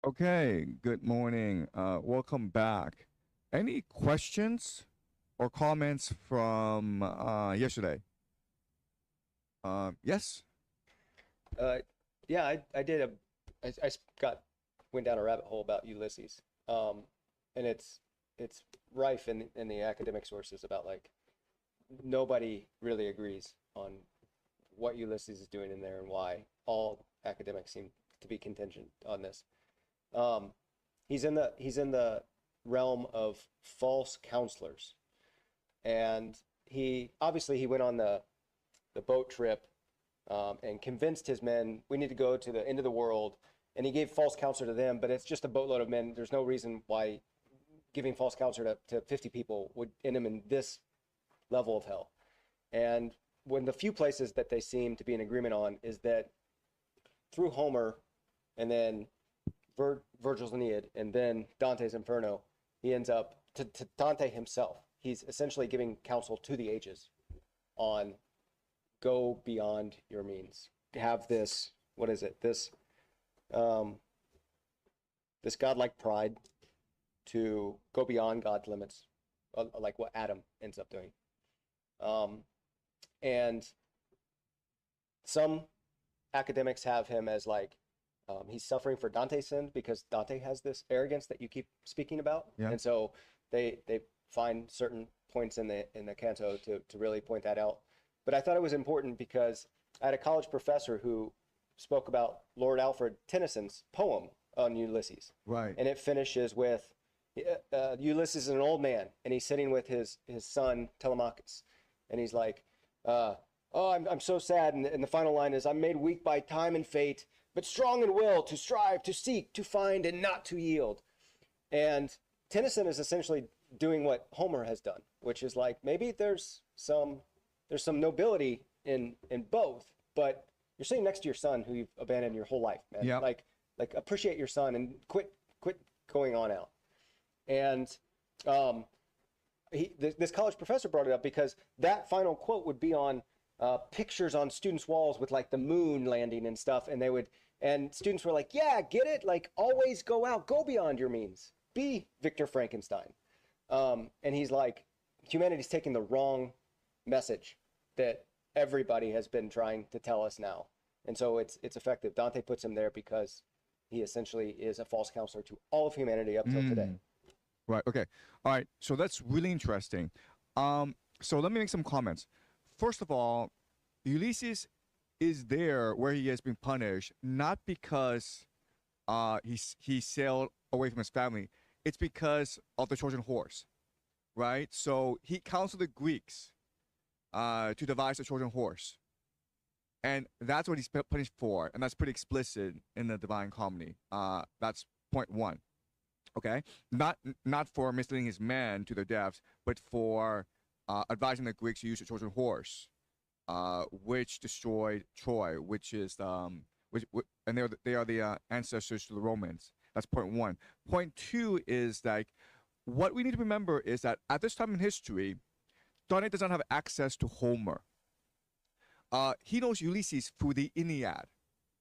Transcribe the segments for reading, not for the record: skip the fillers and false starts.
Okay, good morning. Welcome back. Any questions or comments from yesterday? Yes? Uh, yeah, I did I got went down a rabbit hole about Ulysses, and it's rife in the academic sources about like nobody really agrees on what Ulysses is doing in there and why. All academics seem to be contingent on this. Um, he's in the realm of false counselors, and he went on the boat trip and convinced his men we need to go to the end of the world. And he gave false counsel to them, but it's just a boatload of men. There's no reason why giving false counsel to 50 people would end him in this level of hell. And when the few places that they seem to be in agreement on is that through Homer and then Virgil's Aeneid and then Dante's Inferno, he ends up to Dante himself. He's essentially giving counsel to the ages on go beyond your means. Have this, what is it? Um, this godlike pride to go beyond God's limits, like what Adam ends up doing. Um, and some academics have him as like he's suffering for Dante's sin because Dante has this arrogance that you keep speaking about, Yeah. and so they find certain points in the canto to really point that out. But I thought it was important because I had a college professor who spoke about Lord Alfred Tennyson's poem on Ulysses, Right. and it finishes with Ulysses is an old man, and he's sitting with his son Telemachus, and he's like, "Oh, I'm so sad." And the final line is, "I'm made weak by time and fate, but strong in will to strive, to seek, to find, and not to yield." And Tennyson is essentially doing what Homer has done, which is like maybe there's some nobility in both, but you're sitting next to your son who you've abandoned your whole life, man. Yep. Like appreciate your son and quit going on out. And um, this college professor brought it up because that final quote would be on pictures on students' walls with like the moon landing and stuff, and students were like, "Yeah, get it? Like always go out, go beyond your means, be Victor Frankenstein." And he's like, humanity's taking the wrong message that everybody has been trying to tell us now, and so it's effective. Dante puts him there because he essentially is a false counselor to all of humanity up till today. Right. Okay. All right. So that's really interesting. So let me make some comments. First of all, Ulysses is there where he has been punished, not because he sailed away from his family. It's because of the Trojan horse, right? So he counseled the Greeks to devise the Trojan horse, and that's what he's punished for, and that's pretty explicit in the Divine Comedy. That's point one. Okay, not for misleading his men to their deaths, but for advising the Greeks to use the Trojan horse, which destroyed Troy, and they are the ancestors to the Romans. That's point one. Point two is like what we need to remember is that at this time in history, Dante does not have access to Homer. He knows Ulysses through the Iliad,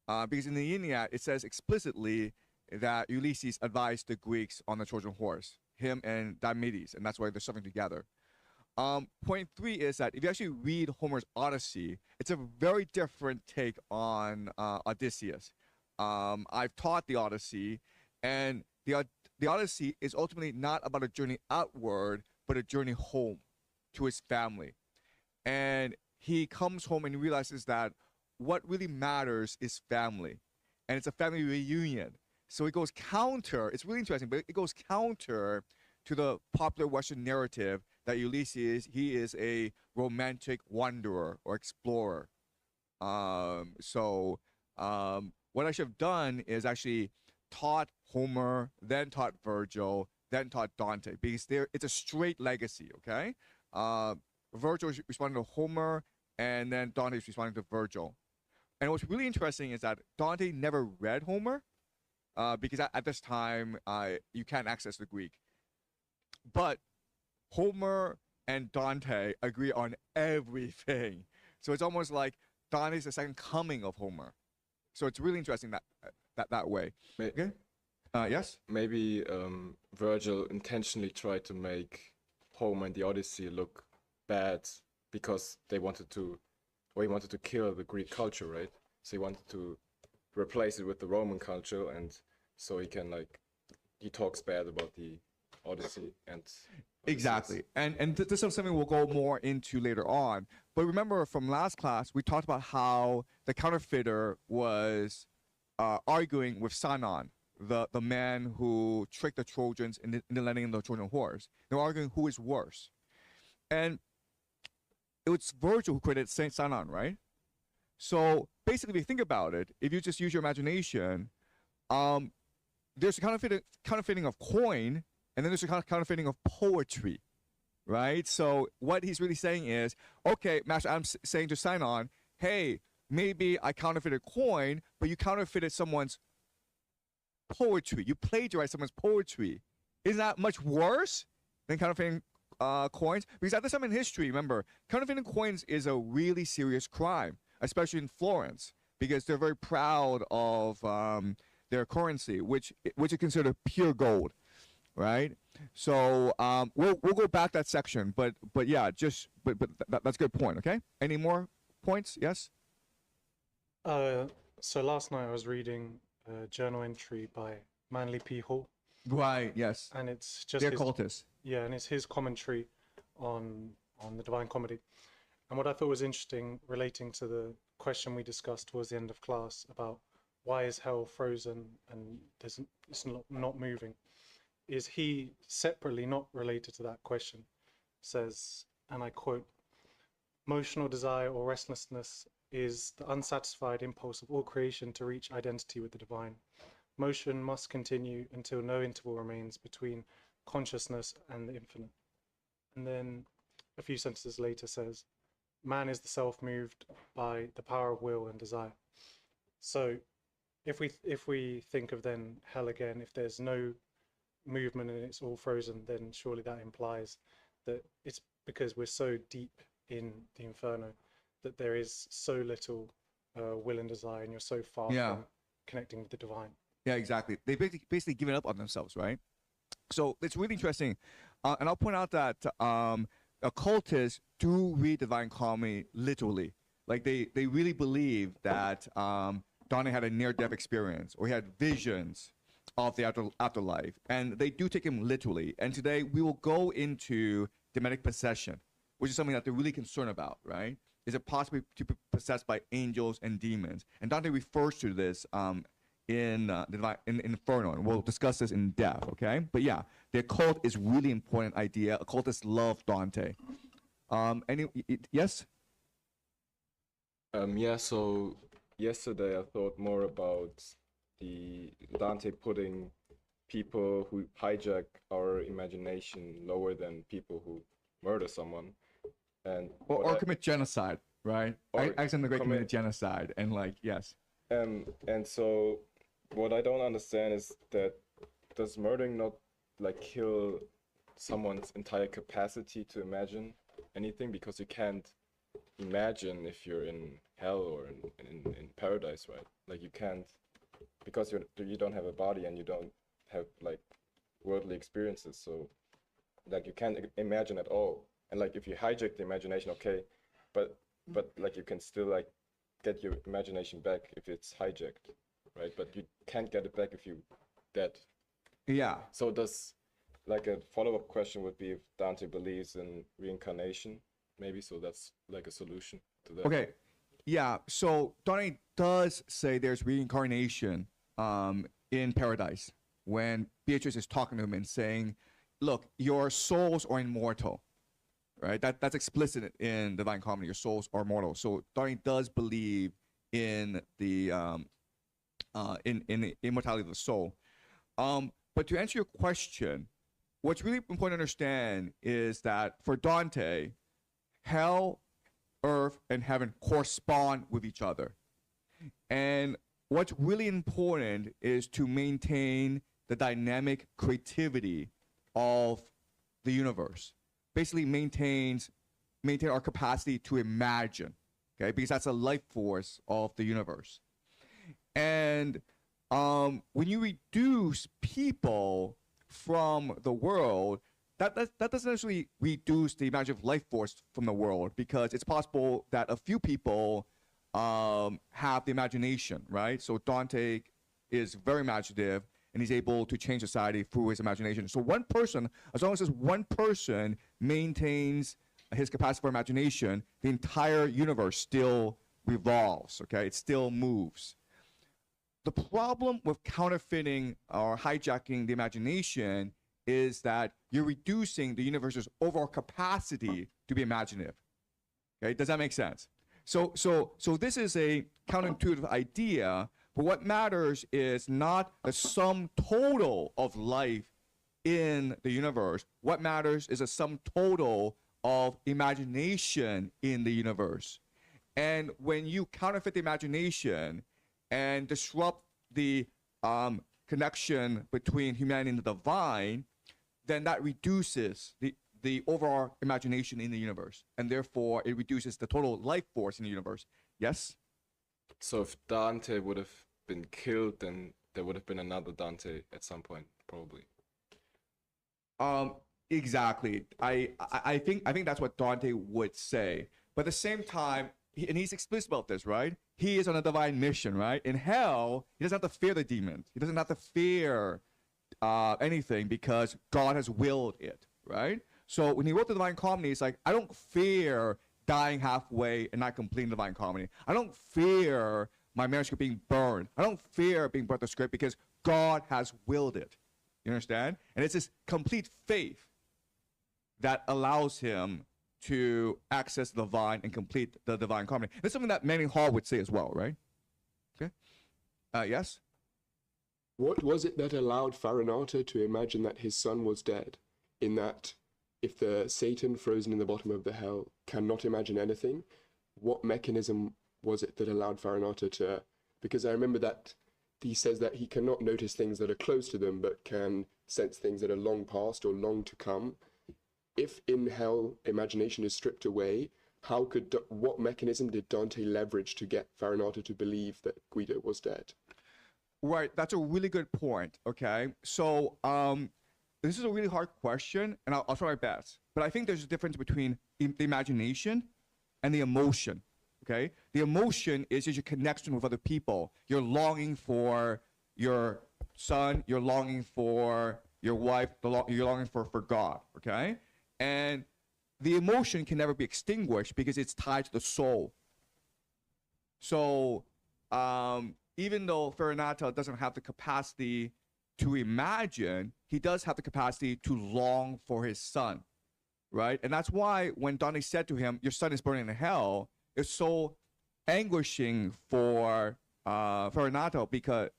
because in the Iliad it says explicitly that Ulysses advised the Greeks on the Trojan horse, him and Diomedes, and that's why they're suffering together. Point three is that if you actually read Homer's Odyssey, it's a very different take on Odysseus. I've taught the Odyssey, and the Odyssey is ultimately not about a journey outward, but a journey home to his family. And he comes home and he realizes that what really matters is family, and it's a family reunion. So it goes counter. It's really interesting, but it goes counter to the popular Western narrative that Ulysses, he is a romantic wanderer or explorer. What I should have done is actually taught Homer, then taught Virgil, then taught Dante, because it's a straight legacy. Okay, Virgil is responding to Homer, and then Dante is responding to Virgil. And what's really interesting is that Dante never read Homer, because at this time you can't access the Greek. But Homer and Dante agree on everything. So it's almost like Dante's the second coming of Homer. So it's really interesting that way. May, Okay. Yes. Maybe Virgil intentionally tried to make Homer and the Odyssey look bad because he wanted to kill the Greek culture, right? So he wanted to replace it with the Roman culture, and so he talks bad about the Odyssey and Exactly. And this is something we'll go more into later on. But remember from last class, we talked about how the counterfeiter was arguing with Sinon, the man who tricked the Trojans into letting in the Trojan horse. They were arguing who is worse. And it was Virgil who created Saint Sinon, right? So basically, if you think about it, if you just use your imagination, there's a counterfeiting of coin, and then there's a counterfeiting of poetry, right? So what he's really saying is, okay, Master, I'm saying to Sinon, hey, maybe I counterfeited coin, but you counterfeited someone's poetry. You plagiarized someone's poetry. Isn't that much worse than counterfeiting coins? Because at this time in history, remember, counterfeiting coins is a really serious crime, especially in Florence, because they're very proud of their currency, which is considered pure gold, right? So we'll go back that section, but yeah, that's a good point. Okay, any more points? Yes. So last night I was reading a journal entry by Manly P. Hall, Right. Yes. and it's just They're his, cultists. yeah, and it's his commentary on the Divine Comedy. And what I thought was interesting, relating to the question we discussed towards the end of class about why is hell frozen and it's not moving, is he separately, not related to that question, says, and I quote, "Motion or desire or restlessness is the unsatisfied impulse of all creation to reach identity with the divine. Motion must continue until no interval remains between consciousness and the infinite." And then a few sentences later says, "Man is the self moved by the power of will and desire." So if we think of then hell again, if there's no movement and it's all frozen, then surely that implies that it's because we're so deep in the inferno that there is so little will and desire, and you're so far from connecting with the divine. Yeah, exactly. They basically given up on themselves, right? So it's really interesting, and I'll point out that occultists do read Divine Comedy literally. Like they really believe that Dante had a near-death experience, or he had visions of the afterlife, and they do take him literally. And today we will go into demonic possession, which is something that they're really concerned about, right? Is it possible to be possessed by angels and demons? And Dante refers to this in Inferno, and we'll discuss this in depth, okay? But yeah, the occult is really important idea. Occultists love Dante. Yes? Yeah, so yesterday I thought more about the Dante putting people who hijack our imagination lower than people who murder someone. And or commit genocide, right? Alexander the Great committed genocide, and yes. And so what I don't understand is that does murdering not kill someone's entire capacity to imagine anything, because you can't imagine if you're in hell or in paradise, right? Like you can't, because you don't have a body and you don't have worldly experiences, so you can't imagine at all. And if you hijack the imagination, okay, but you can still get your imagination back if it's hijacked, right? But you can't get it back if you dead. Yeah. So does a follow-up question would be if Dante believes in reincarnation, maybe, so that's a solution to that. Okay. Yeah. So Dante does say there's reincarnation in paradise when Beatrice is talking to him and saying, "Look, your souls are immortal." Right, that's explicit in Divine Comedy. Your souls are mortal. So Dante does believe in the in the immortality of the soul. But to answer your question, what's really important to understand is that for Dante, hell, earth, and heaven correspond with each other. And what's really important is to maintain the dynamic creativity of the universe. Basically maintain our capacity to imagine, okay? Because that's a life force of the universe. And when you reduce people from the world, that doesn't necessarily reduce the imaginative life force from the world, because it's possible that a few people have the imagination, right? So Dante is very imaginative, and he's able to change society through his imagination. So one person, as long as this one person maintains his capacity for imagination, the entire universe still revolves, okay? It still moves. The problem with counterfeiting or hijacking the imagination is that you're reducing the universe's overall capacity to be imaginative. Okay, does that make sense? So this is a counterintuitive idea, but what matters is not the sum total of life in the universe. What matters is a sum total of imagination in the universe. And when you counterfeit the imagination and disrupt the connection between humanity and the divine, then that reduces the overall imagination in the universe, and therefore it reduces the total life force in the universe. Yes? So if Dante would have been killed, then there would have been another Dante at some point, probably. Exactly. I think that's what Dante would say. But at the same time, and he's explicit about this, right? He is on a divine mission, right? In hell, he doesn't have to fear the demons. He doesn't have to fear anything, because God has willed it, right? So when he wrote the Divine Comedy, it's like, I don't fear dying halfway and not completing the Divine Comedy. I don't fear my manuscript being burned. I don't fear being burnt the script, because God has willed it. You understand? And it's this complete faith that allows him to access the divine and complete the Divine Comedy. That's something that Manning Hall would say as well, right? Okay. Yes? What was it that allowed Farinata to imagine that his son was dead? In that, if the Satan frozen in the bottom of the hell cannot imagine anything, what mechanism was it that allowed Farinata to... Because I remember that he says that he cannot notice things that are close to them, but can sense things that are long past or long to come. If in hell imagination is stripped away, what mechanism did Dante leverage to get Farinata to believe that Guido was dead? Right, that's a really good point, okay? So this is a really hard question, and I'll try my best. But I think there's a difference between the imagination and the emotion, okay? The emotion is your connection with other people. You're longing for your son, you're longing for your wife, you're longing for God, okay? And the emotion can never be extinguished because it's tied to the soul. So even though Farinata doesn't have the capacity to imagine, he does have the capacity to long for his son, right? And that's why when Dante said to him, your son is burning in hell, it's so anguishing for Farinata, because,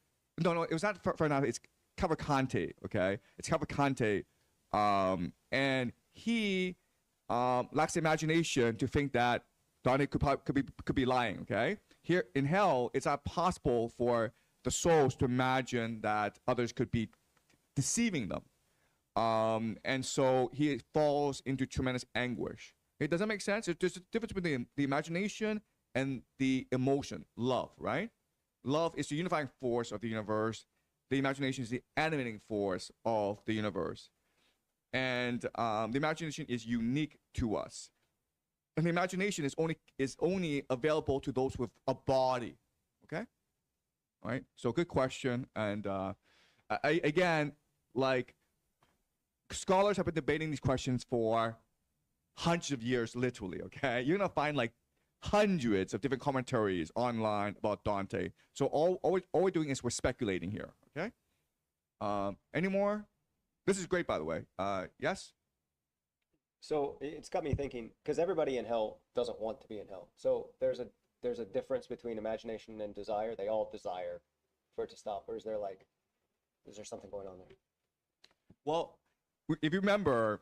no, it was not Farinata, it's Cavalcante, okay? It's Cavalcante, and he lacks the imagination to think that Dante could be lying, okay? Here in hell, it's not possible for the souls to imagine that others could be deceiving them. And so he falls into tremendous anguish. It doesn't make sense. There's a difference between the imagination and the emotion, love, right? Love is the unifying force of the universe. The imagination is the animating force of the universe. And the imagination is unique to us. And the imagination is only available to those with a body, okay? All right, so good question. And again, like, scholars have been debating these questions for hundreds of years, literally, okay? You're gonna find like hundreds of different commentaries online about Dante. So all we're doing is we're speculating here, okay? Any more? This is great, by the way. Yes? So it's got me thinking, because everybody in hell doesn't want to be in hell. So there's a difference between imagination and desire. They all desire for it to stop. Or is there something going on there? Well, if you remember,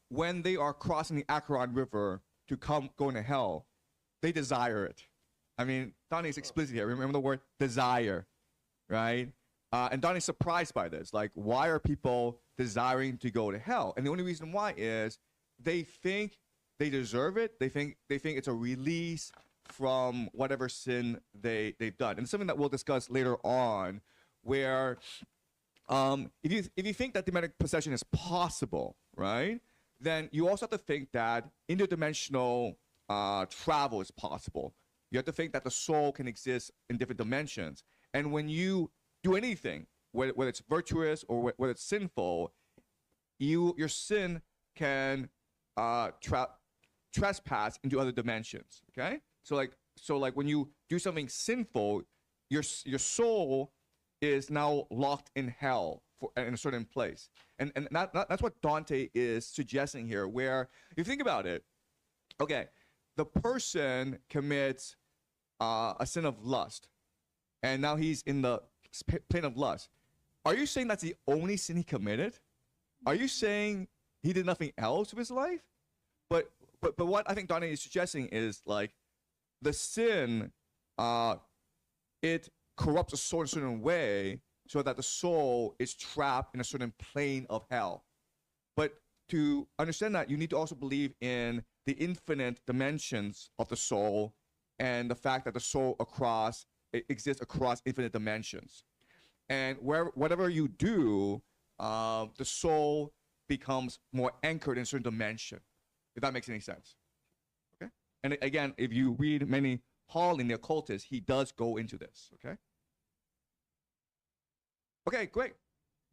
when they are crossing the Acheron River to go into hell, they desire it. I mean, Dante is explicit here. Remember the word desire, right? And Dante's surprised by this. Like, why are people desiring to go to hell? And the only reason why is they think they deserve it. They think it's a release from whatever sin they've done. And something that we'll discuss later on where if you think that demonic possession is possible, right, then you also have to think that interdimensional travel is possible. You have to think that the soul can exist in different dimensions. And when you do anything, whether it's virtuous or whether it's sinful, your sin can trespass into other dimensions. Okay, so like when you do something sinful, your soul is now locked in hell in a certain place, and that's what Dante is suggesting here. Where if you think about it, okay, the person commits a sin of lust, and now he's in the plane of lust. Are you saying that's the only sin he committed? Are you saying he did nothing else with his life? But what I think Dante is suggesting is like the sin, it corrupts a soul in a certain way so that the soul is trapped in a certain plane of hell. But to understand that, you need to also believe in the infinite dimensions of the soul and the fact that the soul exists across infinite dimensions. And whatever you do, the soul becomes more anchored in a certain dimension, if that makes any sense. Okay? And again, if you read many Hall in the Occultist, he does go into this. Okay? Okay, great.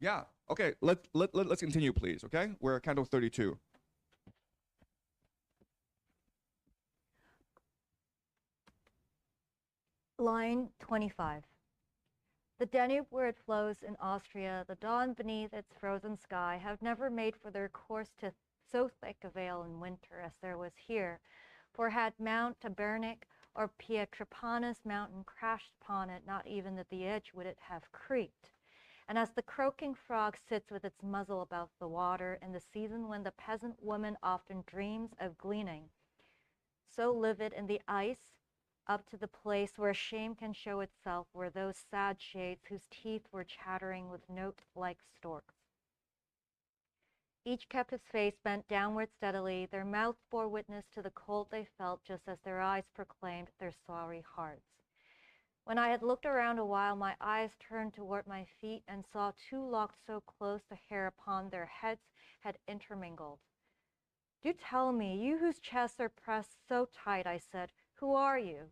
Yeah. Okay, let's continue, please. Okay? We're at Canto 32. Line 25. The Danube where it flows in Austria, the dawn beneath its frozen sky, have never made for their course to so thick a veil in winter as there was here, for had Mount Tabernic or Pietrapanus mountain crashed upon it, not even at the edge would it have creaked. And as the croaking frog sits with its muzzle about the water in the season when the peasant woman often dreams of gleaning, so livid in the ice, up to the place where shame can show itself, were those sad shades whose teeth were chattering with note like storks. Each kept his face bent downward steadily. Their mouths bore witness to the cold they felt, just as their eyes proclaimed their sorry hearts. When I had looked around a while, my eyes turned toward my feet and saw two locked so close the hair upon their heads had intermingled. Do tell me, you whose chests are pressed so tight, I said, who are you?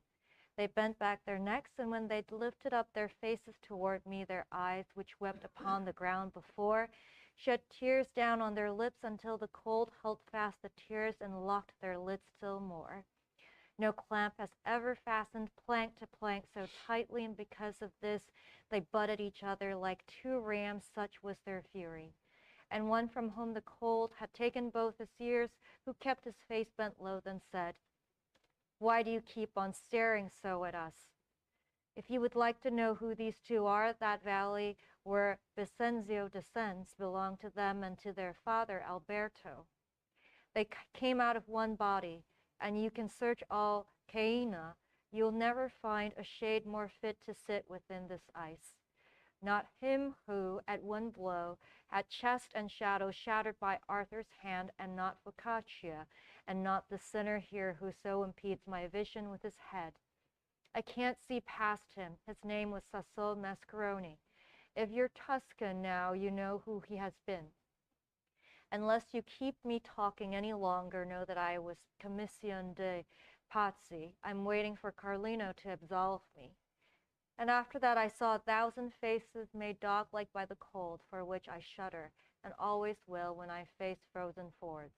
They bent back their necks, and when they'd lifted up their faces toward me, their eyes, which wept upon the ground before, shed tears down on their lips until the cold held fast the tears and locked their lids still more. No clamp has ever fastened plank to plank so tightly, and because of this they butted each other like two rams, such was their fury. And one from whom the cold had taken both his ears, who kept his face bent low, then said, why do you keep on staring so at us? If you would like to know who these two are, that valley where Vicenzio descends belonged to them and to their father, Alberto. They came out of one body, and you can search all Caina. You'll never find a shade more fit to sit within this ice. Not him who, at one blow, had chest and shadow shattered by Arthur's hand, and not Boccaccia, and not the sinner here who so impedes my vision with his head. I can't see past him. His name was Sassol Mascaroni. If you're Tuscan now, you know who he has been. Unless you keep me talking any longer, know that I was Commission de Pazzi. I'm waiting for Carlino to absolve me. And after that I saw 1,000 faces made dog-like by the cold, for which I shudder, and always will when I face frozen fords.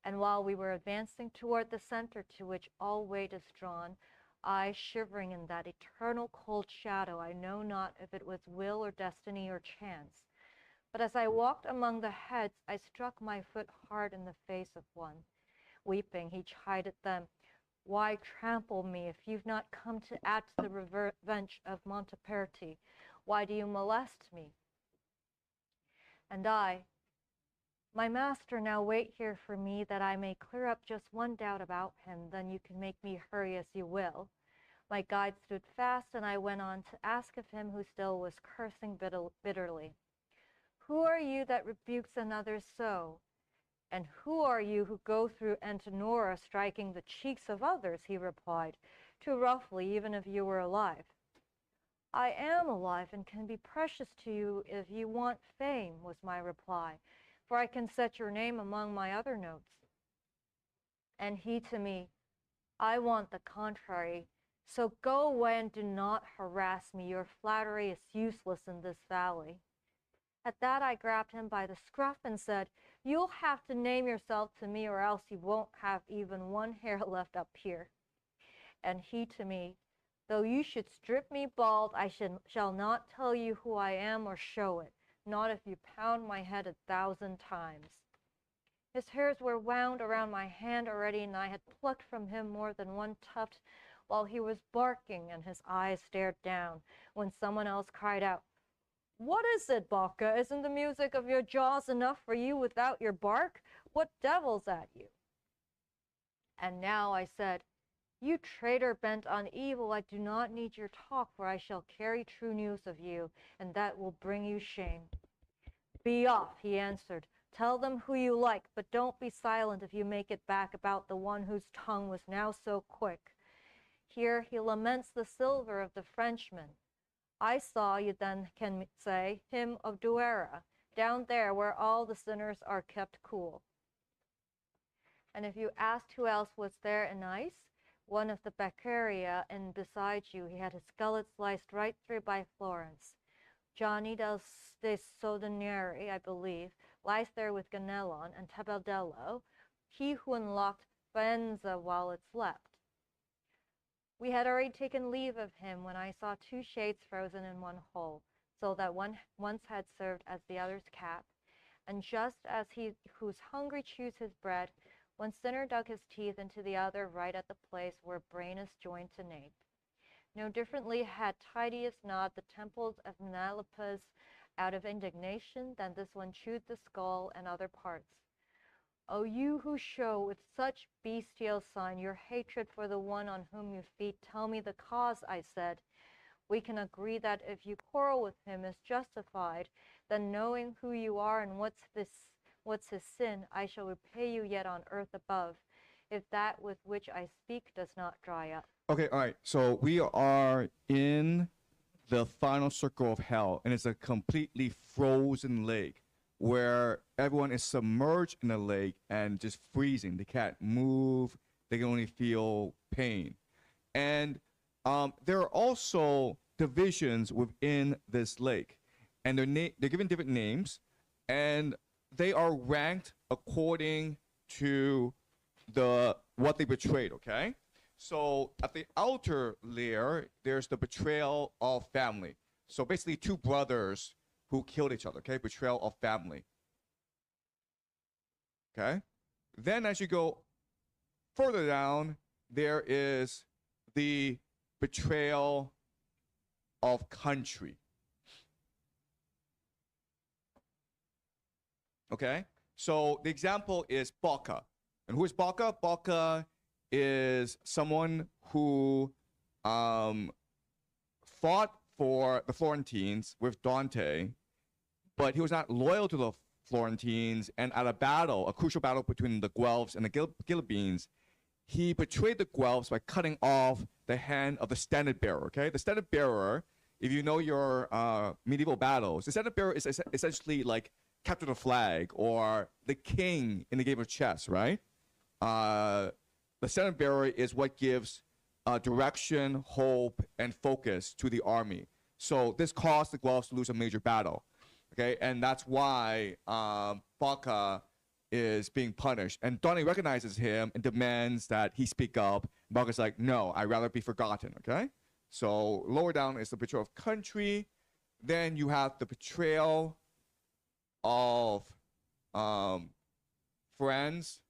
And while we were advancing toward the center to which all weight is drawn, I, shivering in that eternal cold shadow, I know not if it was will or destiny or chance. But as I walked among the heads, I struck my foot hard in the face of one. Weeping, he chided them, why trample me if you've not come to add to the revenge of Monteperti? Why do you molest me? And I, my master, now wait here for me, that I may clear up just one doubt about him, then you can make me hurry as you will. My guide stood fast, and I went on to ask of him, who still was cursing bitterly. Who are you that rebukes another so? And who are you who go through Antenora striking the cheeks of others? He replied, too roughly, even if you were alive. I am alive and can be precious to you if you want fame, was my reply, for I can set your name among my other notes. And he to me, I want the contrary. So go away and do not harass me. Your flattery is useless in this valley. At that I grabbed him by the scruff and said, you'll have to name yourself to me or else you won't have even one hair left up here. And he to me, though you should strip me bald, I shall not tell you who I am or show it, not if you pound my head 1,000 times. His hairs were wound around my hand already, and I had plucked from him more than one tuft while he was barking and his eyes stared down, when someone else cried out, what is it, Baka? Isn't the music of your jaws enough for you without your bark? What devil's at you? And now I said, you traitor bent on evil, I do not need your talk, for I shall carry true news of you, and that will bring you shame. Be off, he answered. Tell them who you like, but don't be silent if you make it back about the one whose tongue was now so quick. Here he laments the silver of the Frenchman. I saw, you then can say, him of Duera, down there where all the sinners are kept cool. And if you asked who else was there in ice, one of the Beccaria, and beside you he had his gullet sliced right through by Florence. Gianni de Sodanieri, I believe, lies there with Ganelon and Tabeldello, he who unlocked Faenza while it slept. We had already taken leave of him when I saw two shades frozen in one hole, so that one once had served as the other's cap, and just as he who's hungry chews his bread, one sinner dug his teeth into the other right at the place where brain is joined to nape. No differently had Titius gnawed the temples of Menalopus out of indignation than this one chewed the skull and other parts. O you who show with such bestial sign your hatred for the one on whom you feed, tell me the cause, I said. We can agree that if you quarrel with him is justified, then knowing who you are and what's his sin, I shall repay you yet on earth above, if that with which I speak does not dry up. Okay, all right. So we are in the final circle of hell, and it's a completely frozen lake where everyone is submerged in the lake and just freezing. They can't move. They can only feel pain. And there are also divisions within this lake, and they're given different names, and they are ranked according to what they betrayed, okay? So at the outer layer, there's the betrayal of family. So basically two brothers who killed each other, okay? Betrayal of family. Okay? Then as you go further down, there is the betrayal of country. Okay? So the example is Bocca. And who is Bocca? Bocca is someone who fought for the Florentines with Dante, but he was not loyal to the Florentines, and at a battle, a crucial battle between the Guelphs and the Ghibellines, he betrayed the Guelphs by cutting off the hand of the standard bearer, okay? The standard bearer, if you know your medieval battles, the standard bearer is essentially like captain of the flag or the king in the game of chess, right? The standard bearer is what gives direction, hope, and focus to the army. So this caused the Guelphs to lose a major battle, okay? And that's why Bocca is being punished. And Dante recognizes him and demands that he speak up. Bocca's like, no, I'd rather be forgotten, okay? So lower down is the betrayal of country. Then you have the betrayal of friends.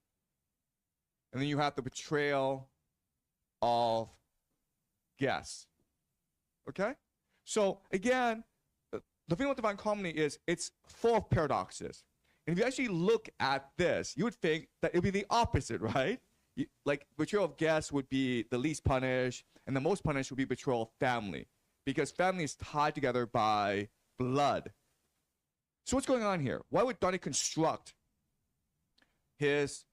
And then you have the betrayal of guests. Okay? So again, the thing with Divine Comedy is it's full of paradoxes. And if you actually look at this, you would think that it would be the opposite, right? Like betrayal of guests would be the least punished, and the most punished would be betrayal of family, because family is tied together by blood. So what's going on here? Why would Dante construct his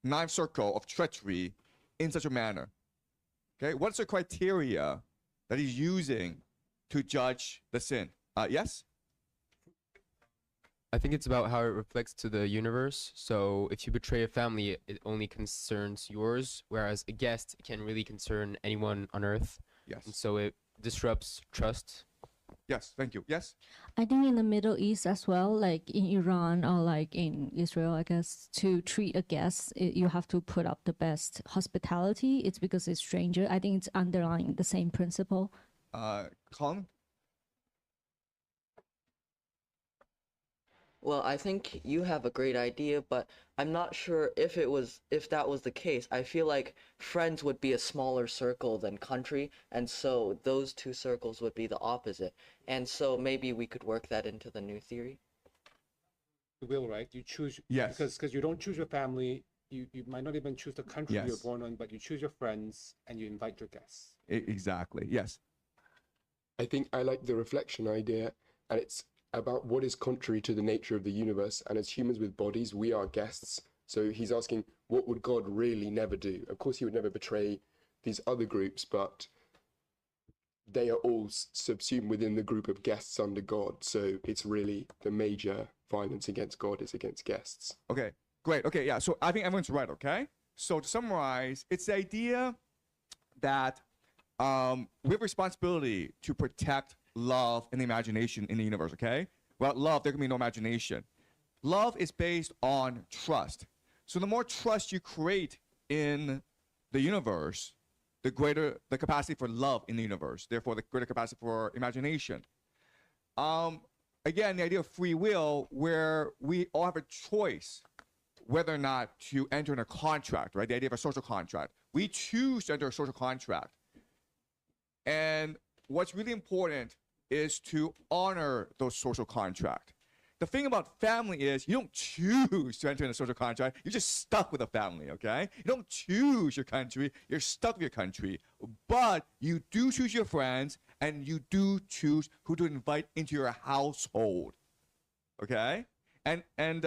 ninth circle of treachery in such a manner? Okay, what's the criteria that he's using to judge the sin. Yes? I think it's about how it reflects to the universe. So if you betray a family, it only concerns yours, whereas a guest can really concern anyone on Earth. And Yes. so it disrupts trust. Yes. Thank you. Yes? I think in the Middle East as well, like in Iran or like in Israel, I guess, to treat a guest, you have to put up the best hospitality. It's because it's stranger. I think it's underlying the same principle. Colin? Well, I think you have a great idea, but I'm not sure if that was the case. I feel like friends would be a smaller circle than country, and so those two circles would be the opposite. And so maybe we could work that into the new theory. Will, right? You choose Yes. because you don't choose your family. You might not even choose the country you're Yes. born on, but you choose your friends and you invite your guests. Exactly. Yes. I think I like the reflection idea, and it's about what is contrary to the nature of the universe. And as humans with bodies, we are guests. So he's asking, what would God really never do? Of course, he would never betray these other groups, but they are all subsumed within the group of guests under God. So it's really the major violence against God is against guests. Okay. Great. Okay. Yeah. So I think everyone's right. Okay. So to summarize, it's the idea that we have responsibility to protect love and the imagination in the universe, okay? Without love, there can be no imagination. Love is based on trust. So the more trust you create in the universe, the greater the capacity for love in the universe, therefore the greater capacity for imagination. Again, the idea of free will, where we all have a choice whether or not to enter in a contract, right? The idea of a social contract. We choose to enter a social contract. And what's really important is to honor those social contract. The thing about family is you don't choose to enter in a social contract. You're just stuck with a family, okay? You don't choose your country. You're stuck with your country. But you do choose your friends, and you do choose who to invite into your household, okay? And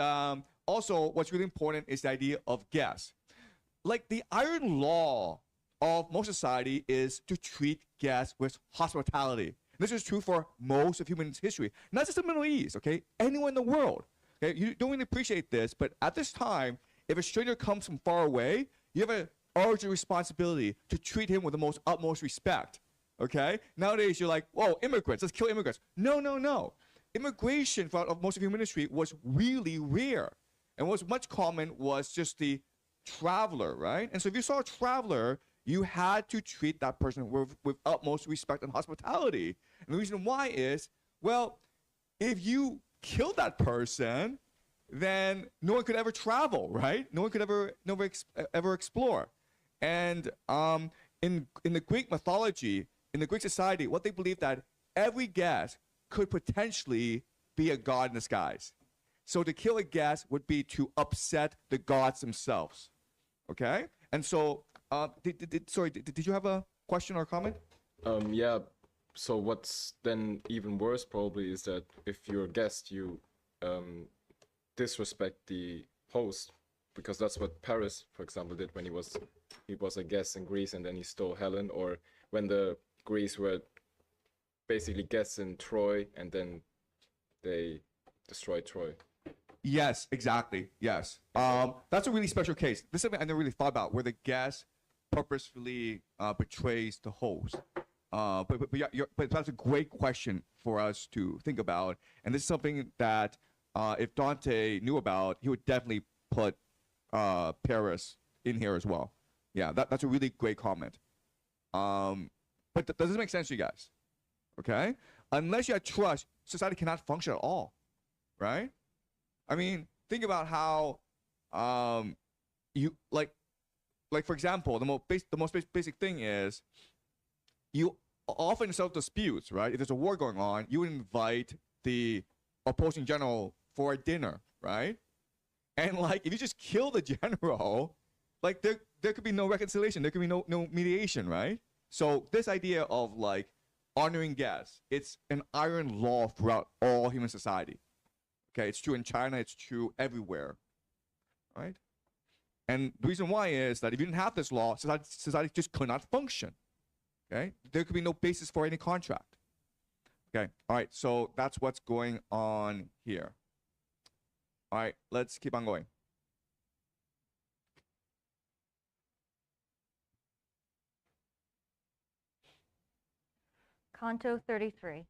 also, what's really important is the idea of guests. Like the iron law of most society is to treat guests with hospitality. This is true for most of human history, not just the Middle East, okay? Anywhere in the world. Okay? You don't really appreciate this, but at this time, if a stranger comes from far away, you have an urgent responsibility to treat him with the most utmost respect, okay? Nowadays, you're like, whoa, immigrants, let's kill immigrants. No, no, no. Immigration for most of human history was really rare. And what was much common was just the traveler, right? And so if you saw a traveler, you had to treat that person with utmost respect and hospitality. And the reason why is, well, if you killed that person, then no one could ever travel, right? No one could ever explore. And in the Greek mythology, in the Greek society, what they believed that every guest could potentially be a god in disguise. So to kill a guest would be to upset the gods themselves, okay? And so, did you have a question or comment? Yeah. So what's then even worse probably is that if you're a guest, you disrespect the host, because that's what Paris, for example, did when he was a guest in Greece and then he stole Helen, or when the Greeks were basically guests in Troy and then they destroyed Troy. Yes, exactly. Yes. That's a really special case. This is something I never really thought about, where the guest purposefully betrays the host. But that's a great question for us to think about. And this is something that if Dante knew about, he would definitely put Paris in here as well. Yeah, that's a really great comment. But does this make sense to you guys? Okay? Unless you have trust, society cannot function at all, right? I mean, think about how you like for example, the most basic thing is you often settle disputes, right? If there's a war going on, you would invite the opposing general for a dinner, right? And like if you just kill the general, like there could be no reconciliation, there could be no mediation, right? So this idea of like honoring guests, it's an iron law throughout all human society. Okay, it's true in China, it's true everywhere, right? And the reason why is that if you didn't have this law, society just could not function, okay? There could be no basis for any contract. Okay. All right. So that's what's going on here. All right. Let's keep on going. Canto 33.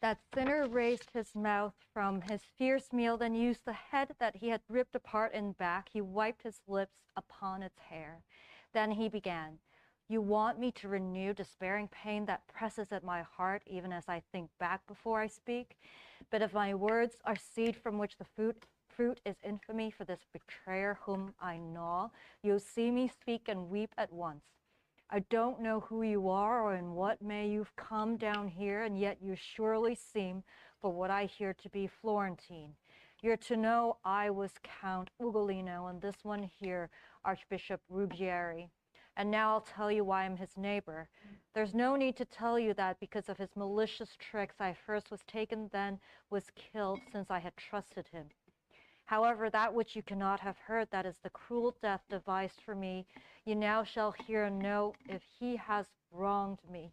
That sinner raised his mouth from his fierce meal, then used the head that he had ripped apart in back. He wiped his lips upon its hair. Then he began, "You want me to renew despairing pain that presses at my heart, even as I think back before I speak? But if my words are seed from which the fruit is infamy for this betrayer whom I gnaw, you'll see me speak and weep at once. I don't know who you are or in what may you've come down here, and yet you surely seem, for what I hear, to be Florentine. You're to know I was Count Ugolino, and this one here, Archbishop Ruggieri. And now I'll tell you why I'm his neighbor. There's no need to tell you that because of his malicious tricks I first was taken, then was killed, since I had trusted him. However, that which you cannot have heard, that is the cruel death devised for me, you now shall hear and know if he has wronged me.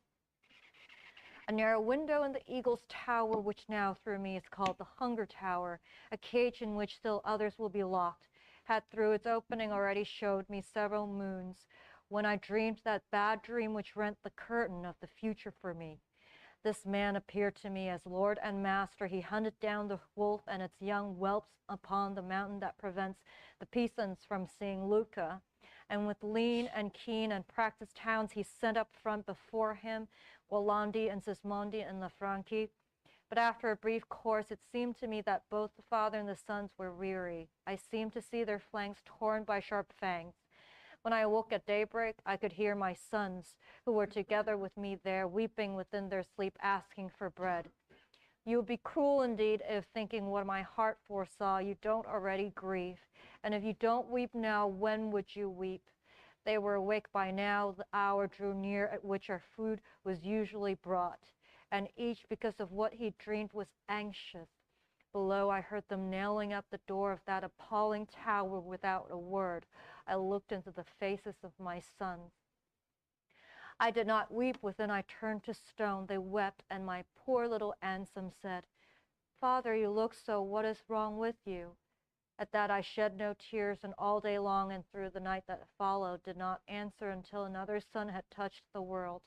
A narrow window in the eagle's tower, which now through me is called the Hunger Tower, a cage in which still others will be locked, had through its opening already showed me several moons, when I dreamed that bad dream which rent the curtain of the future for me. This man appeared to me as Lord and Master. He hunted down the wolf and its young whelps upon the mountain that prevents the Pisans from seeing Lucca. And with lean and keen and practiced hounds, he sent up front before him Gualandi and Sismondi and the Franchi. But after a brief course, it seemed to me that both the father and the sons were weary. I seemed to see their flanks torn by sharp fangs. When I awoke at daybreak, I could hear my sons, who were together with me there, weeping within their sleep, asking for bread. You would be cruel indeed if, thinking what my heart foresaw, you don't already grieve. And if you don't weep now, when would you weep? They were awake by now. The hour drew near at which our food was usually brought, and each, because of what he dreamed, was anxious. Below, I heard them nailing up the door of that appalling tower without a word. I looked into the faces of my sons. I did not weep. Within, I turned to stone. They wept, and my poor little Anselm said, "Father, you look so. What is wrong with you?" At that I shed no tears, and all day long and through the night that followed did not answer until another sun had touched the world.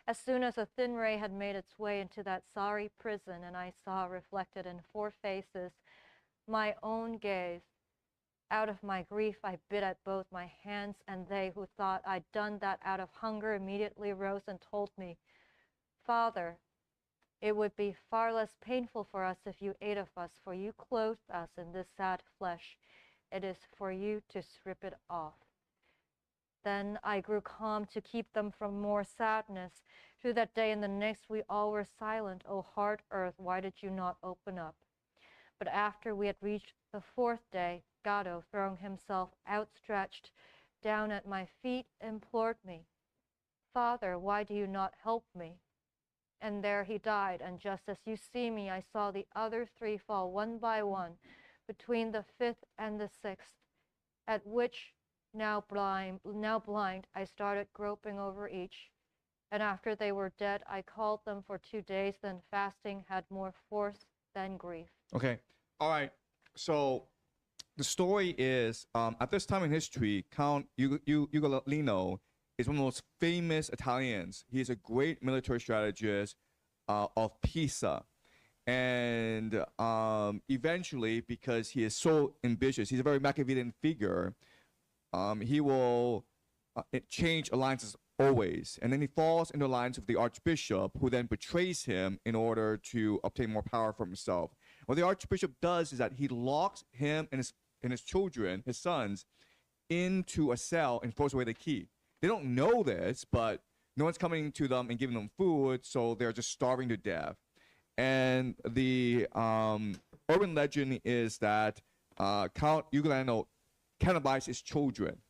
As soon as a thin ray had made its way into that sorry prison, and I saw reflected in 4 faces my own gaze, out of my grief I bit at both my hands, and they, who thought I'd done that out of hunger, immediately rose and told me, "Father, it would be far less painful for us if you ate of us, for you clothed us in this sad flesh. It is for you to strip it off." Then I grew calm to keep them from more sadness. Through that day and the next we all were silent. O hard earth, why did you not open up? But after we had reached the 4th day, Gatto, throwing himself outstretched down at my feet, implored me, "Father, why do you not help me?" And there he died, and just as you see me, I saw the other 3 fall one by one between the 5th and the 6th, at which, now blind, I started groping over each. And after they were dead, I called them for 2 days, then fasting had more force than grief. Okay. All right. So the story is at this time in history, Count Ugolino is one of the most famous Italians. He is a great military strategist of Pisa. And eventually, because he is so ambitious, he's a very Machiavellian figure, he will change alliances always. And then he falls into alliance with the archbishop, who then betrays him in order to obtain more power for himself. What the archbishop does is that he locks him and his children, his sons, into a cell and throws away the key. They don't know this, but no one's coming to them and giving them food, so they're just starving to death. And the urban legend is that Count Ugolino cannibalized his children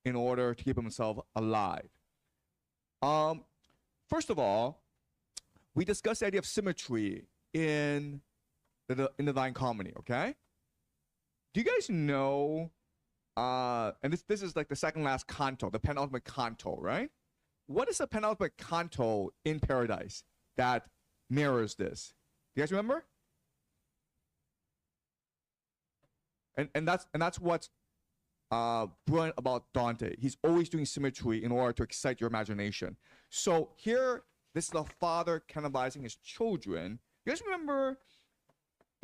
in order to keep himself alive. First of all, we discussed the idea of symmetry in the Divine Comedy, okay? Do you guys know, and this is like the second last canto, the penultimate canto, right? what is the penultimate canto in Paradise that mirrors this? Do you guys remember? And that's what's brilliant about Dante. He's always doing symmetry in order to excite your imagination. So here, this is the father cannibalizing his children. You guys remember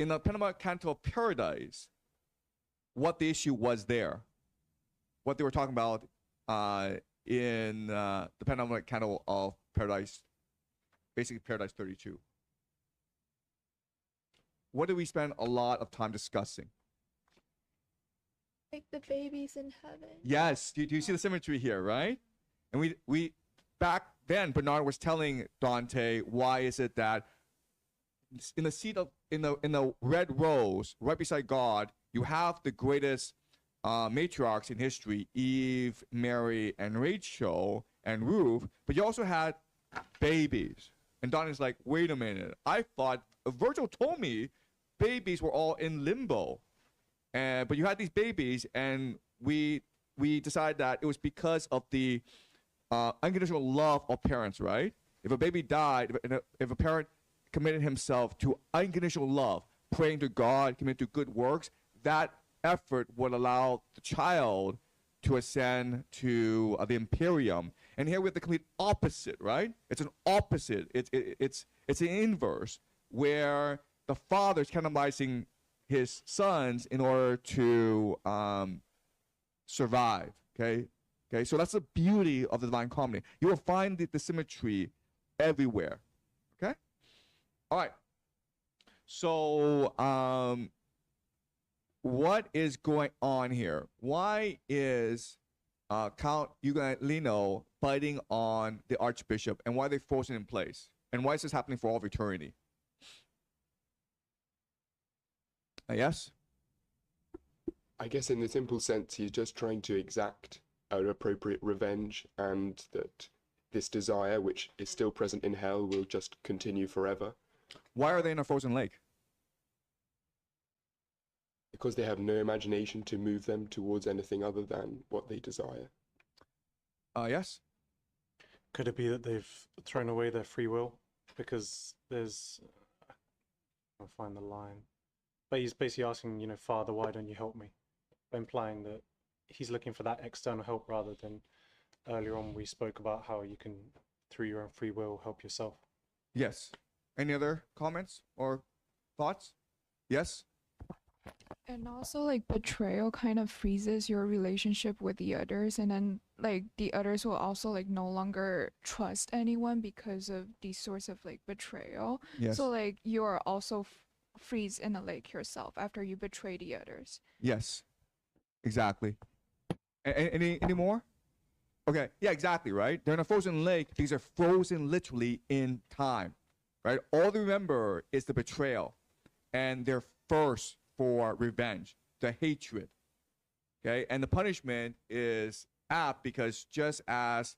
in the penultimate canto of Paradise, what the issue was there? What they were talking about in the penultimate canto of Paradise, basically Paradise 32. What did we spend a lot of time discussing? Like the babies in heaven. Yes, do you see the symmetry here, right? And we back then Bernard was telling Dante, why is it that in the seat of in the red rose right beside God, you have the greatest matriarchs in history, Eve, Mary, and Rachel, and Ruth, but you also had babies. And Dante's like, wait a minute, I thought Virgil told me babies were all in limbo. But you had these babies, and we decided that it was because of the unconditional love of parents, right? If a baby died, if a parent committed himself to unconditional love, praying to God, committed to good works, that effort would allow the child to ascend to the Imperium. And here we have the complete opposite, right? It's an opposite. It's an inverse, where the father's cannibalizing his sons in order to survive. Okay, so that's the beauty of the Divine Comedy. You will find the symmetry everywhere. Okay, all right. So what is going on here? Why is Count Ugolino biting on the Archbishop, and why are they frozen in place? And why is this happening for all of eternity? Yes? I guess in the simple sense, he's just trying to exact an appropriate revenge, and that this desire, which is still present in hell, will just continue forever. Why are they in a frozen lake? Because they have no imagination to move them towards anything other than what they desire. Yes? Could it be that they've thrown away their free will? Because there's, I'll find the line. But he's basically asking, you know, Father, why don't you help me? Implying that he's looking for that external help rather than earlier on we spoke about how you can, through your own free will, help yourself. Yes. Any other comments or thoughts? Yes? And also, like, betrayal kind of freezes your relationship with the others, and then, like, the others will also, like, no longer trust anyone because of these sorts of, like, betrayal. Yes. So, like, you are also freeze in a lake yourself after you betray the others. Yes. Exactly. Any more? Okay. Yeah, exactly, right? They're in a frozen lake. These are frozen literally in time, right? All they remember is the betrayal and their thirst for revenge, the hatred, okay? And the punishment is apt because just as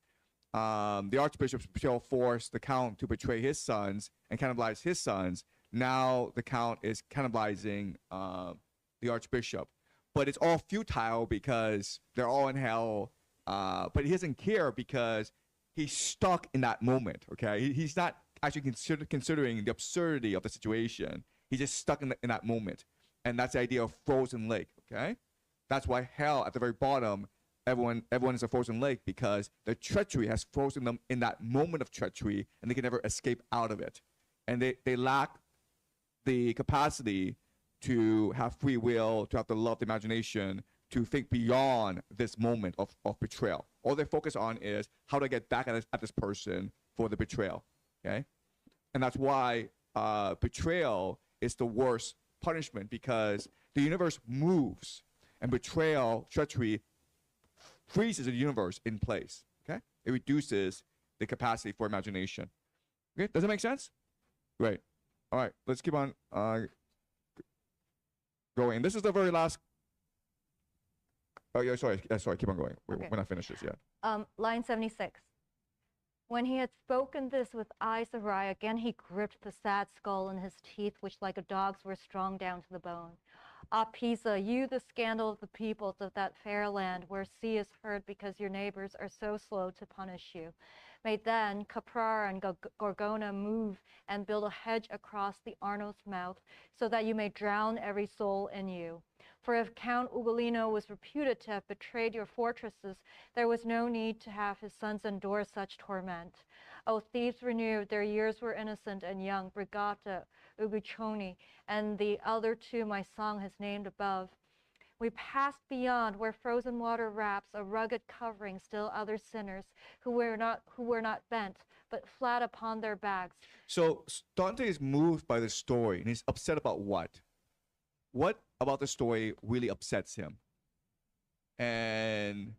the Archbishop's betrayal forced the Count to betray his sons and cannibalize his sons, now the Count is cannibalizing the Archbishop. But it's all futile because they're all in hell. But he doesn't care because he's stuck in that moment, okay? He's not actually considering the absurdity of the situation. He's just stuck in that moment. And that's the idea of frozen lake, okay? That's why hell, at the very bottom, everyone is a frozen lake because the treachery has frozen them in that moment of treachery, and they can never escape out of it. And they lack the capacity to have free will, to have the love, the imagination, to think beyond this moment of betrayal. All they focus on is how to get back at this person for the betrayal, okay? And that's why betrayal is the worst punishment, because the universe moves, and betrayal, treachery, freezes the universe in place, okay? It reduces the capacity for imagination. Okay, does that make sense? Great. All right, let's keep on going. This is the very last. Oh, yeah, sorry, keep on going. Okay. We're not finished this yet. Line 76. When he had spoken this with eyes awry, again he gripped the sad skull in his teeth, which like a dog's were strong down to the bone. Ah, Pisa, you the scandal of the peoples of that fair land, where sea is heard because your neighbors are so slow to punish you. May then Caprara and Gorgona move and build a hedge across the Arno's mouth, so that you may drown every soul in you. For if Count Ugolino was reputed to have betrayed your fortresses, there was no need to have his sons endure such torment. O thieves renewed, their years were innocent and young, Brigata, Uguccione, and the other two my song has named above. We passed beyond where frozen water wraps a rugged covering still other sinners who were not bent, but flat upon their backs. So Dante is moved by the story, and he's upset about what? What about the story really upsets him and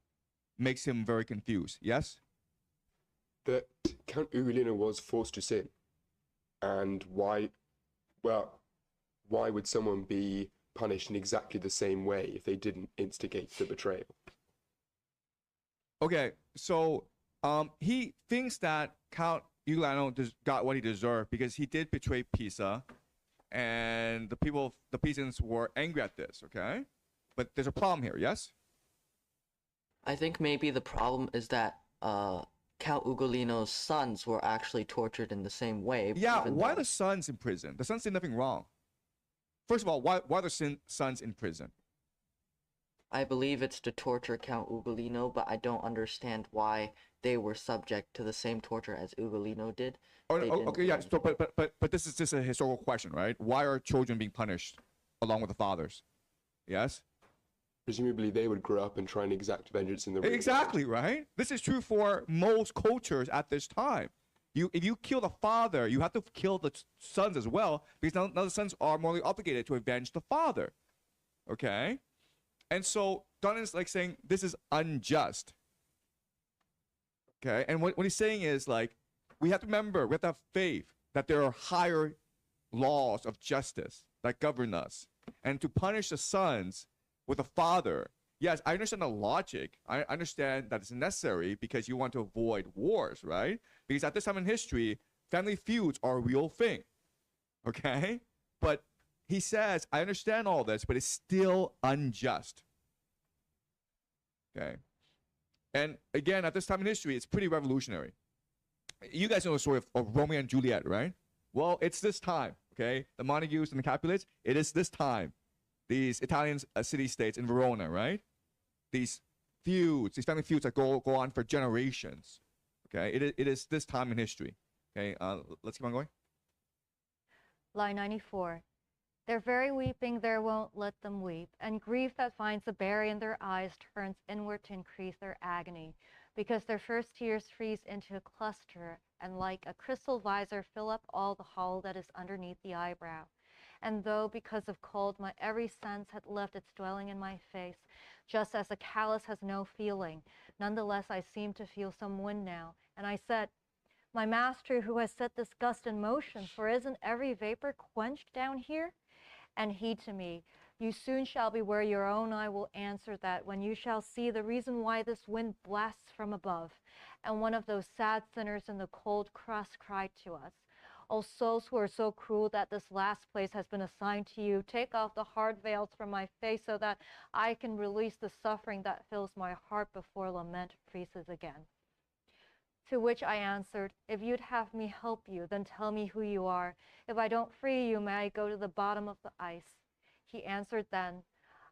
makes him very confused? Yes? That Count Ugolino was forced to sin. And why would someone be punished in exactly the same way if they didn't instigate the betrayal? Okay, so he thinks that Count Ugolino got what he deserved because he did betray Pisa, and the peasants were angry at this, okay? But there's a problem here, yes? I think maybe the problem is that Count Ugolino's sons were actually tortured in the same way. Yeah, even why are though- the sons in prison? The sons did nothing wrong. First of all, why are the sons in prison? I believe it's to torture Count Ugolino, but I don't understand why they were subject to the same torture as Ugolino did. Oh, They didn't okay, do yeah. anything. So, but this is just a historical question, right? Why are children being punished along with the fathers? Yes. Presumably they would grow up and try and exact vengeance in the real world. Exactly, right? This is true for most cultures at this time. If you kill the father, you have to kill the sons as well, because now the sons are morally obligated to avenge the father. Okay? And so Dante is like saying this is unjust. Okay? And what he's saying is like, we have to remember, we have to have faith that there are higher laws of justice that govern us. And to punish the sons with a father, yes, I understand the logic. I understand that it's necessary because you want to avoid wars, right? Because at this time in history, family feuds are a real thing. Okay? But he says, I understand all this, but it's still unjust. Okay? And again, at this time in history, it's pretty revolutionary. You guys know the story of Romeo and Juliet, right? Well, it's this time, okay? The Montagues and the Capulets, it is this time. These Italian city-states in Verona, right? These feuds, these family feuds that go on for generations. Okay, it is this time in history. Okay, let's keep on going. Line 94. Their very weeping there won't let them weep, and grief that finds a berry in their eyes turns inward to increase their agony, because their first tears freeze into a cluster, and like a crystal visor fill up all the hollow that is underneath the eyebrow. And though because of cold my every sense had left its dwelling in my face, just as a callus has no feeling, nonetheless I seemed to feel some wind now, and I said, my master who has set this gust in motion, for isn't every vapor quenched down here? And he to me, you soon shall be where your own eye will answer that when you shall see the reason why this wind blasts from above. And one of those sad sinners in the cold crust cried to us, O souls who are so cruel that this last place has been assigned to you, take off the hard veils from my face so that I can release the suffering that fills my heart before lament freezes again. To which I answered, if you'd have me help you, then tell me who you are. If I don't free you, may I go to the bottom of the ice? He answered then,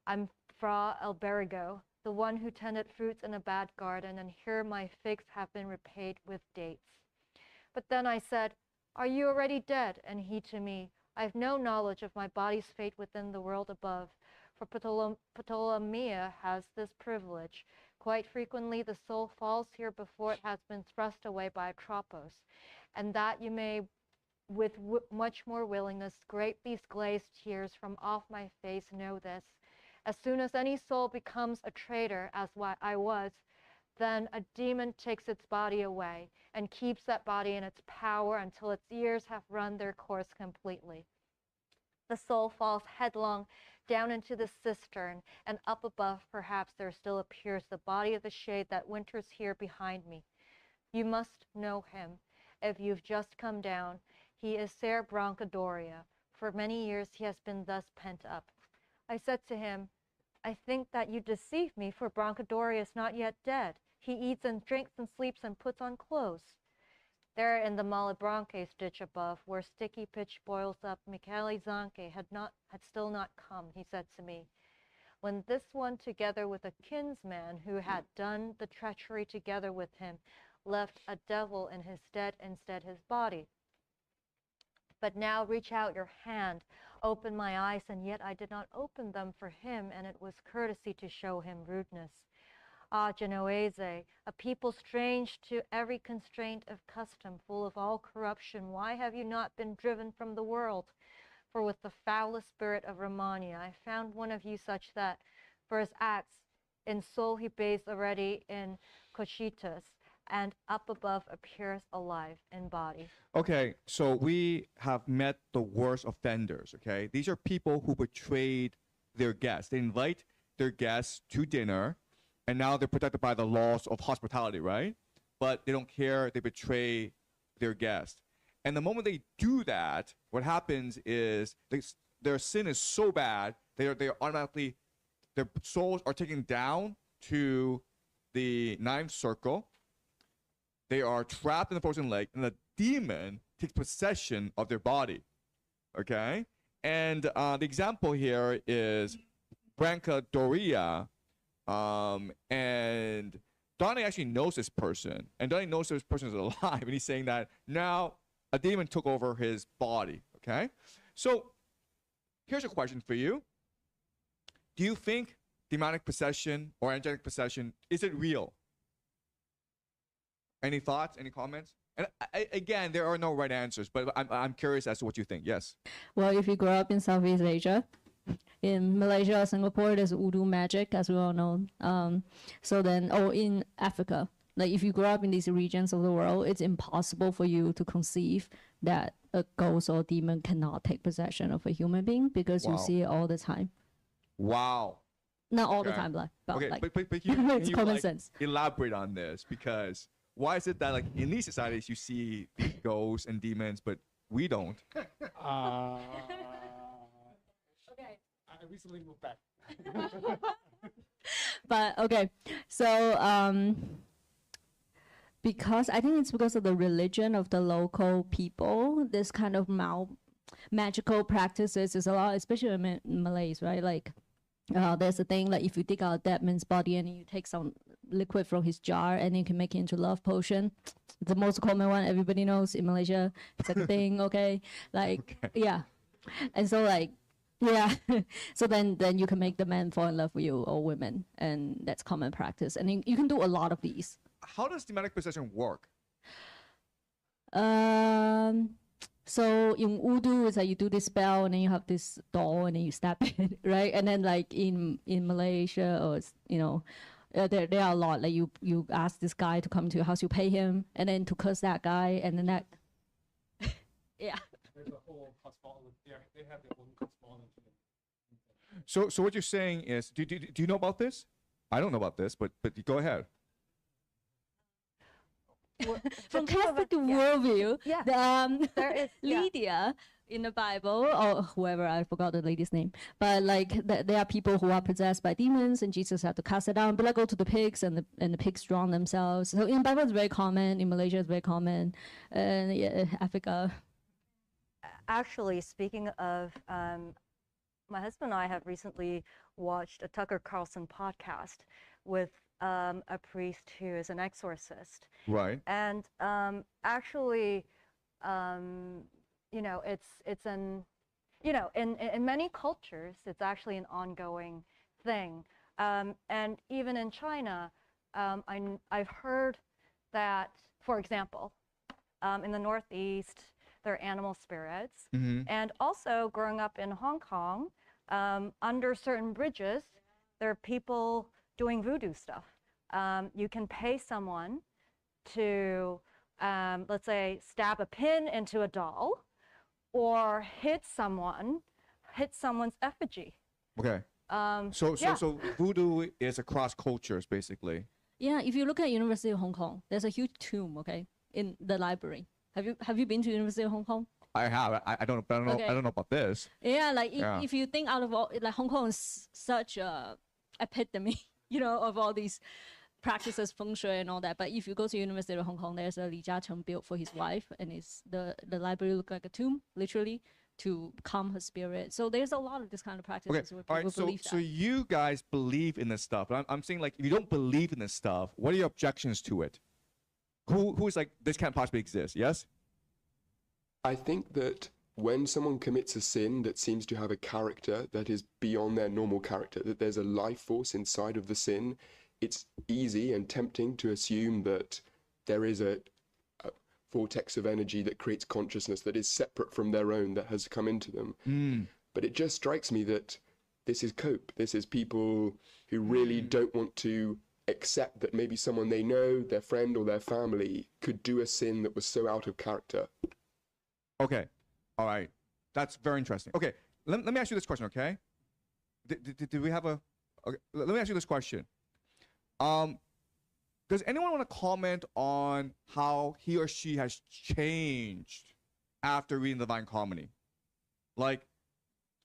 I'm Fra Alberigo, the one who tended fruits in a bad garden, and here my figs have been repaid with dates. But then I said, are you already dead? And he to me, I have no knowledge of my body's fate within the world above, for Ptolemaea has this privilege. Quite frequently the soul falls here before it has been thrust away by Atropos, and that you may with much more willingness scrape these glazed tears from off my face, know this. As soon as any soul becomes a traitor, as I was, then a demon takes its body away and keeps that body in its power until its years have run their course completely. The soul falls headlong down into the cistern, and up above perhaps there still appears the body of the shade that winters here behind me. You must know him. If you've just come down, he is Ser Brancadoria. For many years he has been thus pent up. I said to him, I think that you deceive me, for Brancadoria is not yet dead. He eats and drinks and sleeps and puts on clothes. There in the Malebranche ditch above, where sticky pitch boils up, Michele Zanche had still not come, he said to me. When this one, together with a kinsman who had done the treachery together with him, left a devil in his stead instead his body. But now reach out your hand, open my eyes, and yet I did not open them for him, and it was courtesy to show him rudeness. Ah, Genoese, a people strange to every constraint of custom, full of all corruption, why have you not been driven from the world? For with the foulest spirit of Romagna, I found one of you such that, for his acts, in soul he bathes already in Cocytus, and up above appears alive in body. Okay, so we have met the worst offenders, okay? These are people who betrayed their guests. They invite their guests to dinner, and now they're protected by the laws of hospitality, right? But they don't care, they betray their guest. And the moment they do that, what happens is their sin is so bad, they are automatically, their souls are taken down to the ninth circle. They are trapped in the frozen lake, and the demon takes possession of their body. Okay? And the example here is Branca Doria. And Dante actually knows this person. And Dante knows this person is alive. And he's saying that now a demon took over his body. Okay? So here's a question for you. Do you think demonic possession or angelic possession, is it real? Any thoughts? Any comments? And again, there are no right answers, but I'm curious as to what you think. Yes. Well, if you grow up in Southeast Asia, in Malaysia or Singapore, there's voodoo magic, as we all know. So then, in Africa, like if you grow up in these regions of the world, it's impossible for you to conceive that a ghost or demon cannot take possession of a human being because you see it all the time. Wow. Not all the time, but okay, like, but it's common like, sense. Elaborate on this, because why is it that like in these societies you see these ghosts and demons, but we don't? Okay. I recently moved back. But okay, so because I think it's because of the religion of the local people, this kind of magical practices is a lot, especially in Malays, right? Like there's a thing like if you dig out a dead man's body and you take some liquid from his jar and you can make it into love potion. It's the most common one everybody knows in Malaysia. It's like a thing, okay? Like yeah. And so like yeah. So then you can make the man fall in love with you or women, and that's common practice. And you can do a lot of these. How does demonic possession work? So in voodoo, it's like you do this spell and then you have this doll and then you stab it, right? And then like in Malaysia or there are a lot like you ask this guy to come to your house, you pay him, and then to curse that guy, and then that yeah. There's a whole cosmology. They have their own cosmology. So what you're saying is, do you know about this? I don't know about this, but go ahead. From Catholic worldview, there is Lydia in the Bible, or whoever, I forgot the lady's name, but like there are people who are possessed by demons, and Jesus had to cast it down. But like go to the pigs, and the pigs drown themselves. So in Bible it's very common. In Malaysia it's very common, and Africa. Actually, speaking of, my husband and I have recently watched a Tucker Carlson podcast with a priest who is an exorcist. Right. And actually, it's in many cultures, it's actually an ongoing thing. And even in China, I've heard that, for example, in the Northeast, there are animal spirits. Mm-hmm. And also growing up in Hong Kong, under certain bridges, there are people doing voodoo stuff. You can pay someone to, let's say, stab a pin into a doll, or hit someone's effigy. Okay. So voodoo is across cultures, basically. Yeah, if you look at University of Hong Kong, there's a huge tomb, okay, in the library. Have you been to University of Hong Kong? I have. I don't know. Okay. I don't know about this. Yeah, like if you think out of all, like Hong Kong is such a epitome, of all these practices feng shui and all that. But if you go to University of Hong Kong, there's a Li Jiacheng built for his wife, and it's the library look like a tomb, literally, to calm her spirit. So there's a lot of this kind of practices where people believe that. So you guys believe in this stuff. But I'm saying, like, if you don't believe in this stuff, what are your objections to it? Who's like, this can't possibly exist? Yes? I think that when someone commits a sin that seems to have a character that is beyond their normal character, that there's a life force inside of the sin, it's easy and tempting to assume that there is a vortex of energy that creates consciousness that is separate from their own, that has come into them. But it just strikes me that this is cope. This is people who really don't want to accept that maybe someone they know, their friend or their family, could do a sin that was so out of character. Okay. All right. That's very interesting. Okay. Let me ask you this question, okay? Did we have a... Okay. Let me ask you this question. Does anyone want to comment on how he or she has changed after reading the Divine Comedy? Like,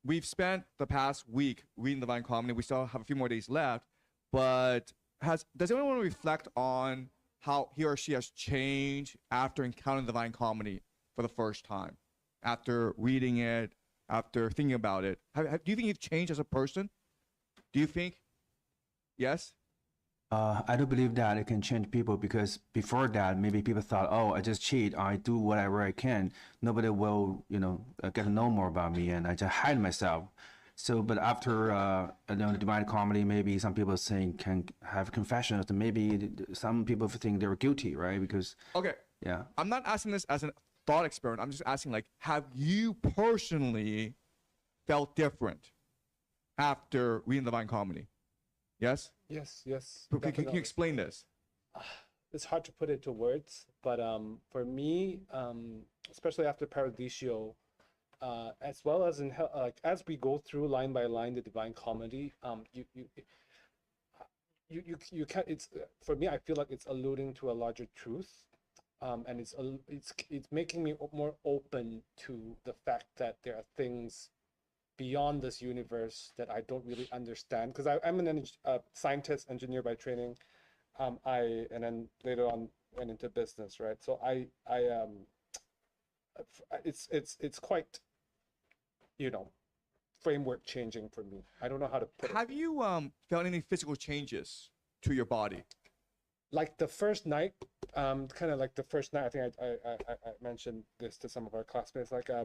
we've spent the past week reading the Divine Comedy. We still have a few more days left, but does anyone want to reflect on how he or she has changed after encountering the Divine Comedy for the first time? After reading it, after thinking about it? Do you think you've changed as a person? Do you think? Yes? I do believe that it can change people, because before that, maybe people thought, oh, I just cheat, I do whatever I can. Nobody will, get to know more about me, and I just hide myself. So, but after, the Divine Comedy, maybe some people saying can have confessions, and maybe some people think they're guilty, right? Because, okay. Yeah. I'm not asking this as a thought experiment. I'm just asking, like, have you personally felt different after reading the Divine Comedy? Yes? Yes. Can you explain this? It's hard to put it into words, but for me, especially after Paradiso, as well as in hell, like as we go through line by line the Divine Comedy, you can't. It's for me. I feel like it's alluding to a larger truth, and it's making me more open to the fact that there are things beyond this universe that I don't really understand, because I'm a scientist, engineer by training. And then later on went into business, right? So it's quite, framework changing for me. I don't know how to put it. Have you felt any physical changes to your body? Like the first night, kind of like the first night, I think I mentioned this to some of our classmates. Like I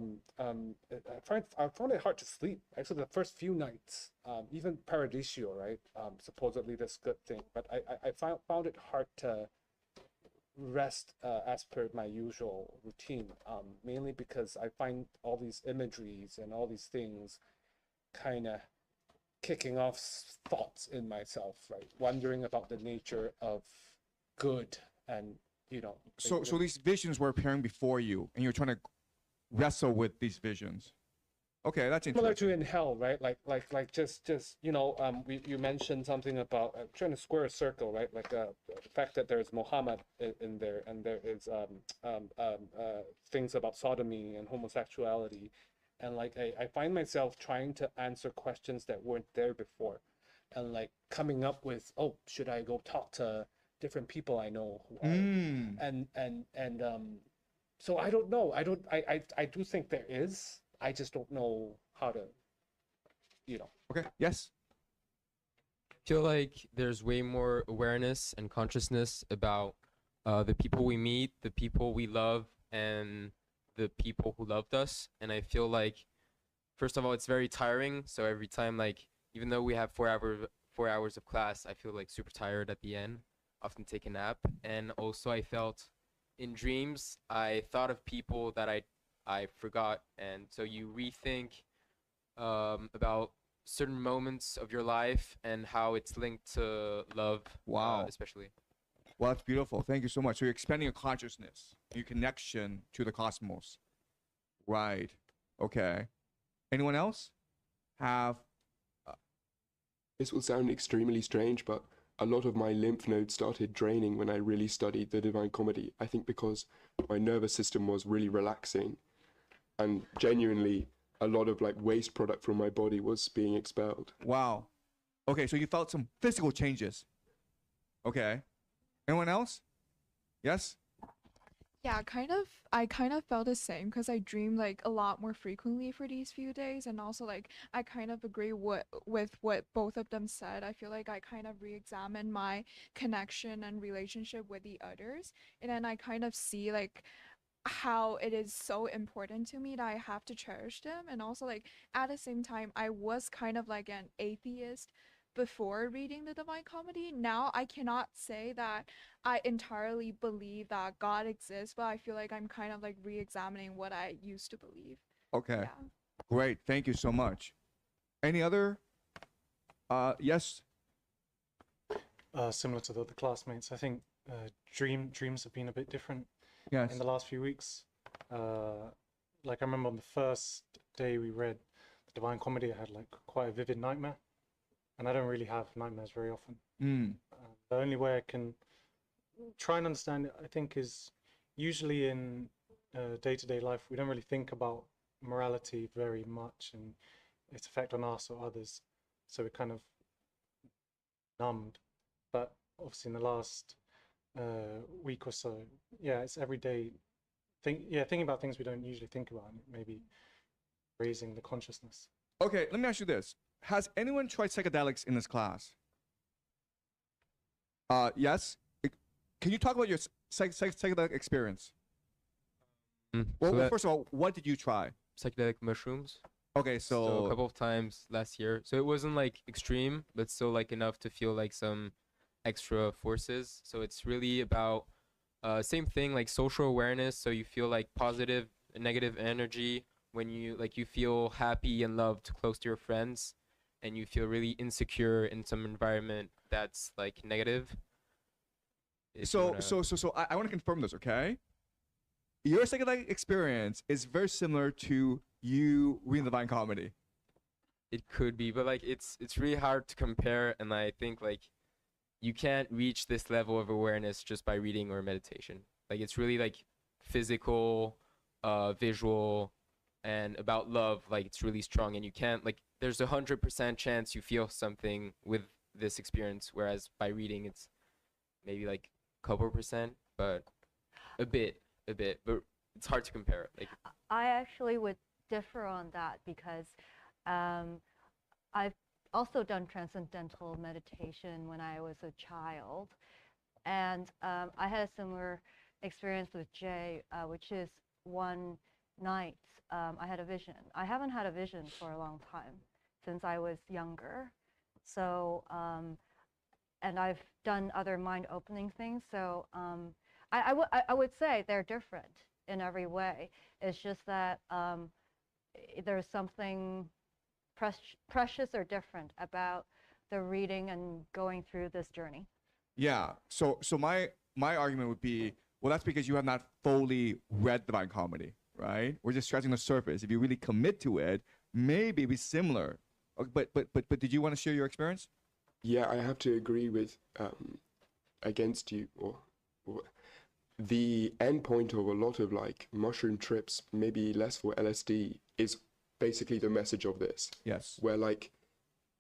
found it hard to sleep. Actually, the first few nights, even Paradiso, right? Supposedly this good thing, but I found it hard to rest as per my usual routine. Mainly because I find all these imageries and all these things kind of kicking off thoughts in myself, right? Wondering about the nature of good, and so these visions were appearing before you, and you're trying to wrestle with these visions. Okay, that's interesting. Similar to in hell, right? Like just you mentioned something about trying to square a circle, right? Like the fact that there's Muhammad in there, and there is things about sodomy and homosexuality, and like I find myself trying to answer questions that weren't there before, and like coming up with, oh, should I go talk to different people I know who are, so I don't know. I do think there is. I just don't know how to, Okay. Yes. I feel like there's way more awareness and consciousness about the people we meet, the people we love, and the people who loved us. And I feel like, first of all, it's very tiring. So every time, like, even though we have 4 hours of class, I feel like super tired at the end. Often take a nap. And also I felt in dreams, I thought of people that I forgot. And so you rethink about certain moments of your life and how it's linked to love. Wow. Especially. Well, that's beautiful. Thank you so much. So you're expanding your consciousness, your connection to the cosmos. Right. Okay. Anyone else have? This will sound extremely strange, but a lot of my lymph nodes started draining when I really studied the Divine Comedy. I think because my nervous system was really relaxing, and genuinely a lot of like waste product from my body was being expelled. Wow. Okay, so you felt some physical changes. Okay. Anyone else? Yes? Yeah, I kind of felt the same because I dreamed like a lot more frequently for these few days, and also like I kind of agree with what both of them said. I feel like I kind of re-examined my connection and relationship with the others, and then I kind of see like how it is so important to me that I have to cherish them, and also like at the same time I was kind of like an atheist before reading the Divine Comedy. Now I cannot say that I entirely believe that God exists, but I feel like I'm kind of like re-examining what I used to believe. Okay. Yeah. Great. Thank you so much. Any other? Yes. Similar to the other classmates, I think dreams have been a bit different Yes. in the last few weeks. Like I remember on the first day we read the Divine Comedy, I had like quite a vivid nightmare, and I don't really have nightmares very often. The only way I can try and understand it, I think, is usually in day-to-day life we don't really think about morality very much and its effect on us or others, so we're kind of numbed. But obviously in the last week or so, yeah, it's everyday thinking about things we don't usually think about, and maybe raising the consciousness. Okay, let me ask you this. Has anyone tried psychedelics in this class? Yes. Can you talk about your psychedelic experience? Well, first of all, what did you try? Psychedelic mushrooms. Okay, So a couple of times last year. So it wasn't like extreme, but still like enough to feel like some extra forces. So it's really about same thing, like social awareness. So you feel like positive and negative energy when you feel happy and loved close to your friends, and you feel really insecure in some environment that's like negative. So I want to confirm this, okay? Your psychedelic experience is very similar to you reading the Divine Comedy. It could be, but like it's really hard to compare, and I think like you can't reach this level of awareness just by reading or meditation. Like it's really like physical, visual, and about love. Like it's really strong, and you can't like there's 100% chance you feel something with this experience, whereas by reading it's maybe like a couple percent, but a bit, but it's hard to compare. Like I actually would differ on that because I've also done transcendental meditation when I was a child, and I had a similar experience with Jay, which is one night I had a vision. I haven't had a vision for a long time, since I was younger. So, and I've done other mind-opening things. So I would say they're different in every way. It's just that there's something precious or different about the reading and going through this journey. Yeah. So my argument would be, well, that's because you have not fully read Divine Comedy, right? We're just scratching the surface. If you really commit to it, maybe it'd be similar. But did you want to share your experience? Yeah, I have to agree with against you, or the end point of a lot of like mushroom trips, maybe less for LSD, is basically the message of this. Yes. Where like,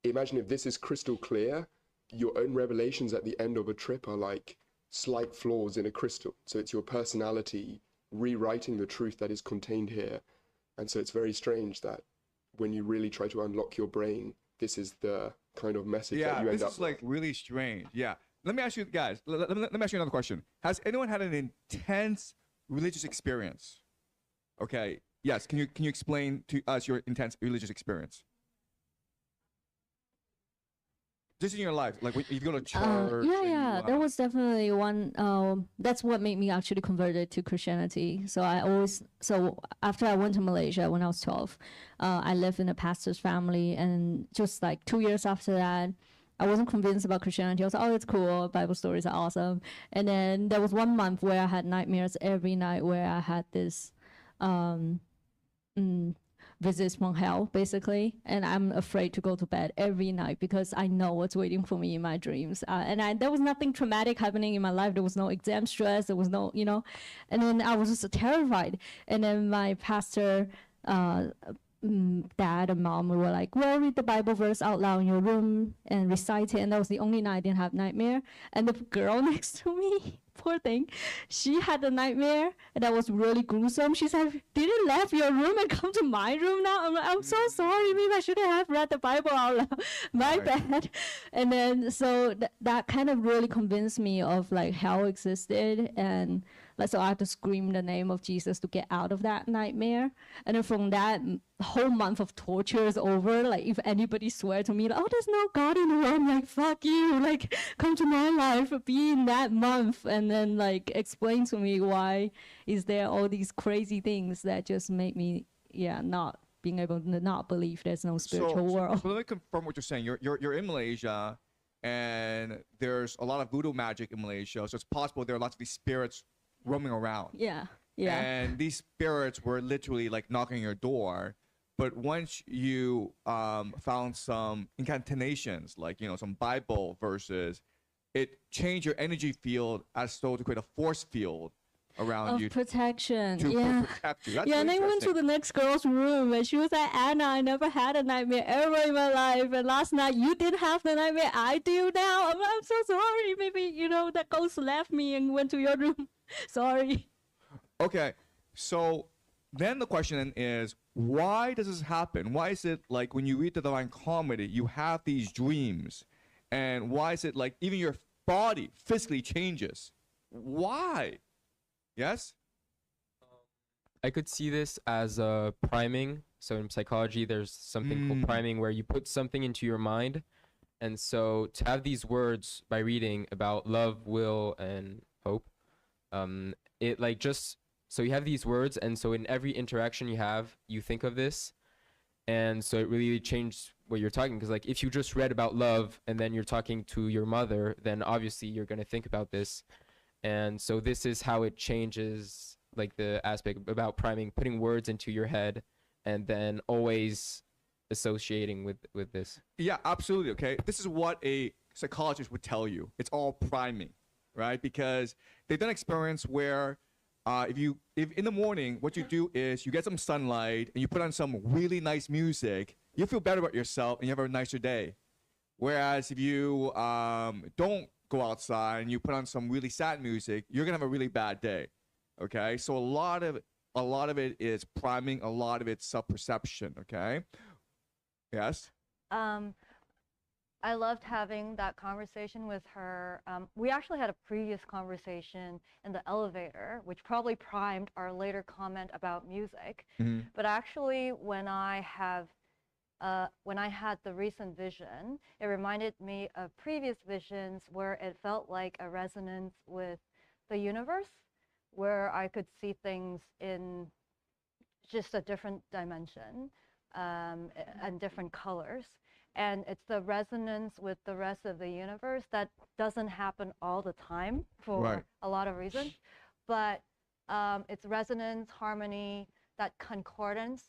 imagine if this is crystal clear, your own revelations at the end of a trip are like slight flaws in a crystal. So it's your personality rewriting the truth that is contained here. And so it's very strange that when you really try to unlock your brain, this is the kind of message that you end up with. Yeah, this is like really strange. Yeah. Let me ask you guys, let me ask you another question. Has anyone had an intense religious experience? Okay. Yes. Can you explain to us your intense religious experience? Just in your life, like if you go to church. Yeah, there was definitely one. That's what made me actually converted to Christianity. So after I went to Malaysia when I was 12, I lived in a pastor's family, and just like 2 years after that, I wasn't convinced about Christianity. I was like, oh, it's cool. Bible stories are awesome. And then there was 1 month where I had nightmares every night, where I had this visits from hell, basically. And I'm afraid to go to bed every night because I know what's waiting for me in my dreams. And there was nothing traumatic happening in my life. There was no exam stress. There was no, and then I was just terrified. And then my pastor dad and mom were like, well, read the Bible verse out loud in your room and recite it. And that was the only night I didn't have nightmare. And the girl next to me, poor thing, she had a nightmare and that was really gruesome. She said, did you leave your room and come to my room now? I'm like, I'm so sorry. Maybe I shouldn't have read the Bible out loud. My bad. And then so that kind of really convinced me of like hell existed, and like, so I had to scream the name of Jesus to get out of that nightmare. And then from that, whole month of torture is over. Like, if anybody swear to me, like, oh, there's no God in the world, I'm like, fuck you. Like, come to my life, be in that month, and then like explain to me why is there all these crazy things that just make me, not being able to not believe there's no spiritual world. So let me confirm what you're saying. You're in Malaysia, and there's a lot of voodoo magic in Malaysia, so it's possible there are lots of these spirits roaming around. Yeah. And these spirits were literally like knocking your door. But once you found some incantations, like, some Bible verses, it changed your energy field as though to create a force field around of you. protection. To protect you. That's And really I went to the next girl's room and she was like, Anna, I never had a nightmare ever in my life. And last night you did have the nightmare. I do now. I'm so sorry. Maybe, that ghost left me and went to your room. Sorry. Okay. So then the question is, why does this happen? Why is it like when you read the Divine Comedy, you have these dreams? And why is it like even your body physically changes? Why? Yes? I could see this as a priming. So in psychology, there's something called priming, where you put something into your mind. And so to have these words by reading about love, will, and hope, it like just, so you have these words, and so in every interaction you have, you think of this. And so it really changed what you're talking, because like if you just read about love and then you're talking to your mother, then obviously you're going to think about this. And so this is how it changes, like the aspect about priming, putting words into your head and then always associating with this. Yeah, absolutely. Okay. This is what a psychologist would tell you. It's all priming, right? Because they've done experiments where if in the morning, what you do is you get some sunlight and you put on some really nice music, you feel better about yourself and you have a nicer day. Whereas if you don't go outside and you put on some really sad music, you're gonna have a really bad day. Okay, so a lot of it is priming, a lot of it's self-perception. Okay. Yes. I loved having that conversation with her. We actually had a previous conversation in the elevator, which probably primed our later comment about music. Mm-hmm. But actually, when I had the recent vision, it reminded me of previous visions where it felt like a resonance with the universe, where I could see things in just a different dimension and different colors. And it's the resonance with the rest of the universe that doesn't happen all the time for a lot of reasons. But it's resonance, harmony, that concordance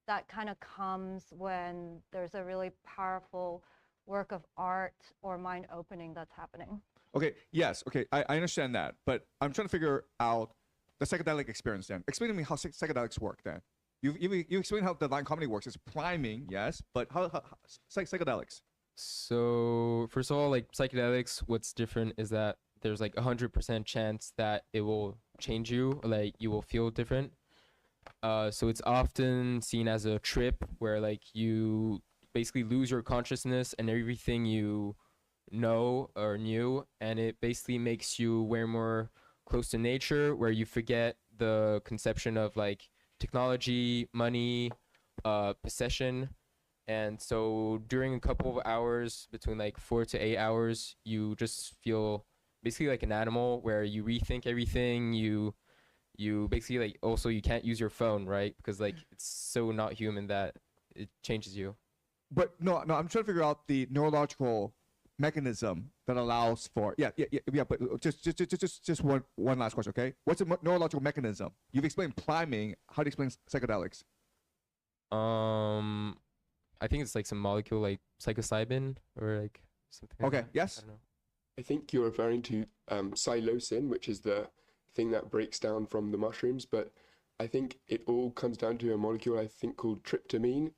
that kind of comes when there's a really powerful work of art or mind opening that's happening. Okay. Yes. Okay. I understand that, but I'm trying to figure out the psychedelic experience. Then explain to me how psychedelics work. Then you explain how Divine Comedy works. It's priming, yes, but how psychedelics? So first of all, like psychedelics, what's different is that there's like 100% chance that it will change you, or like you will feel different. So it's often seen as a trip where like you basically lose your consciousness and everything you know or knew, and it basically makes you way more close to nature, where you forget the conception of like technology, money, possession. And so during a couple of hours, between like 4 to 8 hours, you just feel basically like an animal, where you rethink everything. You basically like, also you can't use your phone, right? Because like it's so not human that it changes you. But no, I'm trying to figure out the neurological mechanism that allows for but just one last question. Okay, what's the neurological mechanism? You've explained priming. How do you explain psychedelics? I think it's like some molecule like psilocybin or like something. Okay. Like that. Yes. I don't know. I think you're referring to psilocin, which is the thing that breaks down from the mushrooms. But I think it all comes down to a molecule I think called tryptamine,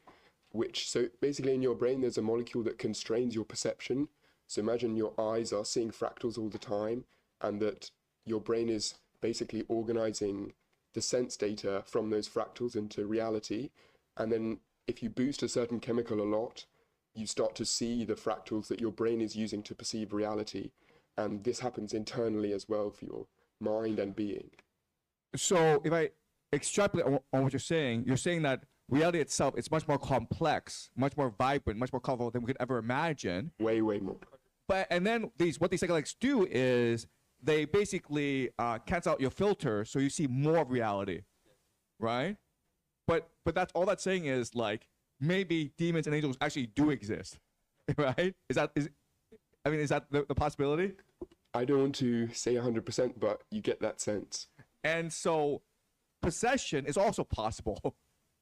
which, so basically in your brain there's a molecule that constrains your perception. So imagine your eyes are seeing fractals all the time, and that your brain is basically organizing the sense data from those fractals into reality. And then if you boost a certain chemical a lot, you start to see the fractals that your brain is using to perceive reality. And this happens internally as well for your mind and being. So if I extrapolate on what you're saying that reality itself is much more complex, much more vibrant, much more colorful than we could ever imagine. Way, way more. But and then what these psychedelics do is they basically cancel out your filter, so you see more of reality, right? But that's all that's saying is like maybe demons and angels actually do exist, right? Is that the possibility? I don't want to say 100%, but you get that sense. And so possession is also possible,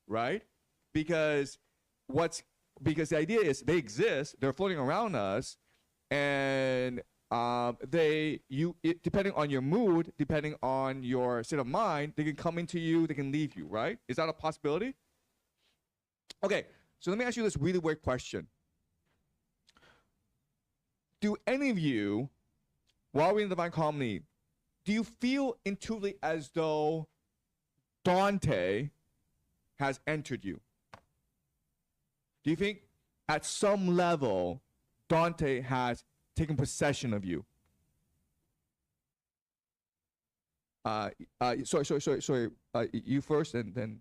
right? Because the idea is they exist, they're floating around us, and depending on your mood, depending on your state of mind, they can come into you, they can leave you, right? Is that a possibility? Okay, so let me ask you this really weird question. Do any of you, while reading the Divine Comedy, do you feel intuitively as though Dante has entered you? Do you think at some level Dante has taken possession of you? Sorry. You first, and then.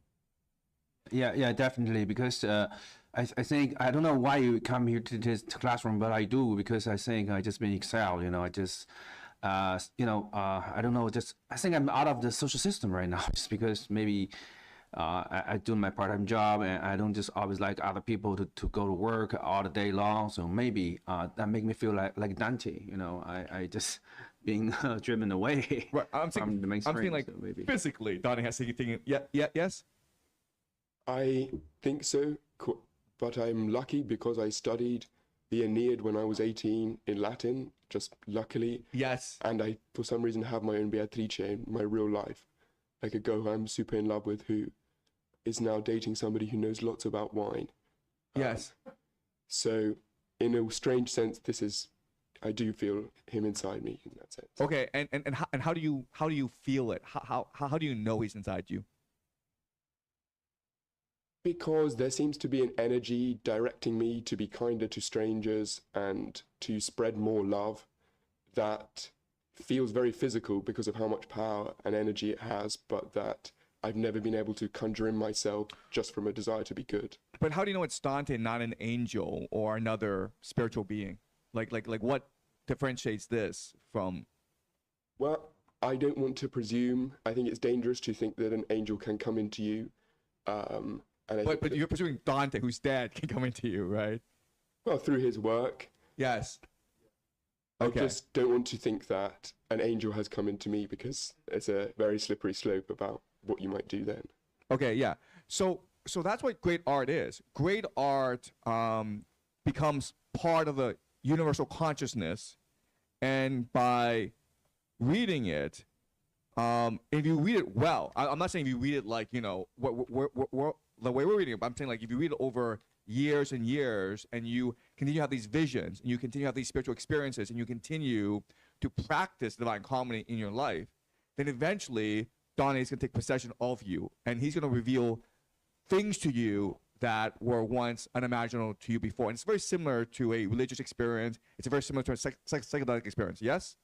Yeah, definitely. Because I think I don't know why you come here to this classroom, but I do, because I think I just been excelled. I just. I don't know. I think I'm out of the social system right now, just because maybe I do my part-time job, and I don't just always like other people to go to work all the day long. So maybe that make me feel like Dante. I just being driven away from the mainstream. I'm thinking like so maybe. Physically, Dante has taken. Yes. I think so, but I'm lucky because I studied the Aeneid when I was 18 in Latin, just luckily. Yes. And I, for some reason, have my own Beatrice in my real life. Like a girl who I'm super in love with who is now dating somebody who knows lots about wine. Yes. So, in a strange sense, I do feel him inside me in that sense. Okay, and how do you feel it? How do you know he's inside you? Because there seems to be an energy directing me to be kinder to strangers and to spread more love that feels very physical because of how much power and energy it has, but that I've never been able to conjure in myself just from a desire to be good. But how do you know it's Dante, not an angel or another spiritual being? Like what differentiates this from? Well, I don't want to presume. I think it's dangerous to think that an angel can come into you. But you're presuming Dante, who's dead, can come into you, right? Well, through his work. Yes. Okay. I just don't want to think that an angel has come into me, because it's a very slippery slope about what you might do then. Okay, yeah. So that's what great art is. Great art becomes part of the universal consciousness, and by reading it, if you read it well, I'm not saying if you read it like, the way we're reading it, but I'm saying like if you read it over years and years, and you continue to have these visions, and you continue to have these spiritual experiences, and you continue to practice Divine Comedy in your life, then eventually Dante is going to take possession of you, and he's going to reveal things to you that were once unimaginable to you before. And it's very similar to a religious experience. It's very similar to a psychedelic experience. Yes?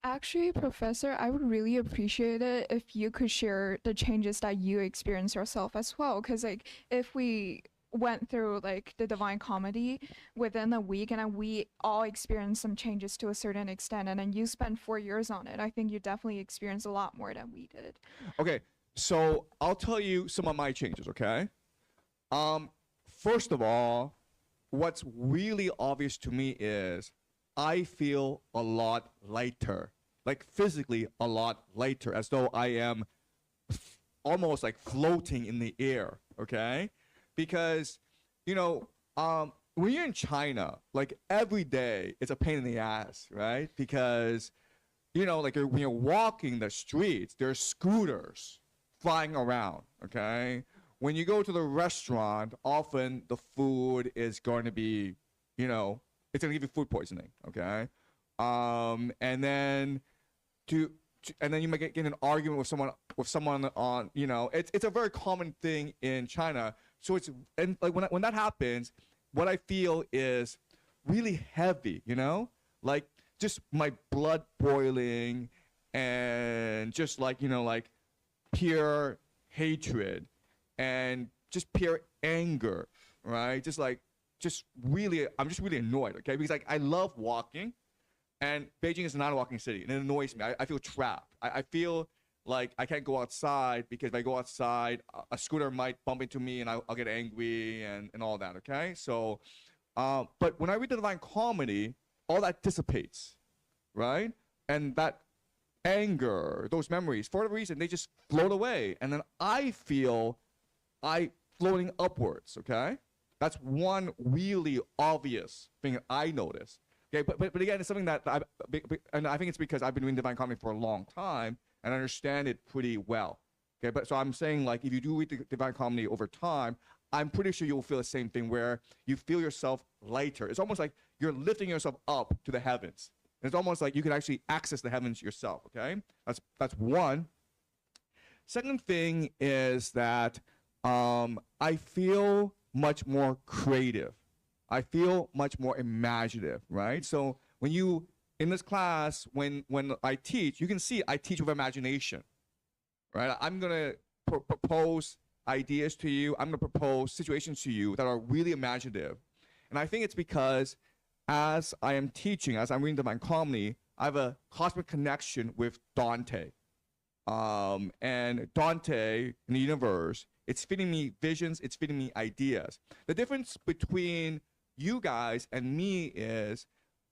Actually, Professor, I would really appreciate it if you could share the changes that you experience yourself as well. Because, like, if we went through, like, the Divine Comedy within a week, and then we all experienced some changes to a certain extent, and then you spent 4 years on it, I think you definitely experienced a lot more than we did. Okay, so I'll tell you some of my changes, okay? First of all, what's really obvious to me is I feel a lot lighter. Like physically a lot lighter, as though I am almost like floating in the air, okay? Because, when you're in China, like every day it's a pain in the ass, right? Because, like when you're walking the streets, there's scooters flying around, okay? When you go to the restaurant, often the food is going to be, you know, it's going to give you food poisoning, okay? And then and then you might get in an argument with someone on, you know, it's a very common thing in China. So it's, and like when that happens, what I feel is really heavy, you know, like just my blood boiling and just like, you know, like pure hatred and just pure anger, right? Just really, I'm just really annoyed, okay? Because like I love walking, and Beijing is not a walking city, and it annoys me. I feel trapped. I feel like I can't go outside because if I go outside, a scooter might bump into me and I'll get angry and all that, okay? So, but when I read the Divine Comedy, all that dissipates, right? And that anger, those memories, for whatever reason, they just float away. And then I feel floating upwards, okay? That's one really obvious thing that I notice. Okay, but again, it's something that and I think it's because I've been doing Divine Comedy for a long time and I understand it pretty well. Okay, but so I'm saying like if you do read the Divine Comedy over time, I'm pretty sure you'll feel the same thing where you feel yourself lighter. It's almost like you're lifting yourself up to the heavens. It's almost like you can actually access the heavens yourself. Okay, that's one. Second thing is that I feel much more creative. I feel much more imaginative, right? So when you, in this class, when I teach, you can see I teach with imagination, right? I'm gonna propose ideas to you. I'm gonna propose situations to you that are really imaginative. And I think it's because as I am teaching, as I'm reading Divine Comedy, I have a cosmic connection with Dante. And Dante in the universe, it's feeding me visions, it's feeding me ideas. The difference between you guys and me is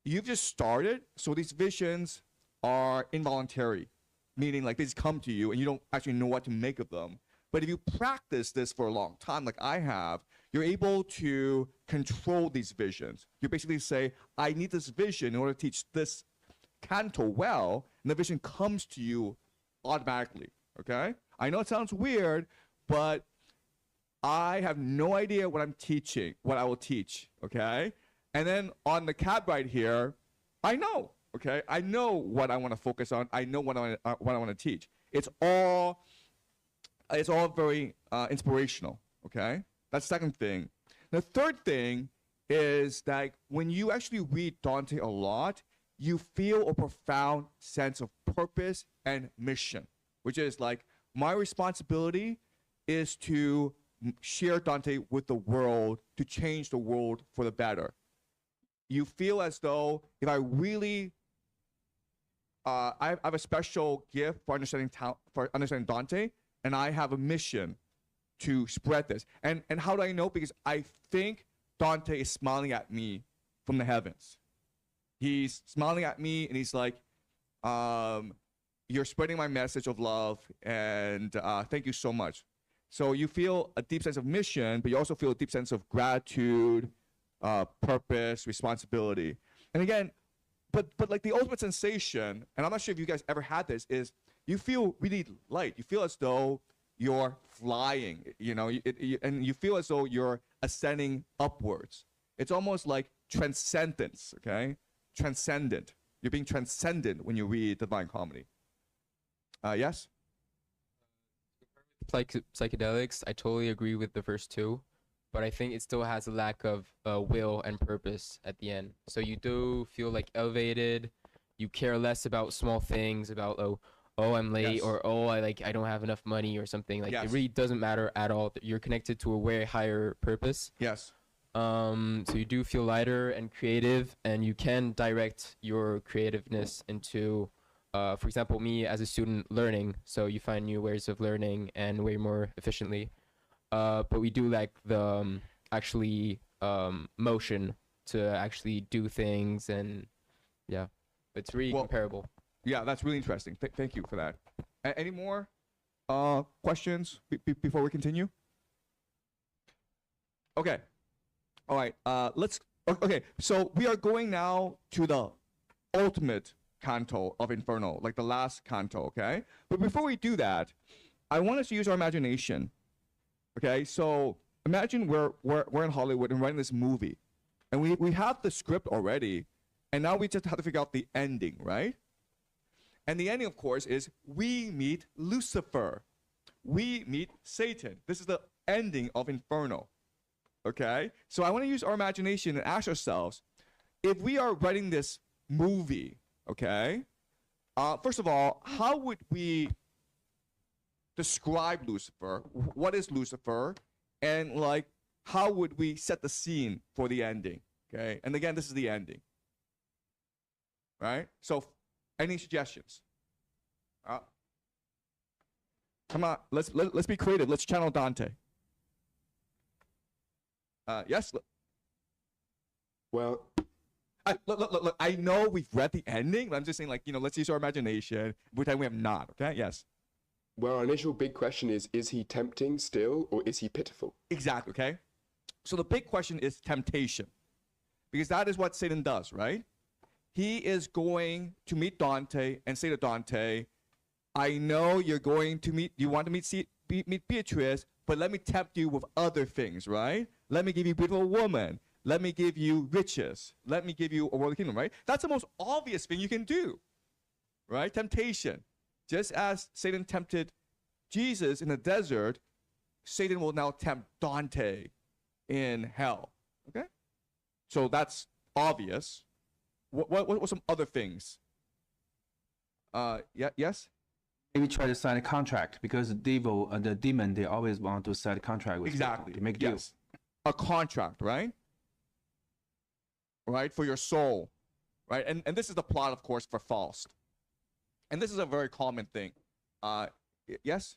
you've just started, so these visions are involuntary, meaning like they just come to you and you don't actually know what to make of them. But if you practice this for a long time, like I have, you're able to control these visions. You basically say, I need this vision in order to teach this canto well, and the vision comes to you automatically, okay? I know it sounds weird, but I have no idea what I'm teaching, what I will teach, okay? And then on the cab ride here, I know, okay? I know what I want to focus on. I know what I want to teach. It's all very inspirational, okay? That's the second thing. The third thing is that when you actually read Dante a lot, you feel a profound sense of purpose and mission, which is like my responsibility is to share Dante with the world to change the world for the better. You feel as though if I really, I have a special gift for understanding Dante, and I have a mission to spread this. And how do I know? Because I think Dante is smiling at me from the heavens. He's smiling at me, and he's like, "You're spreading my message of love, and thank you so much." So you feel a deep sense of mission, but you also feel a deep sense of gratitude, purpose, responsibility. And again, but like the ultimate sensation, and I'm not sure if you guys ever had this, is you feel really light. You feel as though you're flying, you know, and you feel as though you're ascending upwards. It's almost like transcendence, okay? Transcendent. You're being transcendent when you read the Divine Comedy. Yes? Psychedelics, I totally agree with the first two, but I think it still has a lack of will and purpose at the end. So you do feel like elevated. You care less about small things, about oh I'm late, Yes. or I don't have enough money or something. Like Yes. it really doesn't matter at all. You're connected to a way higher purpose. Yes. So you do feel lighter and creative, and you can direct your creativeness into, for example, me as a student learning. So you find new ways of learning and way more efficiently. But we do like the motion to actually do things, and yeah, it's really comparable. Yeah, that's really interesting. Thank you for that. Any more questions before we continue? Okay. All right. Okay. So we are going now to the ultimate canto of Inferno, like the last canto. Okay. But before we do that, I want us to use our imagination. Okay, so imagine we're in Hollywood and writing this movie, and we have the script already, and now we just have to figure out the ending, right? And the ending, of course, is we meet Lucifer. We meet Satan. This is the ending of Inferno. Okay? So I want to use our imagination and ask ourselves, if we are writing this movie, okay, first of all, how would we describe Lucifer? What is Lucifer? And like, how would we set the scene for the ending? Okay? And again, this is the ending. Right? So any suggestions? Come on, let's be creative. Let's channel Dante. Yes. Well, Look, I know we've read the ending, but I'm just saying, like, let's use our imagination. Pretend we have not. Okay. Yes. well, our initial big question is he tempting still, or is he pitiful? Exactly. Okay. So the big question is temptation, because that is what Satan does, right? He is going to meet Dante and say to Dante, I know you want to meet Beatrice, but let me tempt you with other things, right? Let me give you a beautiful woman. Let me give you riches. Let me give you a worldly kingdom, right? That's the most obvious thing you can do, right? Temptation. Just as Satan tempted Jesus in the desert, Satan will now tempt Dante in hell, okay? So that's obvious. What were some other things? Yes? Maybe try to sign a contract, because the demon, they always want to sign a contract with Exactly. you to make Yes. deals. A contract, right? Right, for your soul, right? And this is the plot, of course, for Faust. And this is a very common thing. Yes?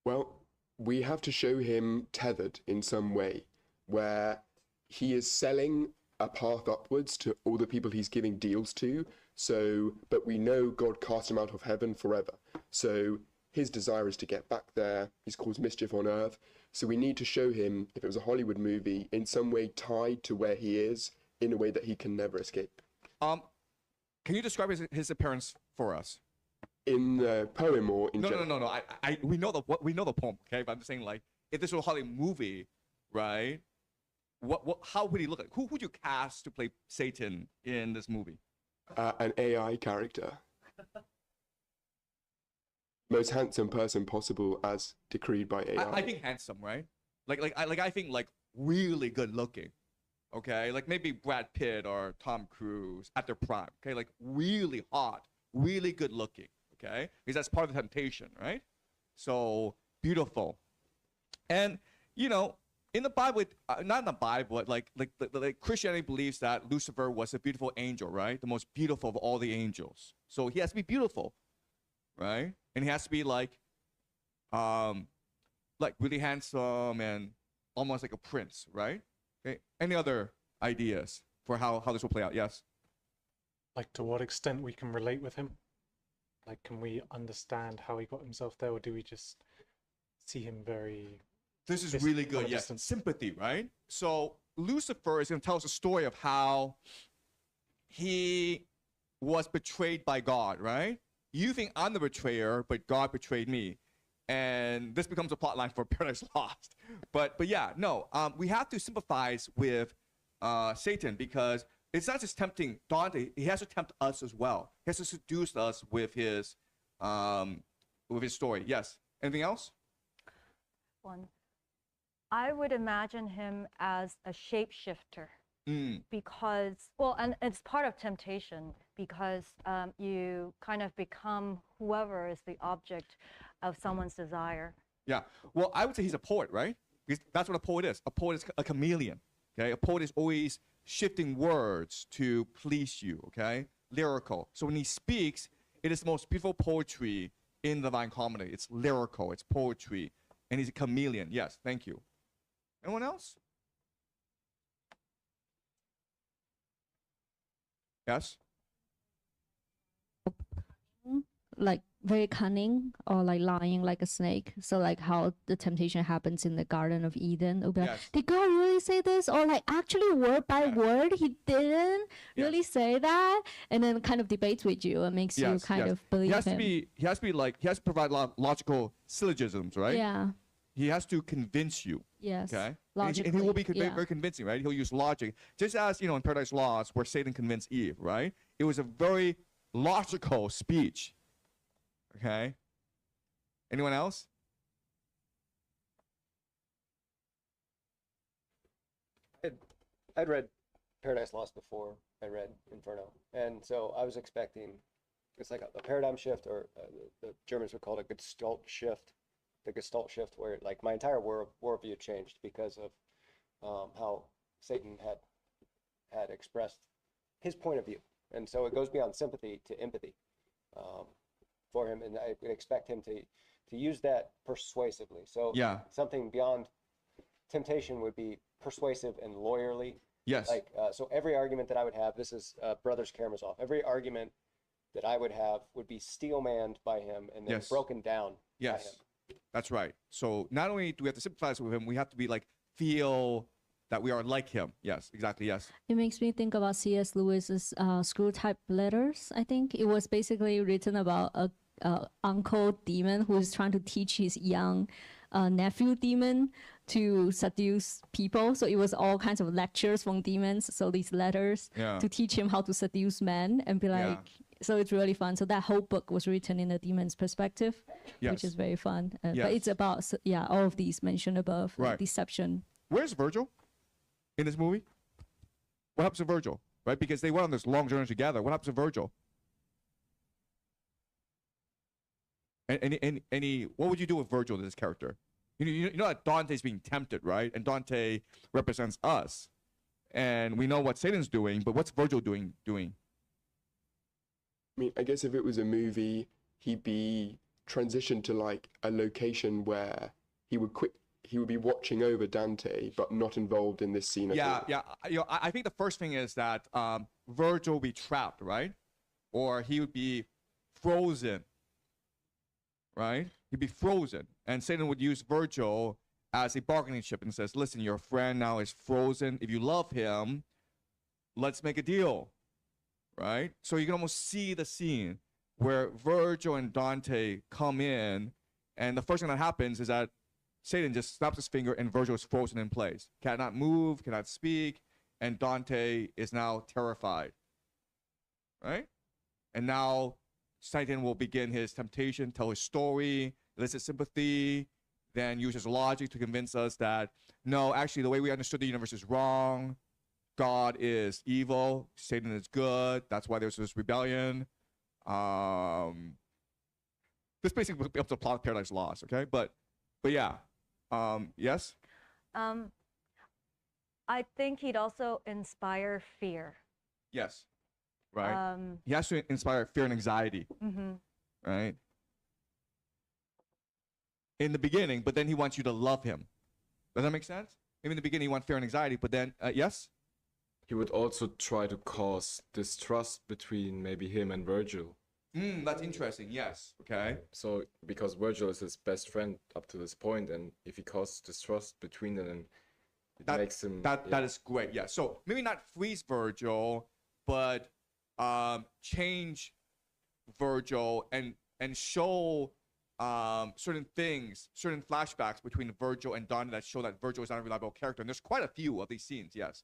Well, we have to show him tethered in some way, where he is selling a path upwards to all the people he's giving deals to. So, but we know God cast him out of heaven forever. So his desire is to get back there. He's caused mischief on earth. So we need to show him, if it was a Hollywood movie, in some way tied to where he is, in a way that he can never escape. Can you describe his appearance for us? In the poem or in general? No. We know the poem, okay? But I'm just saying, like, if this was a Hollywood movie, right? How would he look like? Who would you cast to play Satan in this movie? An AI character. Most handsome person possible as decreed by AI. I think handsome, right? I think like really good looking. Okay, like maybe Brad Pitt or Tom Cruise at their prime. Okay, like really hot, really good looking. Okay, because that's part of the temptation, right? So beautiful, and in the Bible, not in the Bible, but like Christianity believes that Lucifer was a beautiful angel, right? The most beautiful of all the angels. So he has to be beautiful, right? And he has to be like really handsome and almost like a prince, right? Okay. Any other ideas for how this will play out? Yes. Like, to what extent we can relate with him? Like, can we understand how he got himself there, or do we just see him very... This is really good. Yes, sympathy, right? So Lucifer is going to tell us a story of how he was betrayed by God, right? You think I'm the betrayer, but God betrayed me. And this becomes a plot line for Paradise Lost. But yeah, no, we have to sympathize with Satan, because it's not just tempting Dante, he has to tempt us as well. He has to seduce us with his story. Yes. Anything else? One. I would imagine him as a shapeshifter, because, well, and it's part of temptation, because you kind of become whoever is the object of someone's desire. Yeah. Well, I would say he's a poet, right? Because that's what a poet is. A poet is a chameleon. Okay. A poet is always shifting words to please you. Okay. Lyrical. So when he speaks, it is the most beautiful poetry in the Divine Comedy. It's lyrical. It's poetry, and he's a chameleon. Yes. Thank you. Anyone else? Yes. Like very cunning or like lying like a snake. So like how the temptation happens in the Garden of Eden. It'll be like, Yes. did God really say this? Or like actually word by Yes. word, he didn't really Yes. say that. And then kind of debates with you and makes you Yes, kind yes. of believe He has to him. be. He has to be like. He has to provide logical syllogisms, right? Yeah. He has to convince you. Yes. Okay. Logically. And he will be yeah. very convincing, right? He'll use logic, just as in Paradise Lost, where Satan convinced Eve, right? It was a very logical speech. Okay. Anyone else? I'd read Paradise Lost before I read Inferno, and so I was expecting it's like a paradigm shift, or the Germans would call it a Gestalt shift. The Gestalt shift, where like my entire worldview changed because of how Satan had expressed his point of view, and so it goes beyond sympathy to empathy for him, and I would expect him to use that persuasively. So Yeah. something beyond temptation would be persuasive and lawyerly. Yes. Like so, every argument that I would have, this is Brothers Karamazov. Every argument that I would have would be steel-manned by him and then Yes. broken down by him. Yes. That's right. So not only do we have to sympathize with him, we have to be like feel that we are like him. Yes. Exactly. Yes. It makes me think about C.S. Lewis's Screw Type Letters. I think it was basically written about a uncle demon who is trying to teach his young nephew demon to seduce people. So it was all kinds of lectures from demons. So these letters Yeah. to teach him how to seduce men and be like. Yeah. So it's really fun. So that whole book was written in the demon's perspective, Yes. which is very fun. Yes. But it's about all of these mentioned above, like Right. deception. Where's Virgil in this movie? What happens to Virgil? Right? Because they went on this long journey together. What happens to Virgil? Any what would you do with Virgil, this character? You know that Dante's being tempted, right? And Dante represents us. And we know what Satan's doing, but what's Virgil doing? I mean, I guess if it was a movie, he'd be transitioned to like a location where he would be watching over Dante, but not involved in this scene at all. Yeah. I think the first thing is that Virgil would be trapped, right? Or he would be frozen, right? He'd be frozen. And Satan would use Virgil as a bargaining chip and says, listen, your friend now is frozen. If you love him, let's make a deal, right? So you can almost see the scene where Virgil and Dante come in, and the first thing that happens is that Satan just snaps his finger and Virgil is frozen in place. Cannot move, cannot speak, and Dante is now terrified, right? And now Satan will begin his temptation, tell his story, elicit sympathy, then use his logic to convince us that, no, actually the way we understood the universe is wrong. God is evil, Satan is good. That's why there's this rebellion. This basically becomes the plot of Paradise Lost, okay? But yeah, yes. I think he'd also inspire fear. Yes, right. He has to inspire fear and anxiety, right? In the beginning, but then he wants you to love him. Does that make sense? Maybe in the beginning he wants fear and anxiety, but then yes. He would also try to cause distrust between maybe him and Virgil. That's interesting. Yes. Okay. So because Virgil is his best friend up to this point, and if he causes distrust between them, then it makes him. That is great. Yeah. So maybe not freeze Virgil, but change Virgil and show certain things, certain flashbacks between Virgil and Dante that show that Virgil is not a reliable character. And there's quite a few of these scenes. Yes.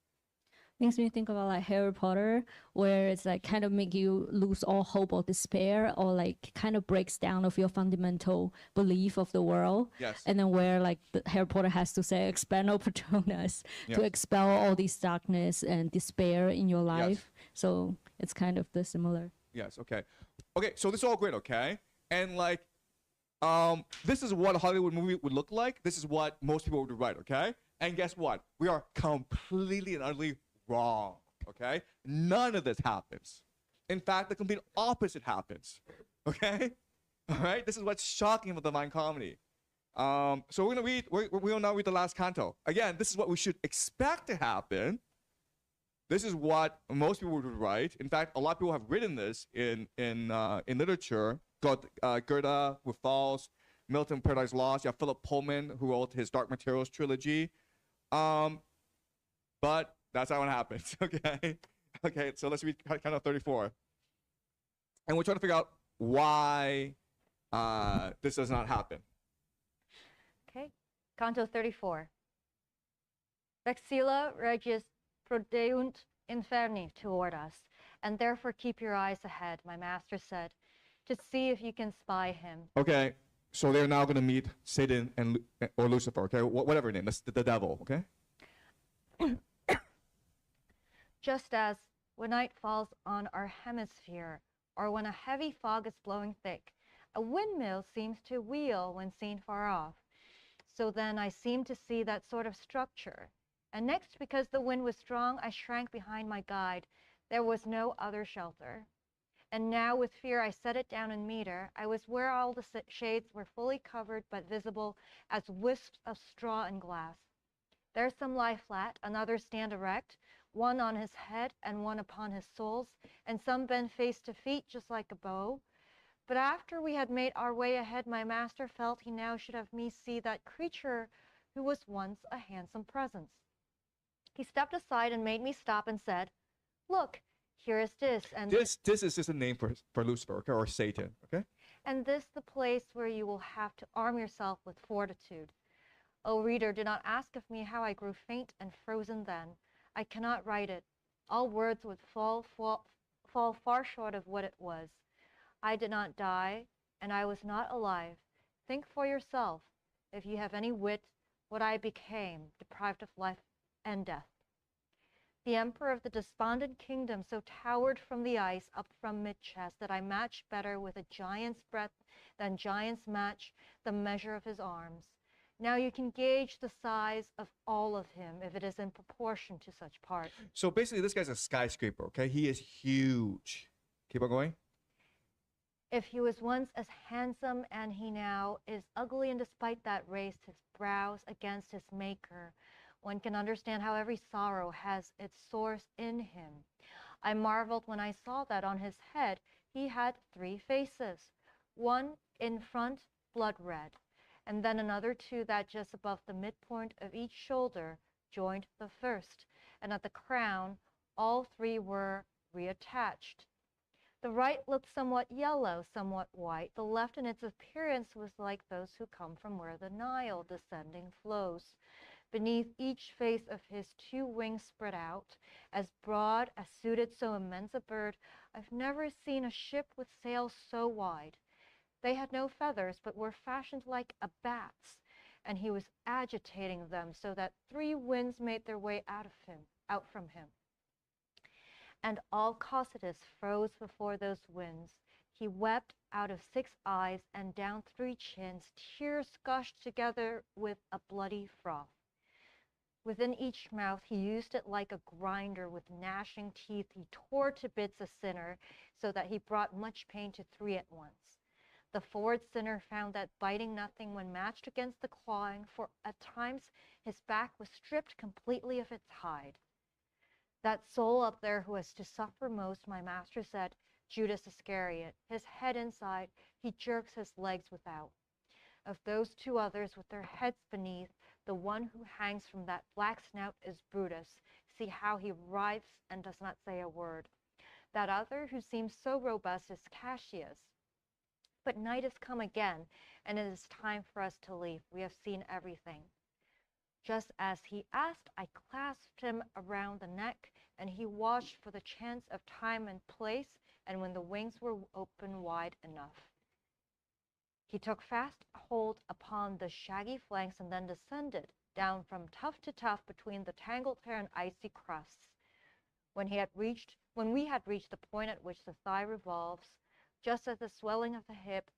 Makes me think about like Harry Potter, where it's like kind of make you lose all hope or despair, or like kind of breaks down of your fundamental belief of the world. Yes. And then where like Harry Potter has to say expello patronus to expel all this darkness and despair in your life. So it's kind of the similar. Yes. Okay. Okay. So this is all great. Okay. And like, this is what a Hollywood movie would look like. This is what most people would write. Okay. And guess what? We are completely and utterly wrong. Okay. None of this happens. In fact, the complete opposite happens. Okay. All right. This is what's shocking about the Divine Comedy. So we're gonna read. We'll now read the last canto. Again, this is what we should expect to happen. This is what most people would write. In fact, a lot of people have written this in literature. got Goethe with Falls, Milton Paradise Lost. You have Philip Pullman, who wrote his Dark Materials trilogy. But that's how it happens. Okay. Okay. So let's read Canto 34, and we're trying to figure out why this does not happen. Okay. Canto 34. Vexilla regis prodeunt inferni toward us, and therefore keep your eyes ahead, my master said, to see if you can spy him. Okay. So they're now going to meet Satan and or Lucifer. Okay. Whatever name. That's the devil. Okay. Just as when night falls on our hemisphere, or when a heavy fog is blowing thick, a windmill seems to wheel when seen far off. So then I seemed to see that sort of structure. And next, because the wind was strong, I shrank behind my guide. There was no other shelter. And now with fear I set it down in meter. I was where all the shades were fully covered but visible as wisps of straw and glass. There some lie flat, another stand erect, one on his head and one upon his soles, and some bend face to feet just like a bow. But after we had made our way ahead, my master felt he now should have me see that creature who was once a handsome presence. He stepped aside and made me stop and said, "Look, here is this, and this is just a name for Lucifer, okay, or Satan. Okay. and this the place where you will have to arm yourself with fortitude. O reader, do not ask of me how I grew faint and frozen then. I cannot write it. All words would fall far short of what it was. I did not die, and I was not alive. Think for yourself, if you have any wit, what I became, deprived of life and death. The emperor of the despondent kingdom so towered from the ice up from mid-chest that I matched better with a giant's breadth than giants match the measure of his arms. Now you can gauge the size of all of him if it is in proportion to such parts. So basically, this guy's a skyscraper. Okay. He is huge. Keep on going. If he was once as handsome and he now is ugly, and despite that raised his brows against his maker, one can understand how every sorrow has its source in him. I marveled when I saw that on his head he had 3 faces, one in front blood red, and then another 2 that just above the midpoint of each shoulder joined the first, and at the crown all 3 were reattached. The right looked somewhat yellow, somewhat white. The left in its appearance was like those who come from where the Nile descending flows. Beneath each face of his 2 wings spread out, as broad as suited so immense a bird. I've never seen a ship with sails so wide. They had no feathers, but were fashioned like a bat's, and he was agitating them so that 3 winds made their way out from him. And all Cocytus froze before those winds. He wept out of 6 eyes, and down 3 chins tears gushed together with a bloody froth. Within each mouth he used it like a grinder. With gnashing teeth he tore to bits a sinner, so that he brought much pain to 3 at once. The forward sinner found that biting nothing when matched against the clawing, for at times his back was stripped completely of its hide. That soul up there who was to suffer most, my master said, Judas Iscariot. His head inside, he jerks his legs without. Of those 2 others with their heads beneath, the one who hangs from that black snout is Brutus. See how he writhes and does not say a word. That other who seems so robust is Cassius. But night has come again, and it is time for us to leave. We have seen everything. Just as he asked, I clasped him around the neck, and he watched for the chance of time and place, and when the wings were open wide enough. He took fast hold upon the shaggy flanks and then descended down from tuft to tuft between the tangled hair and icy crusts. When we had reached the point at which the thigh revolves, just at the swelling of the hip,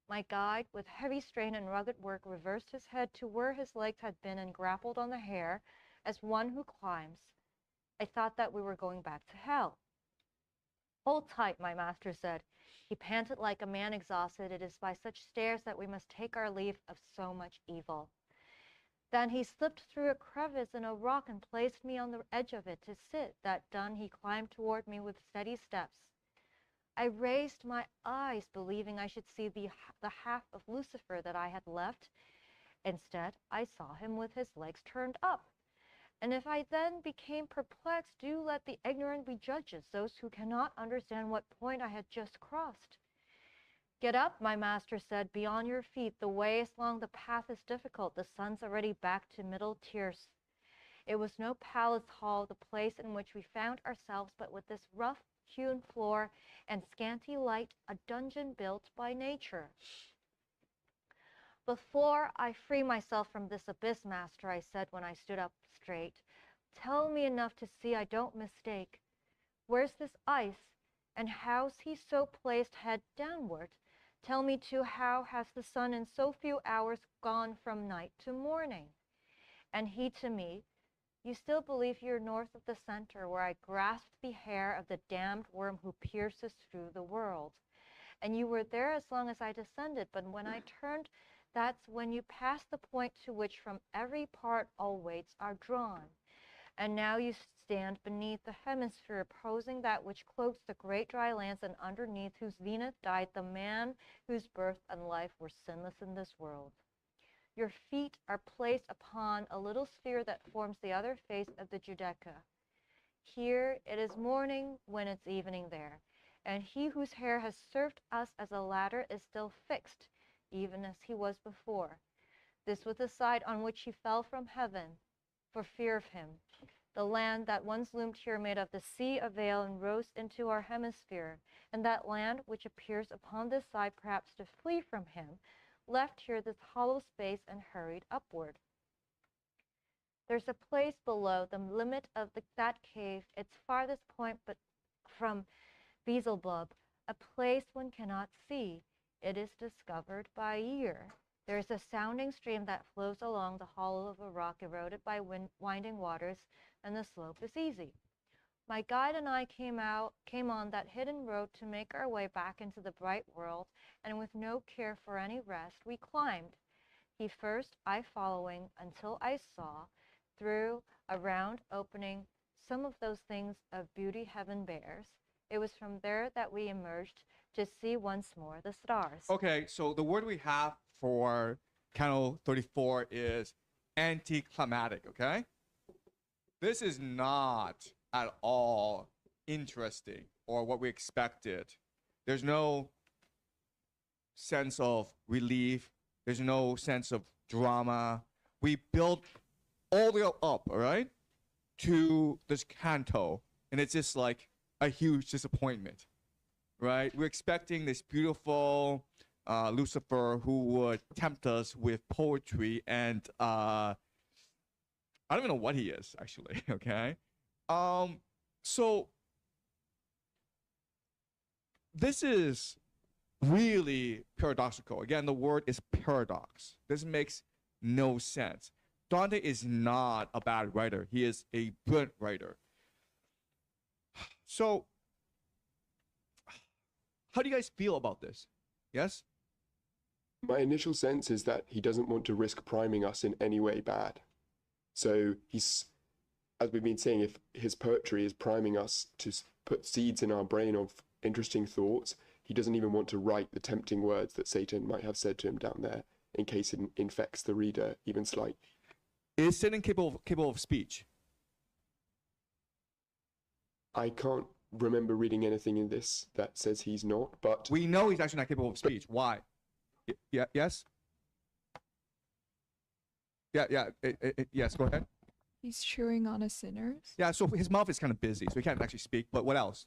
my guide, with heavy strain and rugged work, reversed his head to where his legs had been and grappled on the hair as one who climbs. I thought that we were going back to hell. Hold tight, my master said. He panted like a man exhausted. It is by such stairs that we must take our leave of so much evil. Then he slipped through a crevice in a rock and placed me on the edge of it to sit. That done, he climbed toward me with steady steps. I raised my eyes, believing I should see the half of Lucifer that I had left. Instead, I saw him with his legs turned up. And if I then became perplexed, do let the ignorant be judges, those who cannot understand what point I had just crossed. Get up, my master said, be on your feet. The way is long, the path is difficult. The sun's already back to middle tiers. It was no palace hall, the place in which we found ourselves, but with this rough-hewn floor and scanty light, a dungeon built by nature. Before I free myself from this abyss, master, I said when I stood up straight, tell me enough to see I don't mistake. Where's this ice, and how's he so placed head downward? Tell me too, how has the sun in so few hours gone from night to morning? And he to me, you still believe you're north of the center, where I grasped the hair of the damned worm who pierces through the world. And you were there as long as I descended, but when I turned, that's when you passed the point to which from every part all weights are drawn. And now you stand beneath the hemisphere, opposing that which cloaks the great dry lands, and underneath whose zenith died the man whose birth and life were sinless in this world. Your feet are placed upon a little sphere that forms the other face of the Judeca. Here it is morning when it's evening there, and he whose hair has served us as a ladder is still fixed, even as he was before. This was the side on which he fell from heaven, for fear of him. The land that once loomed here made of the sea a veil and rose into our hemisphere, and that land which appears upon this side perhaps to flee from him, left here this hollow space and hurried upward. There's a place below the limit of that cave, its farthest point but from Beelzebub, a place one cannot see. It is discovered by ear. There is a sounding stream that flows along the hollow of a rock eroded by winding waters, and the slope is easy. My guide and I came on that hidden road to make our way back into the bright world, and with no care for any rest, we climbed. He first, I following, until I saw, through a round opening, some of those things of beauty heaven bears. It was from there that we emerged to see once more the stars. Okay, so the word we have for Canto 34 is anticlimactic, okay? This is not at all interesting or what we expected. There's no sense of relief. There's no sense of drama. We built all the way up, all right, to this canto, and it's just like a huge disappointment, right? We're expecting this beautiful Lucifer who would tempt us with poetry, and I don't even know what he is, actually, okay? So this is really paradoxical. Again, the word is paradox. This makes no sense. Dante is not a bad writer. He is a good writer. So how do you guys feel about this? Yes? My initial sense is that he doesn't want to risk priming us in any way bad. So he's, as we've been saying, if his poetry is priming us to put seeds in our brain of interesting thoughts, he doesn't even want to write the tempting words that Satan might have said to him down there in case it infects the reader even slightly. Is Satan capable of speech? I can't remember reading anything in this that says he's not, but We know he's actually not capable of speech. Why? Yeah, yes? Yeah, yes, go ahead. He's chewing on a sinners. Yeah, so his mouth is kind of busy, so he can't actually speak, but what else?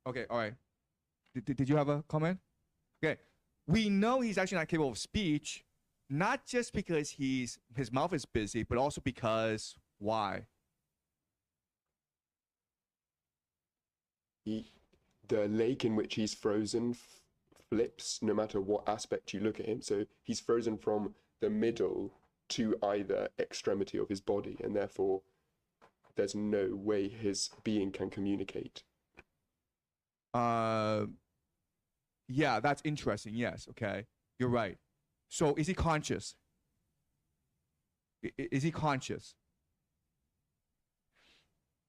Okay, all right. Did you have a comment? Okay. We know he's actually not capable of speech, not just because his mouth is busy, but also because why? the lake in which he's frozen flips no matter what aspect you look at him. So he's frozen from the middle to either extremity of his body, and therefore there's no way his being can communicate. Yeah, that's interesting. Yes, okay. You're right. So is he conscious? Is he conscious?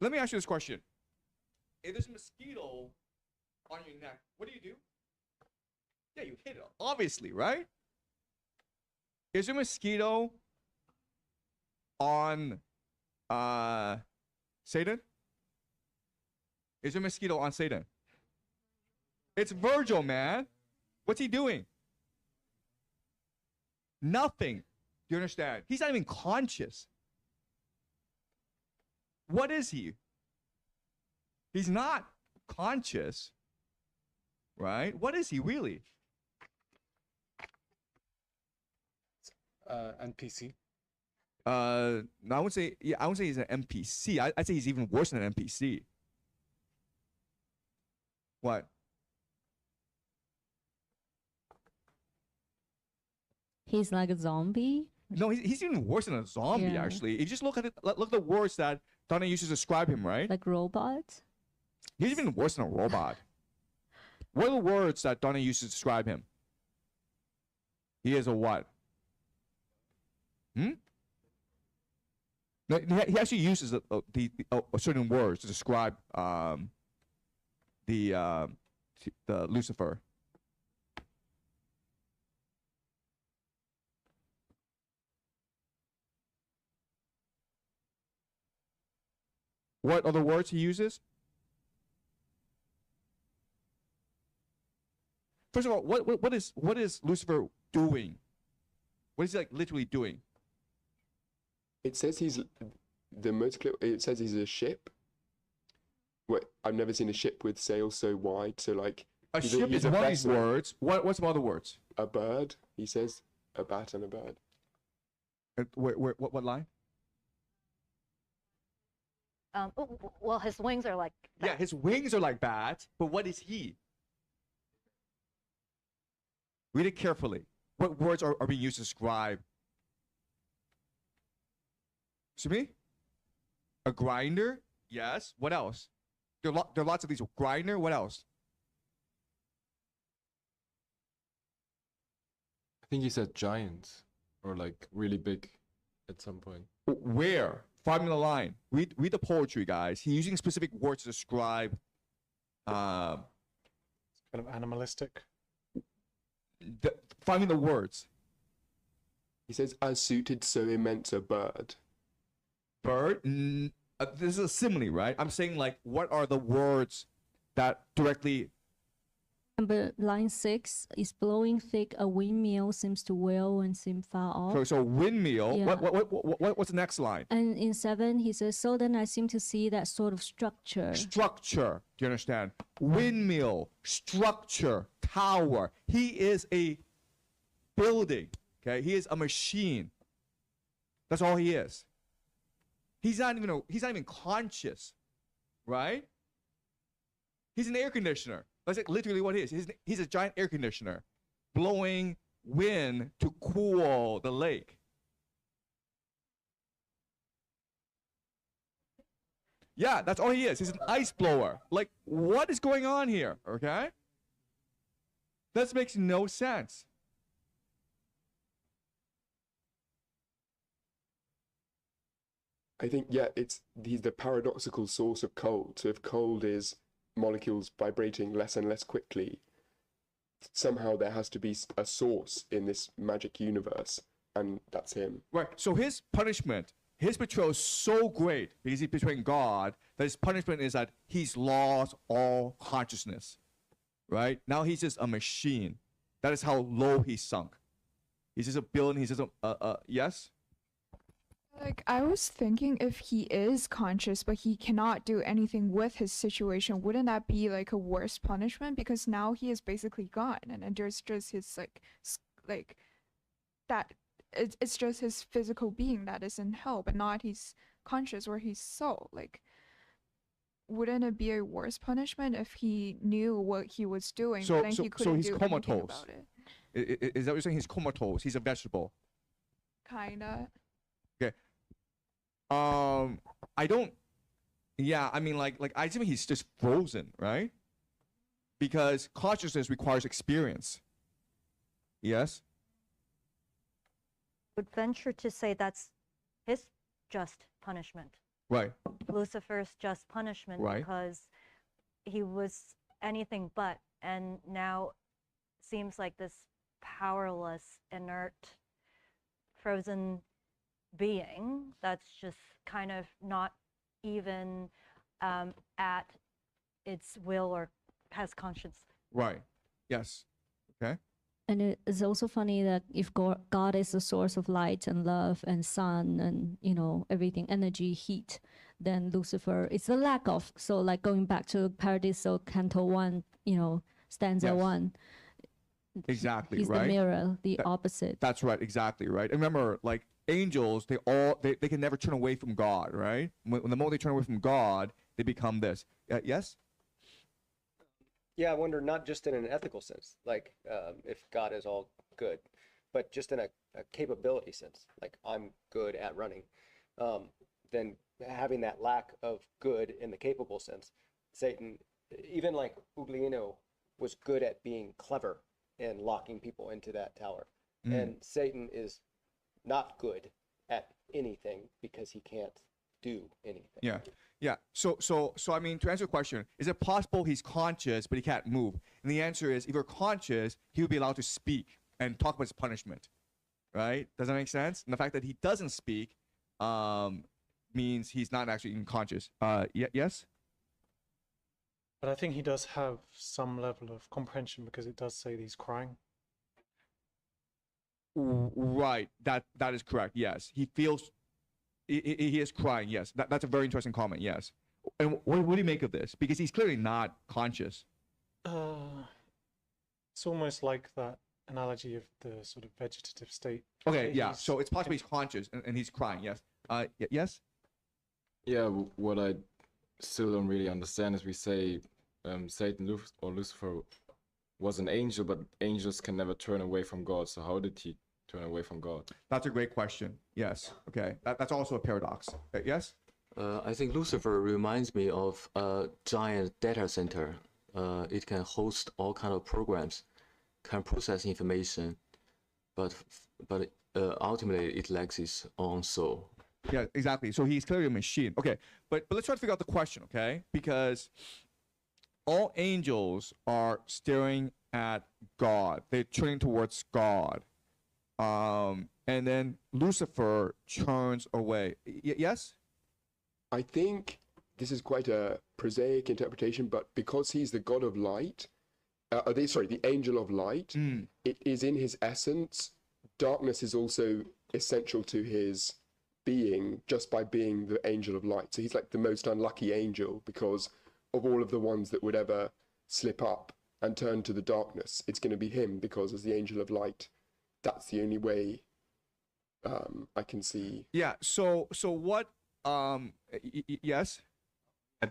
Let me ask you this question. If there's a mosquito on your neck, what do? Yeah, you hit it, obviously, right? Is there a mosquito on Satan? Is there a mosquito on Satan? It's Virgil, man. What's he doing? Nothing. Do you understand? He's not even conscious. What is he? He's not conscious, right? What is he really? NPC. No, I would say, yeah, I would say he's an NPC. I'd say he's even worse than an NPC. What? He's like a zombie. No, he's even worse than a zombie. Yeah. Actually, if you just look at it, look at the words that Dante used to describe him, right? Like robot. He's even worse than a robot. What are the words that Dante used to describe him? He is a what? No, he actually uses certain words to describe the Lucifer. What other words he uses? First of all, what is Lucifer doing? What is he like literally doing? It says he's it says he's a ship. Wait, I've never seen a ship with sails so wide. So like A ship is one of these words. What's some other words? A bird. He says a bat and a bird. What line? Well, his wings are like. Yeah, his wings are like bats, but what is he? Read it carefully. What words are being used to describe? See me? A grinder? Yes. What else? There are lots of these. Grinder? What else? I think he said giants or like really big at some point. Where? Find me the line. Read the poetry, guys. He's using specific words to describe. Kind of animalistic. Find me the words. He says, as suited so immense a bird. Bird? This is a simile, right? I'm saying, like, what are the words that directly... Number line 6 is blowing thick. A windmill seems to wail and seem far off. So windmill. Yeah. What's the next line? And in 7, he says, so then I seem to see that sort of structure. Structure. Do you understand? Windmill, structure, tower. He is a building. Okay, he is a machine. That's all he is. He's not even conscious, right? He's an air conditioner. That's like literally what he is. He's a giant air conditioner, blowing wind to cool the lake. Yeah, that's all he is. He's an ice blower. Like, what is going on here? Okay? That makes no sense. I think, yeah, he's the paradoxical source of cold. So if cold is molecules vibrating less and less quickly, somehow there has to be a source in this magic universe, and that's him. Right. So his punishment, his betrayal is so great because he's betraying God that his punishment is that he's lost all consciousness. Right? Now he's just a machine. That is how low he's sunk. He's just a building. He's just yes? Like, I was thinking if he is conscious but he cannot do anything with his situation, wouldn't that be like a worse punishment? Because now he is basically gone, and then there's just his like that. It's just his physical being that is in hell, but not his conscious or his soul. Like, wouldn't it be a worse punishment if he knew what he was doing, but then he couldn't he's do anything comatose. about it? Is that what you're saying? He's comatose. He's a vegetable. Kinda. Okay. I don't. Yeah, I mean, like I think he's just frozen, right? Because consciousness requires experience. Yes. Would venture to say that's his just punishment. Right. Lucifer's just punishment, Right. because he was anything but, and now seems like this powerless, inert, frozen being that's just kind of not even at its will or has conscience. Right. Yes. Okay. And it is also funny that if God is the source of light and love and sun and, you know, everything, energy, heat, then Lucifer is the lack of. So like going back to Paradiso Canto 1, you know, stanza Yes. 1. Exactly. He's right. the mirror, the That- opposite. That's right. Exactly. Right. And remember, like angels, they can never turn away from God. Right. When the moment they turn away from God, they become this. Yes. Yeah, I wonder not just in an ethical sense, like if God is all good, but just in a capability sense, like I'm good at running. Then having that lack of good in the capable sense, Satan, even like Ublino was good at being clever and locking people into that tower. And Satan is not good at anything because he can't do anything. Yeah. Yeah. So I mean, to answer your question, is it possible he's conscious but he can't move? And the answer is, if you're conscious, he would be allowed to speak and talk about his punishment. Right? Does that make sense? And the fact that he doesn't speak means he's not actually even conscious. Yes? But I think he does have some level of comprehension because it does say that he's crying. Right. That is correct. Yes. He feels he is crying. Yes. That's a very interesting comment. Yes. And what do you make of this? Because he's clearly not conscious. It's almost like that analogy of the sort of vegetative state. Okay. Yeah. He's- So it's possible he's conscious and he's crying. Yes. Yes. Yeah, what I still don't really understand is we say Satan or Lucifer was an angel, but angels can never turn away from God. So how did he turn away from God? That's a great question. Yes. Okay. That's also a paradox. Yes. I think Lucifer reminds me of a giant data center. It can host all kind of programs, can process information, but ultimately it lacks its own soul. Yeah, exactly. So he's clearly a machine. Okay, but let's try to figure out the question, okay? Because all angels are staring at God. They're turning towards God. And then Lucifer turns away. Yes? I think this is quite a prosaic interpretation, but because he's the god of light, the angel of light, it is in his essence. Darkness is also essential to his being just by being the angel of light. So he's like the most unlucky angel because of all of the ones that would ever slip up and turn to the darkness. It's going to be him because as the angel of light, that's the only way I can see. Yeah. So what? Yes.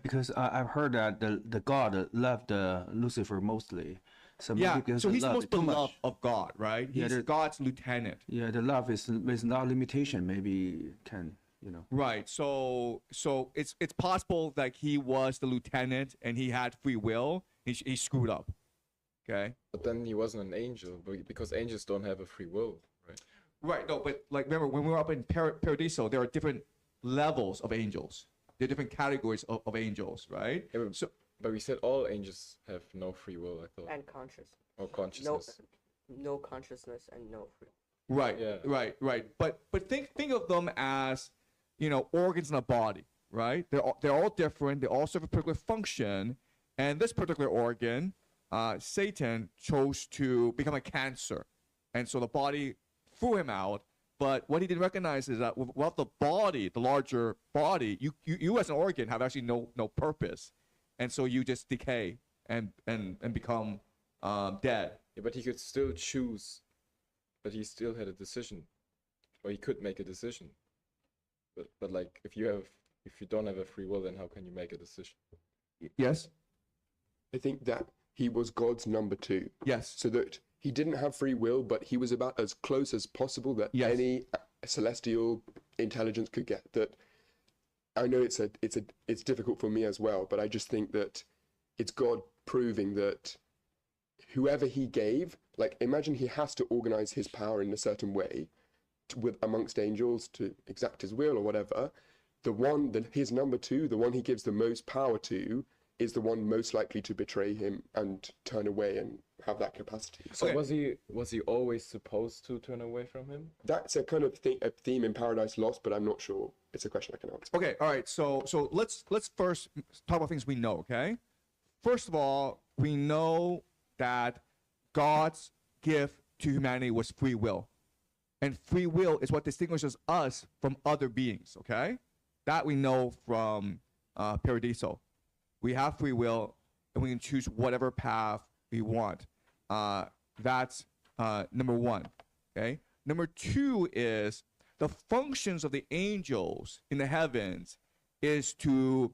Because I've heard that the God loved Lucifer mostly. So maybe Yeah. because So the he's the love most is too much. beloved of God, right? Yeah, He's God's lieutenant. Yeah, the love is not limitation. Maybe can, you know. Right. So it's possible that he was the lieutenant and he had free will. He screwed up. Okay. But then he wasn't an angel, because angels don't have a free will, right? Right. No, but like remember when we were up in Paradiso, there are different levels of angels. There are different categories of angels, right? Yeah, but we said all angels have no free will, I thought. And conscious. Or consciousness. No consciousness and no free. Right. Yeah. Right. But think of them as, you know, organs in a body, right? They're all different. They all serve a particular function, and this particular organ, Satan chose to become a cancer, and so the body threw him out. But what he didn't recognize is that without the body, the larger body, you as an organ have actually no purpose, and so you just decay and become dead. Yeah, but he could still choose, but he still had a decision, or he could make a decision. But like if you don't have a free will, then how can you make a decision? Yes. I think that he was God's number 2. Yes. So that he didn't have free will, but he was about as close as possible that Yes. any celestial intelligence could get. That I know it's difficult for me as well, but I just think that it's God proving that whoever he gave, like imagine he has to organize his power in a certain way with amongst angels to exact his will or whatever. His number 2, the one he gives the most power to, is the one most likely to betray him and turn away and have that capacity. So Okay. was he always supposed to turn away from him? That's a kind of a theme in Paradise Lost, but I'm not sure. It's a question I can answer. Okay, all right. So let's first talk about things we know. Okay. First of all, we know that God's gift to humanity was free will, and free will is what distinguishes us from other beings. Okay, that we know from Paradiso. We have free will, and we can choose whatever path we want. That's number one. Okay. Number two is the functions of the angels in the heavens is to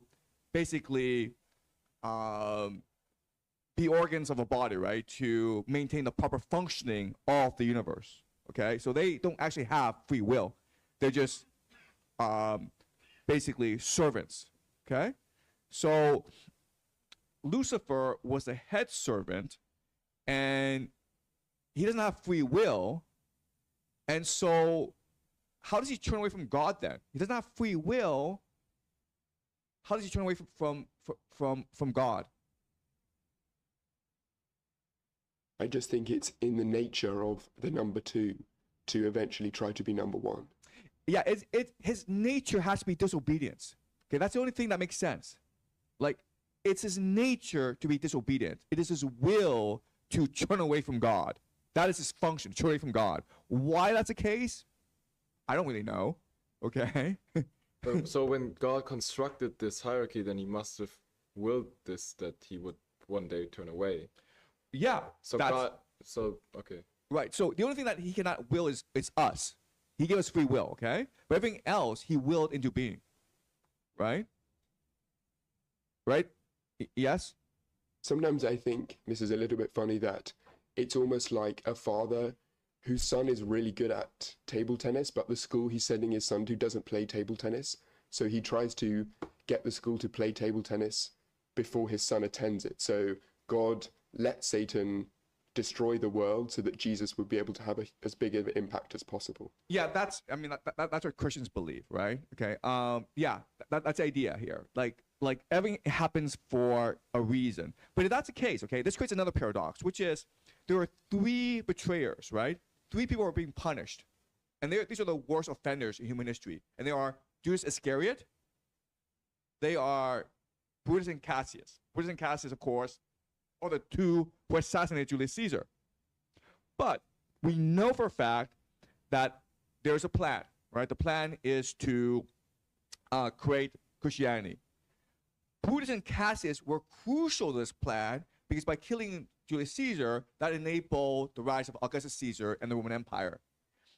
basically be organs of a body, right? To maintain the proper functioning of the universe. Okay. So they don't actually have free will. They're just basically servants. Okay. So Lucifer was the head servant, and he doesn't have free will. And so how does he turn away from God then? He doesn't have free will. How does he turn away from God? I just think it's in the nature of the number two to eventually try to be number one. Yeah, his nature has to be disobedience. Okay, that's the only thing that makes sense. Like, it's his nature to be disobedient. It is his will to turn away from God. That is his function, turn away from God. Why that's the case, I don't really know. Okay. So when God constructed this hierarchy, then he must have willed this, that he would one day turn away. Yeah. So okay. Right. So the only thing that he cannot will is us. He gave us free will, okay? But everything else he willed into being. Right? Right? Yes? Sometimes I think this is a little bit funny that it's almost like a father whose son is really good at table tennis, but the school he's sending his son to doesn't play table tennis. So he tries to get the school to play table tennis before his son attends it. So God let Satan destroy the world so that Jesus would be able to have as big of an impact as possible. Yeah, that's what Christians believe, right? Okay. Yeah, that's the idea here. Like everything happens for a reason. But if that's the case, okay, this creates another paradox, which is there are three betrayers, right? Three people are being punished. And these are the worst offenders in human history. And they are Judas Iscariot, they are Brutus and Cassius. Brutus and Cassius, of course, are the two who assassinated Julius Caesar. But we know for a fact that there's a plan, right? The plan is to create Christianity. Brutus and Cassius were crucial to this plan because by killing Julius Caesar, that enabled the rise of Augustus Caesar and the Roman Empire.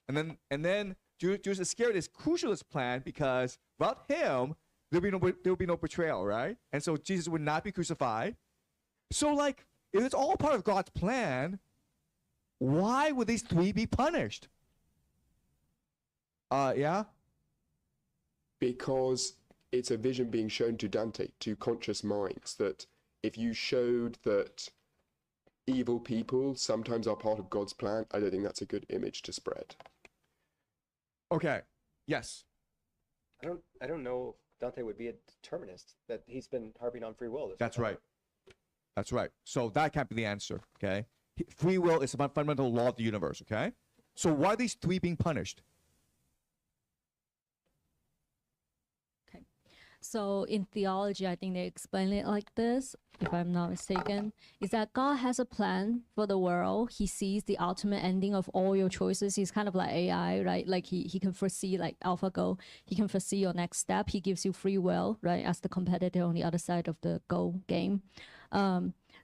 And then Judas Iscariot is crucial to this plan because without him, there would be no betrayal, right? And so Jesus would not be crucified. So, like, if it's all part of God's plan, why would these three be punished? Yeah? Because it's a vision being shown to Dante, to conscious minds, that if you showed that evil people sometimes are part of God's plan, I don't think that's a good image to spread. Okay. Yes. I don't know if Dante would be a determinist, that he's been harping on free will. That's right. That's right. So that can't be the answer, okay? Free will is a fundamental law of the universe, okay? So why are these three being punished? Okay. So in theology, I think they explain it like this, if I'm not mistaken, is that God has a plan for the world. He sees the ultimate ending of all your choices. He's kind of like AI, right? Like he can foresee, like AlphaGo, he can foresee your next step. He gives you free will, right? As the competitor on the other side of the Go game.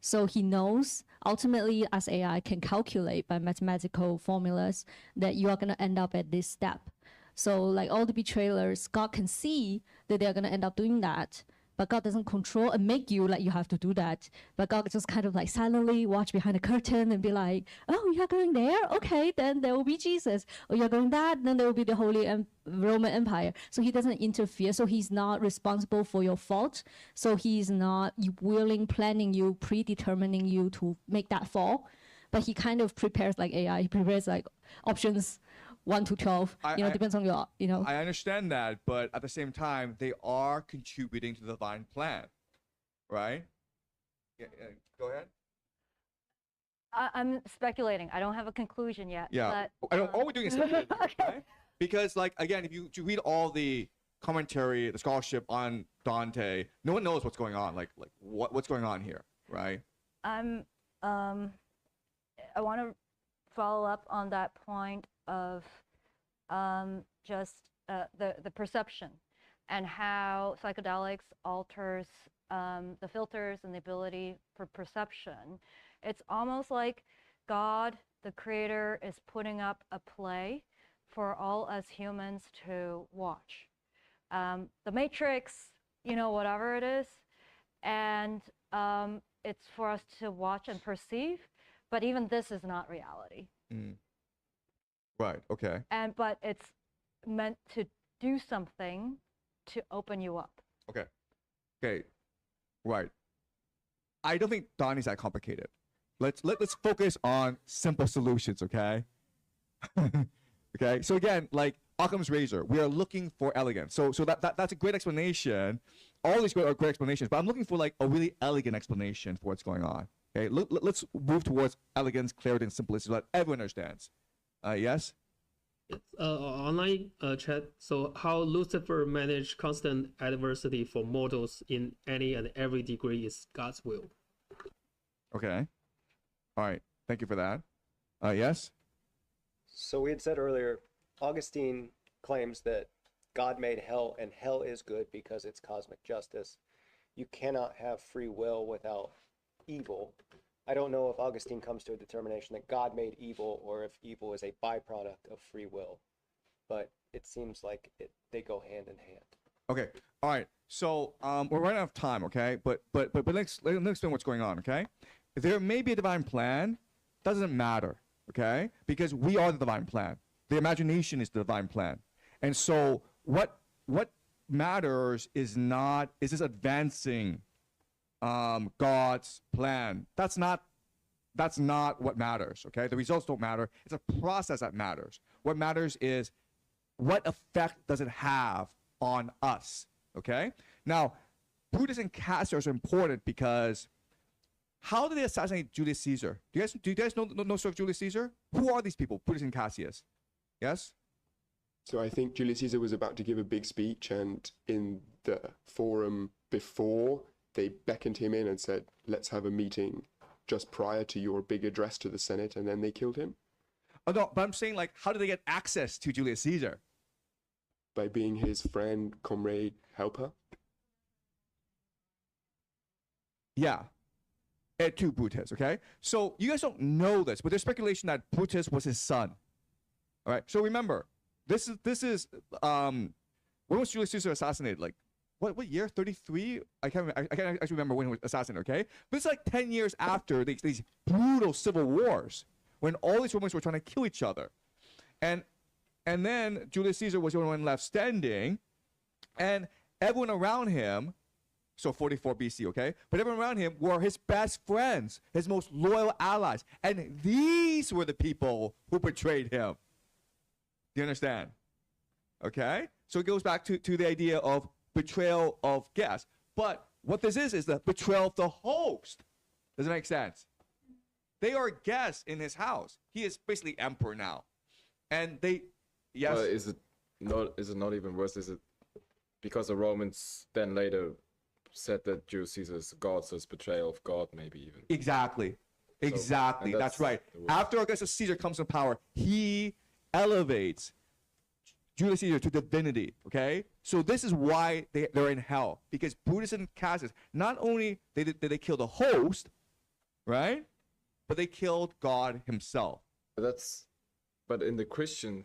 So he knows ultimately as AI can calculate by mathematical formulas that you are going to end up at this step. So like all the betrayers, God can see that they're going to end up doing that, but God doesn't control and make you like you have to do that. But God just kind of like silently watch behind the curtain and be like, oh, you're going there? Okay, then there will be Jesus. Or you're going that, then there will be the Holy Roman Empire. So he doesn't interfere. So he's not responsible for your fault. So he's not willing, planning you, predetermining you to make that fall. But he kind of prepares like AI. He prepares like options 1 to 12, depends on your, I understand that, but at the same time, they are contributing to the divine plan, right? Yeah, go ahead. I'm speculating. I don't have a conclusion yet. Yeah. But, All we're doing is speculating, okay. right? Because, like, again, if you read all the commentary, the scholarship on Dante, no one knows what's going on. Like what's going on here, right? I want to follow up on that point of just the perception and how psychedelics alters the filters and the ability for perception. It's almost like God, the creator, is putting up a play for all us humans to watch. The Matrix, whatever it is, and it's for us to watch and perceive, but even this is not reality. Right, okay. But it's meant to do something to open you up. Okay, right. I don't think Donnie's that complicated. Let's focus on simple solutions, okay? Okay, so again, like Occam's razor, we are looking for elegance. So that's a great explanation. All these are great explanations, but I'm looking for like a really elegant explanation for what's going on. Okay, let's move towards elegance, clarity, and simplicity so that everyone understands. Yes? Online chat. So how Lucifer managed constant adversity for mortals in any and every degree is God's will. Okay. All right. Thank you for that. Yes? So we had said earlier, Augustine claims that God made hell and hell is good because it's cosmic justice. You cannot have free will without evil. I don't know if Augustine comes to a determination that God made evil or if evil is a byproduct of free will, but it seems like they go hand in hand. Okay. All right. So we're running out of time, okay? But let's explain what's going on, okay? There may be a divine plan, doesn't matter, okay? Because we are the divine plan. The imagination is the divine plan. And so what matters is this advancing God's plan. That's not what matters, okay? The results don't matter. It's a process that matters. What matters is what effect does it have on us, okay? Now, Brutus and Cassius are important because how did they assassinate Julius Caesar? Do you guys know the story of Julius Caesar? Who are these people, Brutus and Cassius? Yes? So I think Julius Caesar was about to give a big speech, and in the forum before, they beckoned him in and said, let's have a meeting just prior to your big address to the Senate, and then they killed him. Oh, no, but I'm saying, like, how did they get access to Julius Caesar? By being his friend, comrade, helper. Yeah. To Brutus, okay? So you guys don't know this, but there's speculation that Brutus was his son. All right. So remember, this is when was Julius Caesar assassinated? Like, what year? 33? I can't actually remember when he was assassinated. Okay, but it's like 10 years after these brutal civil wars when all these Romans were trying to kill each other, and then Julius Caesar was the only one left standing, and everyone around him. So 44 BC, okay? But everyone around him were his best friends, his most loyal allies. And these were the people who betrayed him. Do you understand? Okay? So it goes back to the idea of betrayal of guests. But what this is the betrayal of the host. Does it make sense? They are guests in his house. He is basically emperor now. And they, yes? Is it not even worse? Is it because the Romans then later said that Julius Caesar's God, so it's betrayal of God, maybe even. Exactly. Exactly. So, that's right. After Augustus Caesar comes to power, he elevates Julius Caesar to divinity. Okay? So this is why they're in hell. Because Brutus and Cassius, not only did they kill the host, right? But they killed God himself. But from the Christian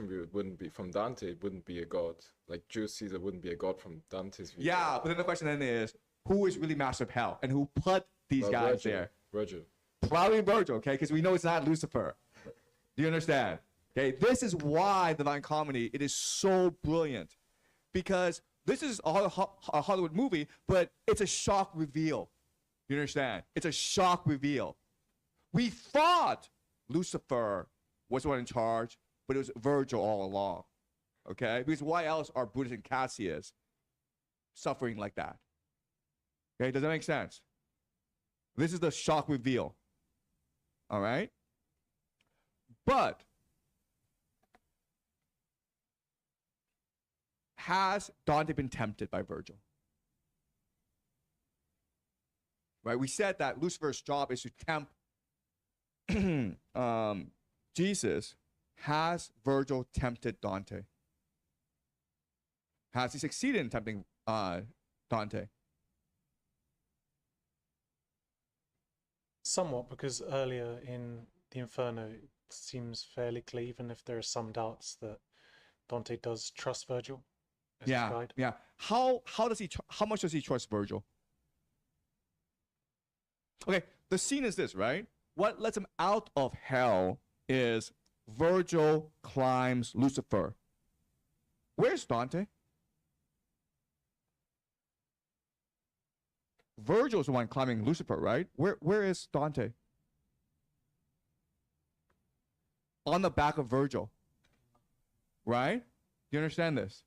view, it wouldn't be, from Dante, it wouldn't be a god. Like Julius Caesar wouldn't be a god from Dante's view. Yeah, but then the question then is, who is really master of hell? And who put these guys there? Virgil. Probably Virgil, okay? Because we know it's not Lucifer. Do you understand? Okay, this is why the Divine Comedy, it is so brilliant. Because this is a Hollywood movie, but it's a shock reveal. You understand? It's a shock reveal. We thought Lucifer was the one in charge, but it was Virgil all along. Okay? Because why else are Brutus and Cassius suffering like that? Okay, does that make sense? This is the shock reveal. All right? But has Dante been tempted by Virgil? Right? We said that Lucifer's job is to tempt Jesus. Has Virgil tempted Dante? Has he succeeded in tempting Dante? Somewhat, because earlier in the Inferno, it seems fairly clear, even if there are some doubts, that Dante does trust Virgil as his guide. Yeah. How much does he trust Virgil? Okay, the scene is this, right? What lets him out of hell is Virgil climbs Lucifer. Where's Dante? Virgil's the one climbing Lucifer, right? Where is Dante? On the back of Virgil. Right? You understand this?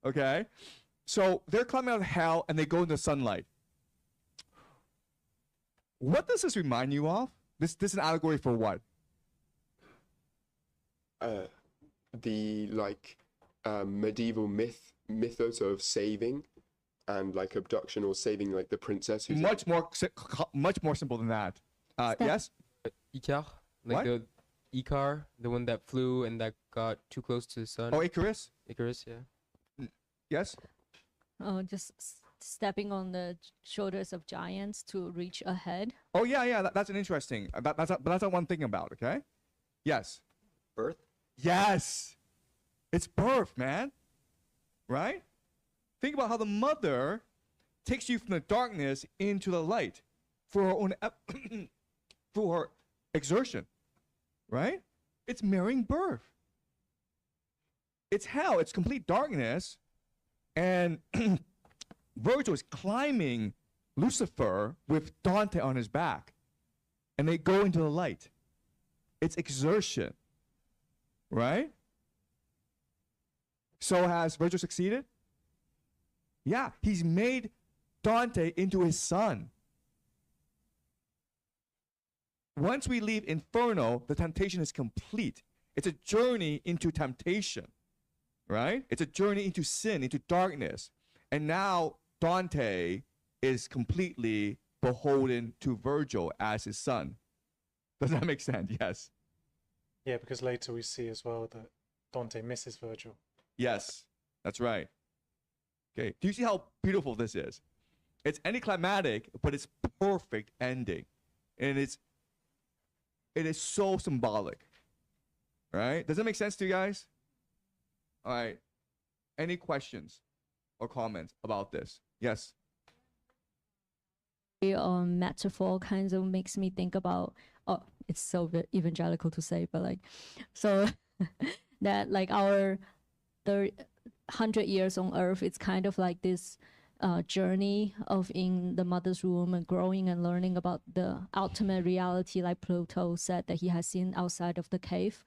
Okay? So they're climbing out of hell and they go into sunlight. What does this remind you of? This is an allegory for what? The medieval mythos of saving and like abduction or saving like the princess who's much more simple than that. Yes? Icar? Like What? the Icar, the one that flew and that got too close to the sun. Oh, Icarus? Icarus, yeah. Yes? Just stepping on the shoulders of giants to reach ahead. Oh, yeah. That's an interesting. That's not one thing about, okay? Yes. Birth? Yes. It's birth, man. Right? Think about how the mother takes you from the darkness into the light for her own for her exertion. Right? It's mirroring birth. It's hell. It's complete darkness. And Virgil is climbing Lucifer with Dante on his back. And they go into the light. It's exertion. Right? So has Virgil succeeded? Yeah, he's made Dante into his son. Once we leave Inferno, the temptation is complete. It's a journey into temptation, right? It's a journey into sin, into darkness. And now Dante is completely beholden to Virgil as his son. Does that make sense? Yes. Yeah, because later we see as well that Dante misses Virgil. Yes, that's right. Okay, do you see how beautiful this is? It's anticlimactic, but it's perfect ending. And it is so symbolic. Right? Does that make sense to you guys? All right. Any questions or comments about this? Yes. Metaphor kind of makes me think about, it's so evangelical to say, but like, so that like our 100 years on earth, it's kind of like this journey of in the mother's womb and growing and learning about the ultimate reality, like Plato said that he has seen outside of the cave.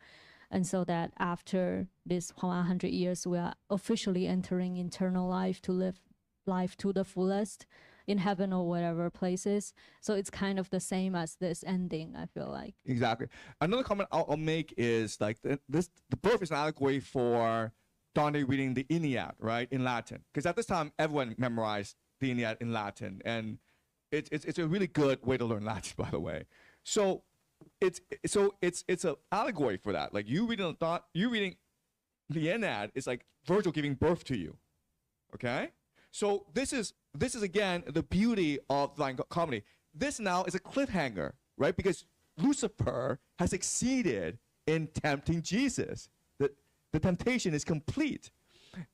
And so that after this 100 years, we are officially entering eternal life to live life to the fullest in heaven or whatever places. So it's kind of the same as this ending, I feel like. Exactly. Another comment I'll make is like the birth is an allegory for Dante reading the Aeneid, right, in Latin. Because at this time, everyone memorized the Aeneid in Latin. And it's a really good way to learn Latin, by the way. So it's an allegory for that. Like you reading the Aeneid is like Virgil giving birth to you. Okay? So this is again the beauty of Divine Comedy. This now is a cliffhanger, right? Because Lucifer has succeeded in tempting Jesus. The temptation is complete.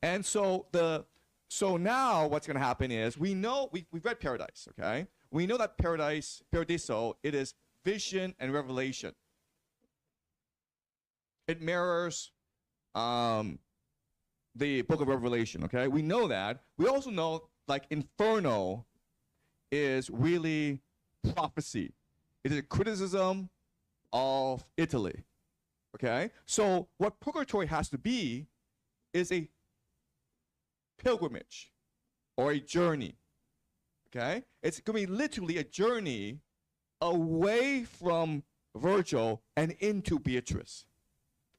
And so now what's going to happen is we've read Paradise, okay? We know that Paradiso, it is vision and revelation. It mirrors the book of Revelation, okay? We know that. We also know like Inferno is really prophecy. It is a criticism of Italy. Okay? So what Purgatory has to be is a pilgrimage or a journey. Okay? It's going to be literally a journey away from Virgil and into Beatrice,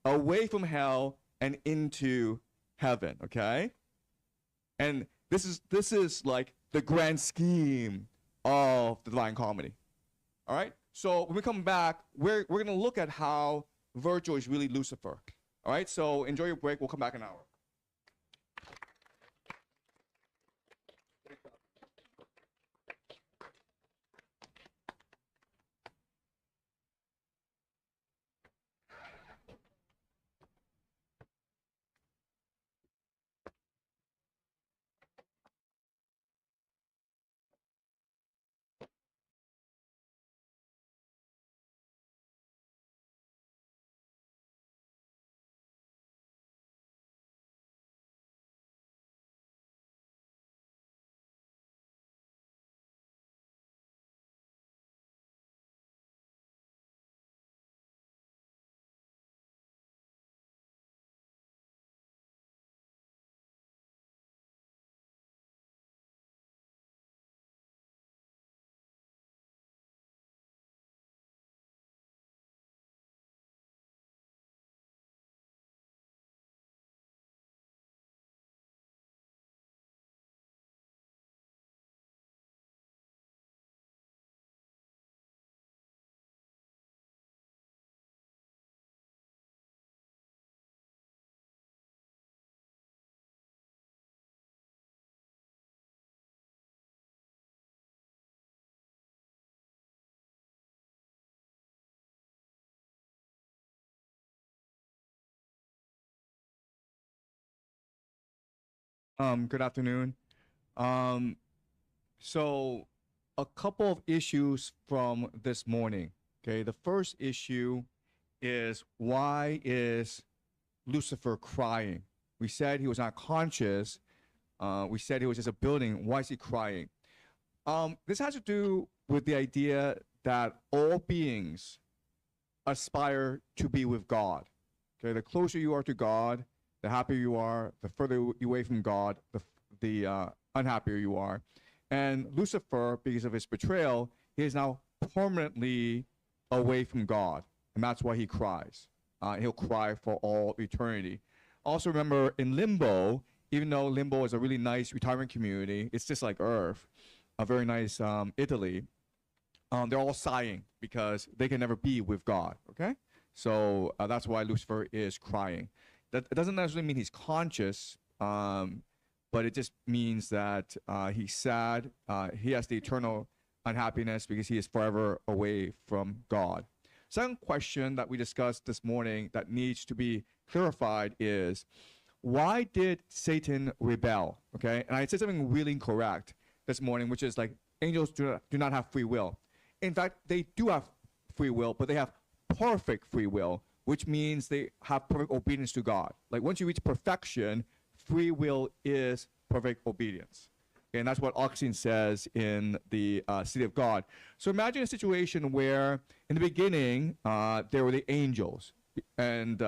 away from hell and into heaven. Okay, and this is like the grand scheme of the Divine Comedy. All right. So when we come back, we're gonna look at how Virgil is really Lucifer. All right. So enjoy your break. We'll come back in an hour. Good afternoon. Um, so a couple of issues from this morning. Okay, the first issue is, why is Lucifer crying? We said he was not conscious. We said he was just a building. Why is he crying? This has to do with the idea that all beings aspire to be with God. Okay, the closer you are to God, the happier you are. The further you away from God, the unhappier you are. And Lucifer, because of his betrayal, he is now permanently away from God, and that's why he cries. He'll cry for all eternity. Also remember, in Limbo, even though Limbo is a really nice retirement community, it's just like Earth, a very nice Italy. They're all sighing because they can never be with God. Okay, so that's why Lucifer is crying. That doesn't necessarily mean he's conscious, but it just means that he's sad. He has the eternal unhappiness because he is forever away from God. Second question that we discussed this morning that needs to be clarified is, why did Satan rebel? Okay, and I said something really incorrect this morning, which is like, angels do not have free will. In fact, they do have free will, but they have perfect free will, which means they have perfect obedience to God. Like, once you reach perfection, free will is perfect obedience. Okay, and that's what Augustine says in the City of God. So imagine a situation where in the beginning, there were the angels, and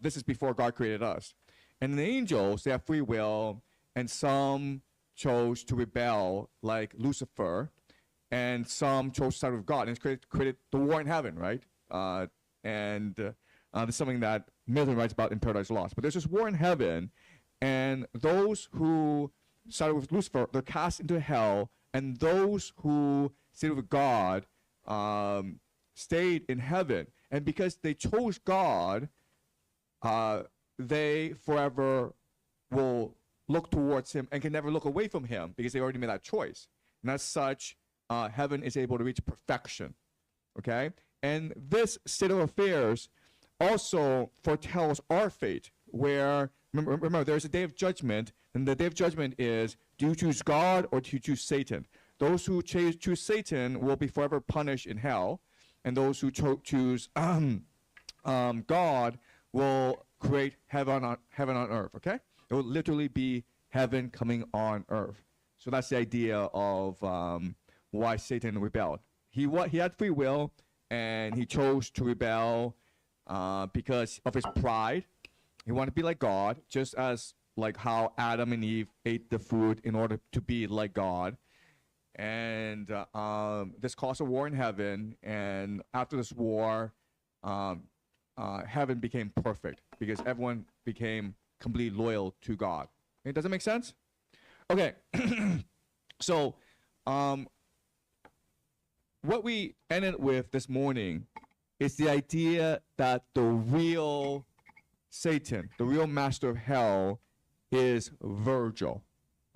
this is before God created us. And the angels, they have free will, and some chose to rebel, like Lucifer, and some chose to side with God, and it's created the war in heaven, right? And there's something that Milton writes about in Paradise Lost. But there's this war in heaven, and those who sided with Lucifer, they're cast into hell, and those who stayed with God stayed in heaven. And because they chose God, they forever will look towards him and can never look away from him because they already made that choice. And as such, heaven is able to reach perfection. Okay? And this state of affairs also foretells our fate, where, remember, there's a day of judgment, and the day of judgment is, do you choose God or do you choose Satan? Those who choose Satan will be forever punished in hell, and those who choose God will create heaven on earth, okay? It will literally be heaven coming on earth. So that's the idea of why Satan rebelled. He had free will, and he chose to rebel because of his pride. He wanted to be like God, just as like how Adam and Eve ate the fruit in order to be like God. and this caused a war in heaven. And after this war, heaven became perfect because everyone became completely loyal to God. Okay, does it make sense? Okay, so what we ended with this morning is the idea that the real Satan, the real master of hell, is Virgil.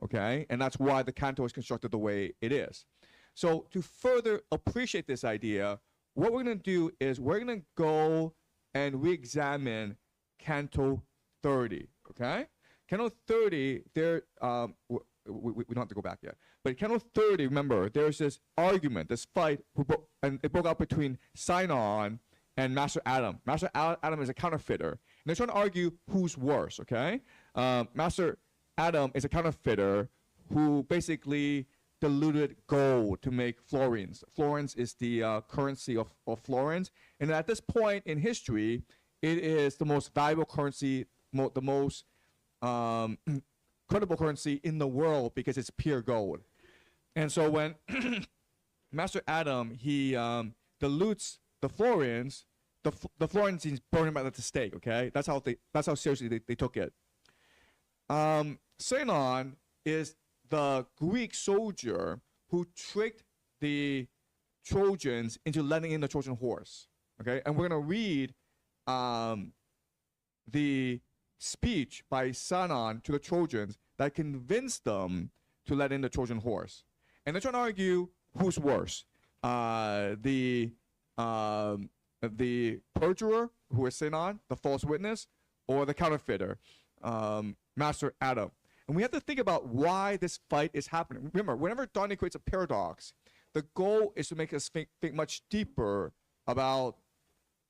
Okay, and that's why the canto is constructed the way it is. So to further appreciate this idea, what we're going to do is we're going to go and re-examine Canto 30. Okay, Canto 30. There, we don't have to go back yet. But Canto 30, remember, there's this argument, this fight, and it broke out between Sinon and Master Adam. Master Adam is a counterfeiter, and they're trying to argue who's worse. Okay, Master Adam is a counterfeiter who basically diluted gold to make florins. Florins is the currency of Florence. And at this point in history, it is the most valuable currency, the most credible currency in the world because it's pure gold. And so when Master Adam, he dilutes the florins, the Florentines burn him at the stake, okay? That's how seriously they took it. Sinon is the Greek soldier who tricked the Trojans into letting in the Trojan horse. Okay, and we're gonna read the speech by Sinon to the Trojans that convinced them to let in the Trojan horse. And they're trying to argue who's worse, the perjurer, who is Sinon, the false witness, or the counterfeiter, Master Adam. And we have to think about why this fight is happening. Remember, whenever Dante creates a paradox, the goal is to make us think much deeper about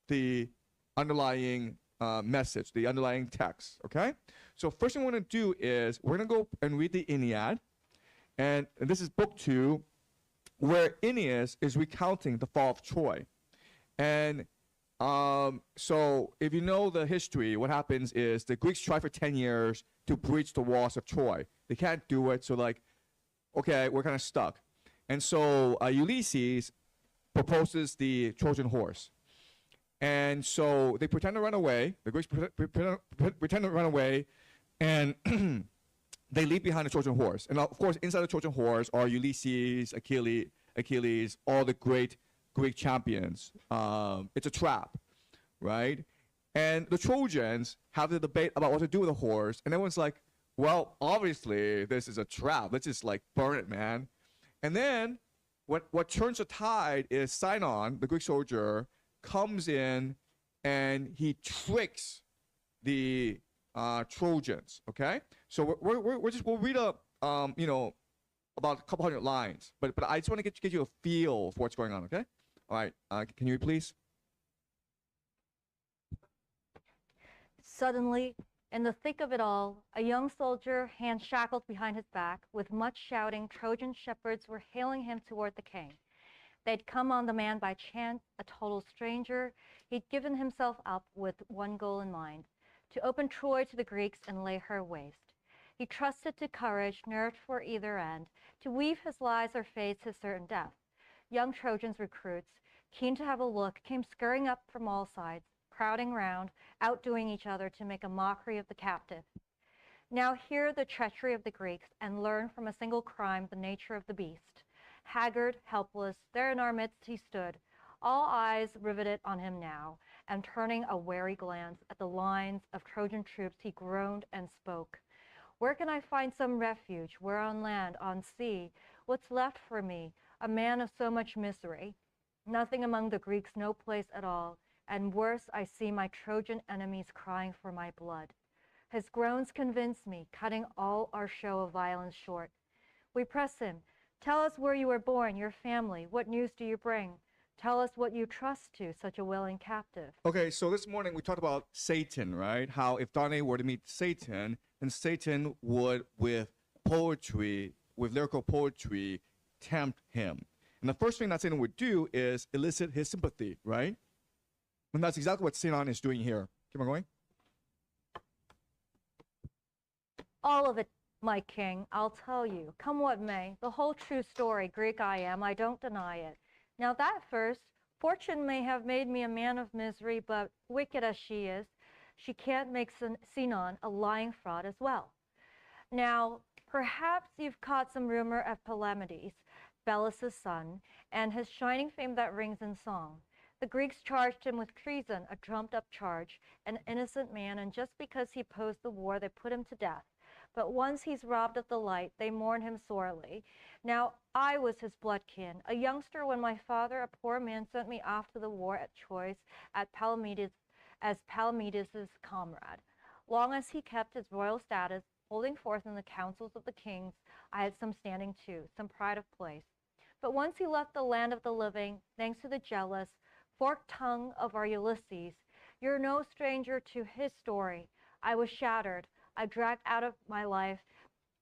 the underlying message, the underlying text, okay? So first thing we're going to do is we're going to go and read the Aeneid. And this is book 2, where Aeneas is recounting the fall of Troy. And so if you know the history, what happens is the Greeks try for 10 years to breach the walls of Troy. They can't do it, so like, okay, we're kind of stuck. And so Ulysses proposes the Trojan horse. And so they pretend to run away. The Greeks pretend to run away, and they leave behind the Trojan horse. And of course, inside the Trojan horse are Ulysses, Achilles, all the great Greek champions. It's a trap, right? And the Trojans have the debate about what to do with the horse, and everyone's like, well, obviously this is a trap. Let's just like burn it, man. And then what turns the tide is Sinon, the Greek soldier, comes in and he tricks the Trojans. Okay, so we'll read about a couple hundred lines, but I just want to get you a feel for what's going on. Okay, all right, can you read, please? Suddenly, in the thick of it all, a young soldier, hands shackled behind his back, with much shouting, Trojan shepherds were hailing him toward the king. They'd come on the man by chance, a total stranger. He'd given himself up with one goal in mind, to open Troy to the Greeks and lay her waste. He trusted to courage, nerved for either end, to weave his lies or face his certain death. Young Trojans recruits, keen to have a look, came scurrying up from all sides, crowding round, outdoing each other to make a mockery of the captive. Now hear the treachery of the Greeks and learn from a single crime the nature of the beast. Haggard, helpless, there in our midst he stood, all eyes riveted on him now, and turning a wary glance at the lines of Trojan troops, he groaned and spoke. Where can I find some refuge, where on land, on sea? What's left for me, a man of so much misery? Nothing among the Greeks, no place at all, and worse, I see my Trojan enemies crying for my blood. His groans convince me, cutting all our show of violence short. We press him. Tell us where you were born, your family. What news do you bring? Tell us what you trust to, such a willing captive. Okay, so this morning we talked about Satan, right? How if Dante were to meet Satan, then Satan would, with poetry, with lyrical poetry, tempt him. And the first thing that Satan would do is elicit his sympathy, right? And that's exactly what Sinon is doing here. Keep on going. All of it My king, I'll tell you, come what may, the whole true story. Greek I am, I don't deny it. Now that first, fortune may have made me a man of misery, but wicked as she is, she can't make Sinon a lying fraud as well. Now, perhaps you've caught some rumor of Palamedes, Belus' son, and his shining fame that rings in song. The Greeks charged him with treason, a trumped-up charge, an innocent man, and just because he opposed the war, they put him to death. But once he's robbed of the light, they mourn him sorely. Now, I was his bloodkin, a youngster when my father, a poor man, sent me off to the war at choice at Palamedes as Palamedes' comrade. Long as he kept his royal status, holding forth in the councils of the kings, I had some standing too, some pride of place. But once he left the land of the living, thanks to the jealous, forked tongue of our Ulysses, you're no stranger to his story. I was shattered. I dragged out my life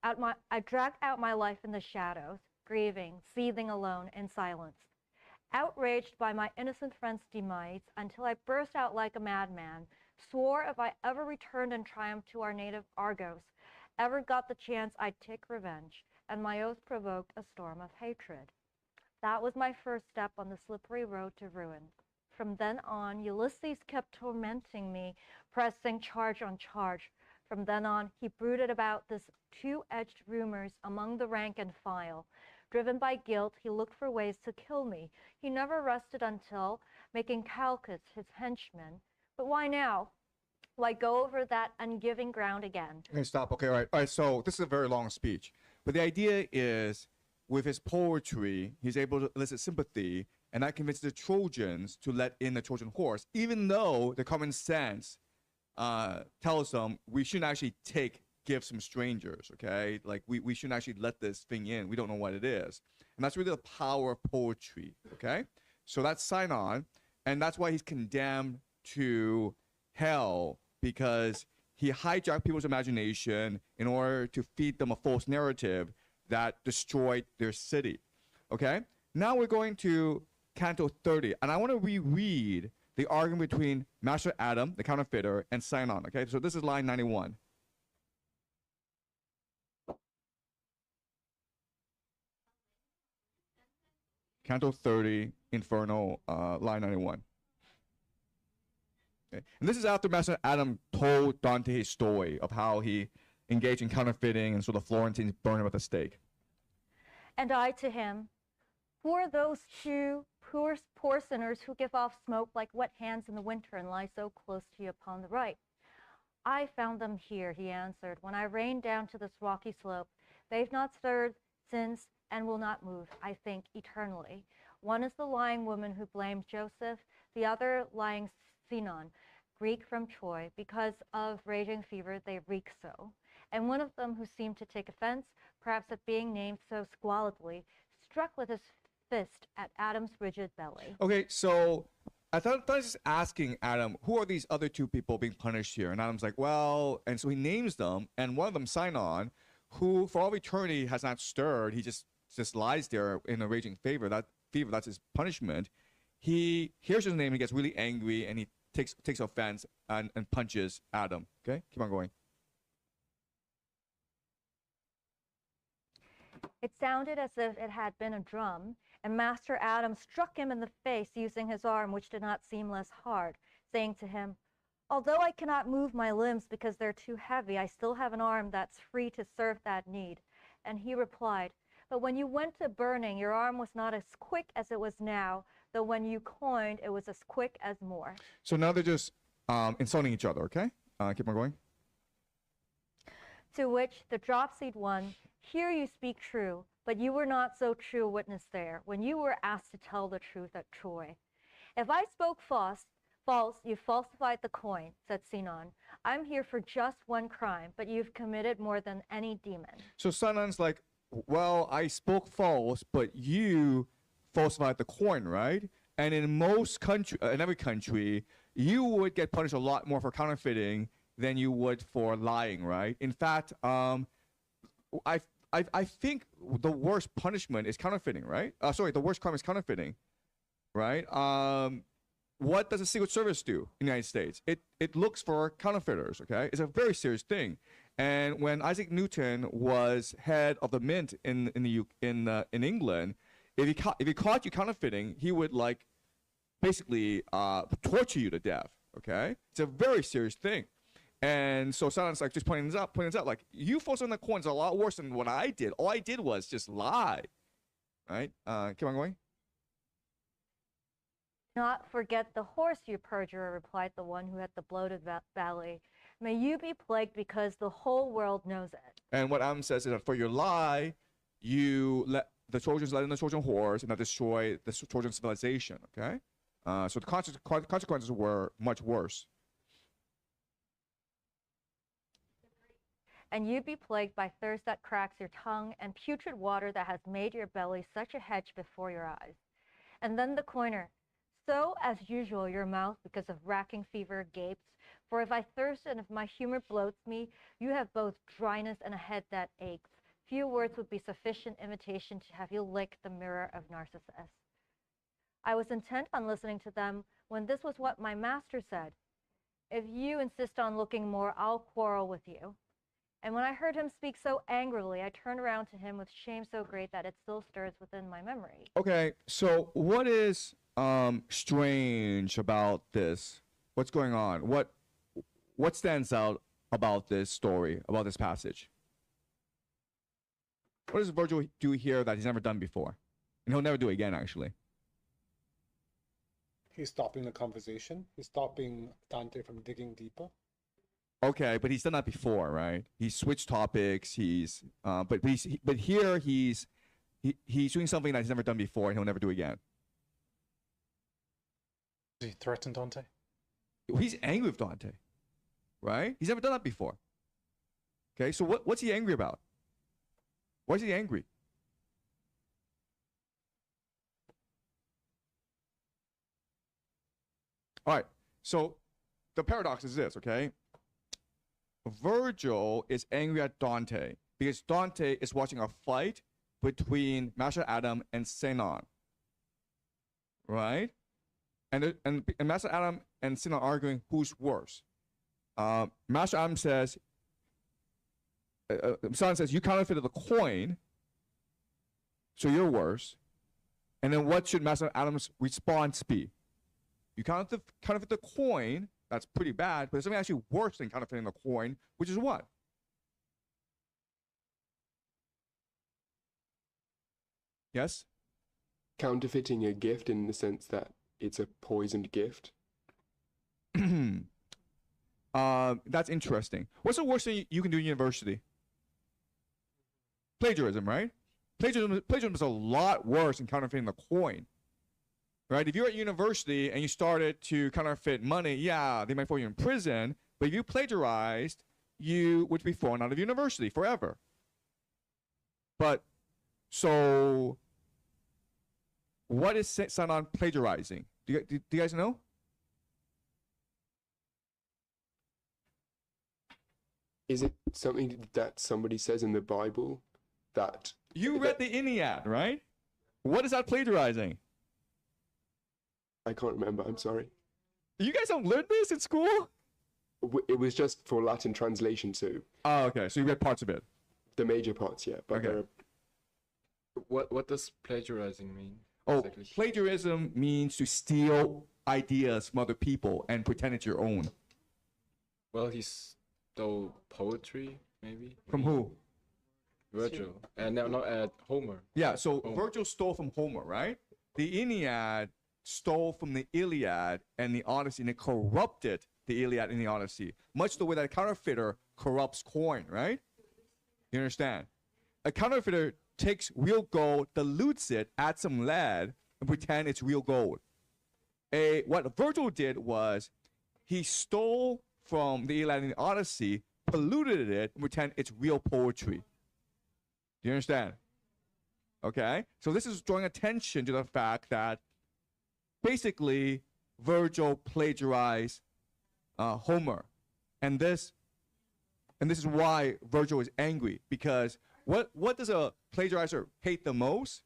in the shadows, grieving, seething alone in silence. Outraged by my innocent friend's demise, until I burst out like a madman, swore if I ever returned in triumph to our native Argos, ever got the chance I'd take revenge, and my oath provoked a storm of hatred. That was my first step on the slippery road to ruin. From then on, Ulysses kept tormenting me, pressing charge on charge. From then on, he brooded about this two-edged rumors among the rank and file. Driven by guilt, he looked for ways to kill me. He never rested until, making Calchas his henchman. But why now? Why go over that ungiving ground again? Okay, stop. Okay, all right. So this is a very long speech. But the idea is, with his poetry, he's able to elicit sympathy, and that convinces the Trojans to let in the Trojan horse, even though the common sense tells them we shouldn't actually take gifts from strangers, okay? Like, we shouldn't actually let this thing in. We don't know what it is. And that's really the power of poetry, okay? So that's Sinon, and that's why he's condemned to hell, because he hijacked people's imagination in order to feed them a false narrative that destroyed their city, okay? Now we're going to Canto 30, and I want to reread the argument between Master Adam, the counterfeiter, and Sinon, okay? So this is line 91. Canto 30, Inferno, line 91. Okay. And this is after Master Adam told Dante his story of how he engaged in counterfeiting, and so the Florentines burned him at the stake. And I to him, who are those two poor sinners who give off smoke like wet hands in the winter and lie so close to you upon the right? I found them here, he answered, when I rained down to this rocky slope. They've not stirred since and will not move, I think, eternally. One is the lying woman who blames Joseph, the other lying Sinon, Greek from Troy. Because of raging fever, they reek so. And one of them who seemed to take offense, perhaps at being named so squalidly, struck with his fist at Adam's rigid belly. Okay, so I thought I was just asking Adam, who are these other two people being punished here? And Adam's like, well, and so he names them, and one of them, Sinon, who for all eternity has not stirred. He just lies there in a raging fever. That's his punishment. He hears his name, he gets really angry, and he takes offense and punches Adam. Okay, keep on going. It sounded as if it had been a drum, and Master Adam struck him in the face using his arm, which did not seem less hard, saying to him, although I cannot move my limbs because they're too heavy, I still have an arm that's free to serve that need. And he replied, but when you went to burning, your arm was not as quick as it was now, though when you coined, it was as quick as more. So now they're just insulting each other, okay? Keep on going. To which the dropsied one, here you speak true, but you were not so true a witness there, when you were asked to tell the truth at Troy. If I spoke false, you falsified the coin, said Sinon. I'm here for just one crime, but you've committed more than any demon. So Sinon's like, well, I spoke false, but you falsified the coin, right? And in every country, you would get punished a lot more for counterfeiting than you would for lying, right? In fact, I think the worst punishment is counterfeiting, right? Sorry, the worst crime is counterfeiting, right? What does the Secret Service do in the United States? It looks for counterfeiters, okay? It's a very serious thing. And when Isaac Newton was head of the mint in England, if he caught you counterfeiting, he would like basically torture you to death. Okay, it's a very serious thing. And so Silence like just pointing this out, like you falsifying the coins are a lot worse than what I did. All I did was just lie. Right? Keep on going. Not forget the horse, you perjurer, replied the one who had the bloated belly. May you be plagued because the whole world knows it. And what Adam says is that for your lie, you let the Trojans let in the Trojan horse and not destroy the Trojan civilization. Okay? So the consequences were much worse. And you be plagued by thirst that cracks your tongue, and putrid water that has made your belly such a hedge before your eyes. And then the coiner, so as usual your mouth, because of racking fever, gapes. For if I thirst and if my humor bloats me, you have both dryness and a head that aches. Few words would be sufficient invitation to have you lick the mirror of Narcissus. I was intent on listening to them when this was what my master said. If you insist on looking more, I'll quarrel with you. And when I heard him speak so angrily, I turned around to him with shame so great that it still stirs within my memory. Okay, so what is strange about this? What's going on? What stands out about this story, about this passage? What does Virgil do here that he's never done before? And he'll never do it again, actually. He's stopping the conversation. He's stopping Dante from digging deeper. Okay, but he's done that before, right? He switched topics. But here he's doing something that he's never done before, and he'll never do again. Does he threaten Dante? He's angry with Dante, right? He's never done that before. Okay, so what's he angry about? Why is he angry? All right, so the paradox is this, okay? Virgil is angry at Dante because Dante is watching a fight between Master Adam and Sinon, right? And Master Adam and Sinon are arguing who's worse. Master Adam says, Sinon says, you counterfeited the coin, so you're worse. And then what should Master Adam's response be? You counterfeit the coin, that's pretty bad, but there's something actually worse than counterfeiting the coin, which is what? Yes? Counterfeiting a gift in the sense that it's a poisoned gift. That's interesting. What's the worst thing you can do in university? Plagiarism, right? Plagiarism is a lot worse than counterfeiting the coin. Right? If you're at university and you started to counterfeit money, yeah, they might throw you in prison. But if you plagiarized, you would be thrown out of university forever. But so, what is Sinon plagiarizing? Do you guys know? Is it something that somebody says in the Bible that... You read the Iliad, right? What is that plagiarizing? I can't remember, I'm sorry. You guys don't learn this in school? It was just for Latin translation, so... Oh, okay, so you read parts of it. The major parts, yeah. But okay. What does plagiarizing mean? Oh, exactly? Plagiarism means to steal ideas from other people and pretend it's your own. Well, he stole poetry, maybe? From who? Virgil. And now not at Homer. Yeah, so Virgil stole from Homer, right? The Iliad stole from the Iliad and the Odyssey, and it corrupted the Iliad and the Odyssey, much the way that a counterfeiter corrupts coin, right? You understand? A counterfeiter takes real gold, dilutes it, adds some lead, and pretend it's real gold. What Virgil did was he stole from the Iliad and the Odyssey, polluted it, and pretend it's real poetry. Do you understand? Okay? So this is drawing attention to the fact that basically Virgil plagiarized Homer. And this is why Virgil is angry, because what does a plagiarizer hate the most?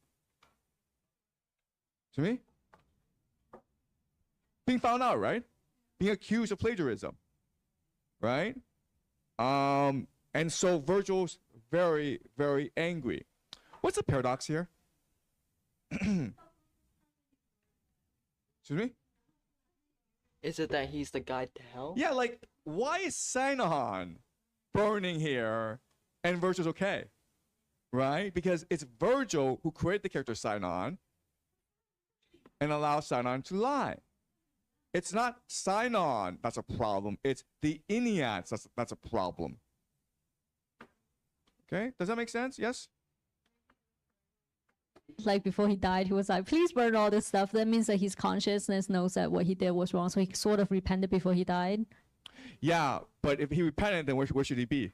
To me? Being found out, right? Being accused of plagiarism. Right? And And so Virgil's very, very angry. What's the paradox here? Excuse me? Is it that he's the guide to hell? Yeah, like, why is Sinon burning here and Virgil's okay? Right? Because it's Virgil who created the character Sinon and allows Sinon to lie. It's not Sinon that's a problem. It's the Enneads that's a problem. Okay? Does that make sense? Yes? Like before he died, he was like, please burn all this stuff. That means that his consciousness knows that what he did was wrong. So he sort of repented before he died. Yeah, but if he repented, then where should he be?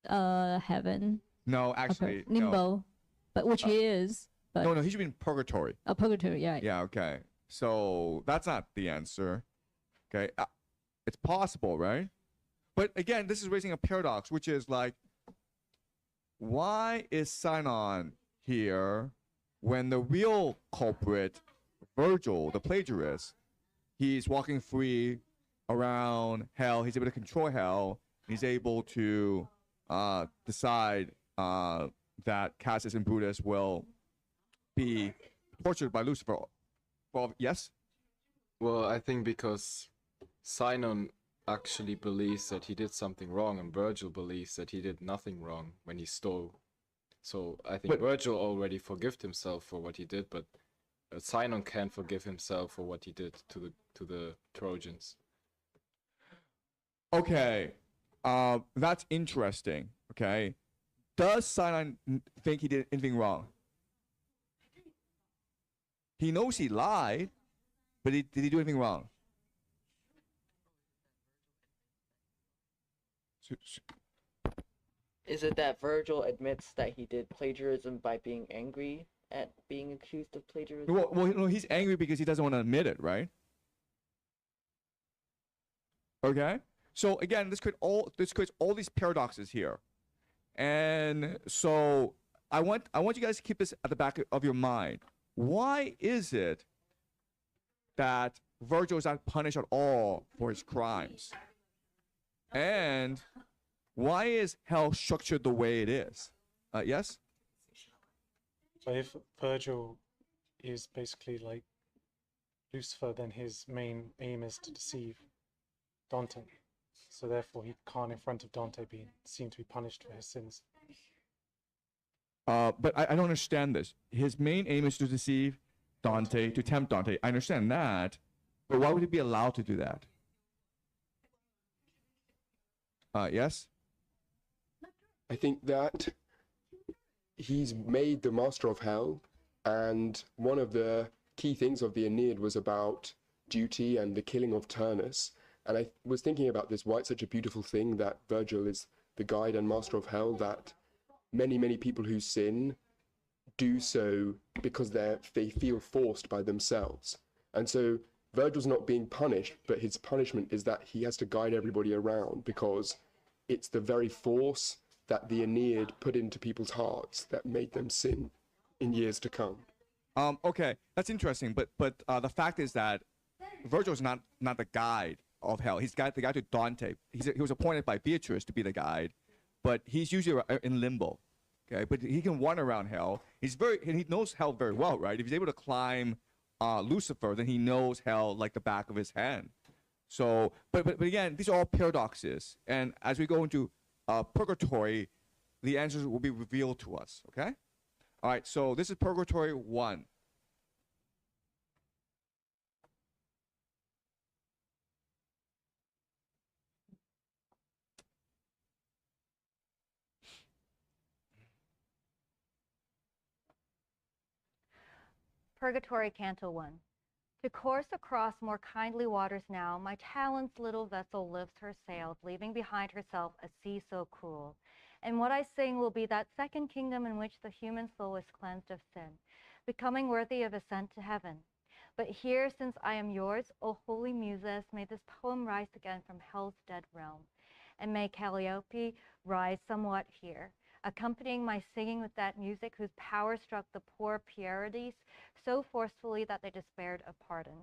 Heaven. No, actually, Limbo. no. But which he is. But No, he should be in purgatory. Purgatory, yeah. Yeah, okay. So that's not the answer. Okay. It's possible, right? But again, this is raising a paradox, which is like, why is Sinon here when the real culprit, Virgil, the plagiarist, he's walking free around hell. He's able to control hell. He's able to decide that Cassius and Brutus will be tortured by Lucifer. Well, yes? Well, I think because Sinon actually believes that he did something wrong, and Virgil believes that he did nothing wrong when he stole. So I think Virgil already forgived himself for what he did, but Sinon can't forgive himself for what he did to the Trojans. Okay. That's interesting. Okay. Does Sinon think he did anything wrong? He knows he lied, but did he do anything wrong? Is it that Virgil admits that he did plagiarism by being angry at being accused of plagiarism? Well, no, he's angry because he doesn't want to admit it, right? Okay. So again, this creates all these paradoxes here, and so I want you guys to keep this at the back of your mind. Why is it that Virgil is not punished at all for his crimes? And why is hell structured the way it is? Yes? So if Virgil is basically like Lucifer, then his main aim is to deceive Dante. So therefore he can't, in front of Dante, be seen to be punished for his sins. But I don't understand this. His main aim is to deceive Dante, to tempt Dante. I understand that, but why would he be allowed to do that? Yes? I think that he's made the master of hell, and one of the key things of the Aeneid was about duty and the killing of Turnus. And I was thinking about this, why it's such a beautiful thing that Virgil is the guide and master of hell, that many, many people who sin do so because they feel forced by themselves. And so Virgil's not being punished, but his punishment is that he has to guide everybody around because it's the very force that the Aeneid put into people's hearts that made them sin in years to come. Okay, that's interesting, but the fact is that Virgil's not the guide of hell. He's the guide to Dante. He was appointed by Beatrice to be the guide, but he's usually in limbo. Okay, but he can wander around hell. And he knows hell very well, right? If he's able to climb Lucifer, then he knows hell like the back of his hand. So, but again, these are all paradoxes, and as we go into Purgatory, the answers will be revealed to us. Okay. All right. So this is Purgatory 1. Purgatory, Canto 1. To course across more kindly waters now, my talent's little vessel lifts her sails, leaving behind herself a sea so cruel. And what I sing will be that second kingdom in which the human soul is cleansed of sin, becoming worthy of ascent to heaven. But here, since I am yours, O holy muses, may this poem rise again from hell's dead realm, and may Calliope rise somewhat here, accompanying my singing with that music whose power struck the poor Pierides so forcefully that they despaired of pardon.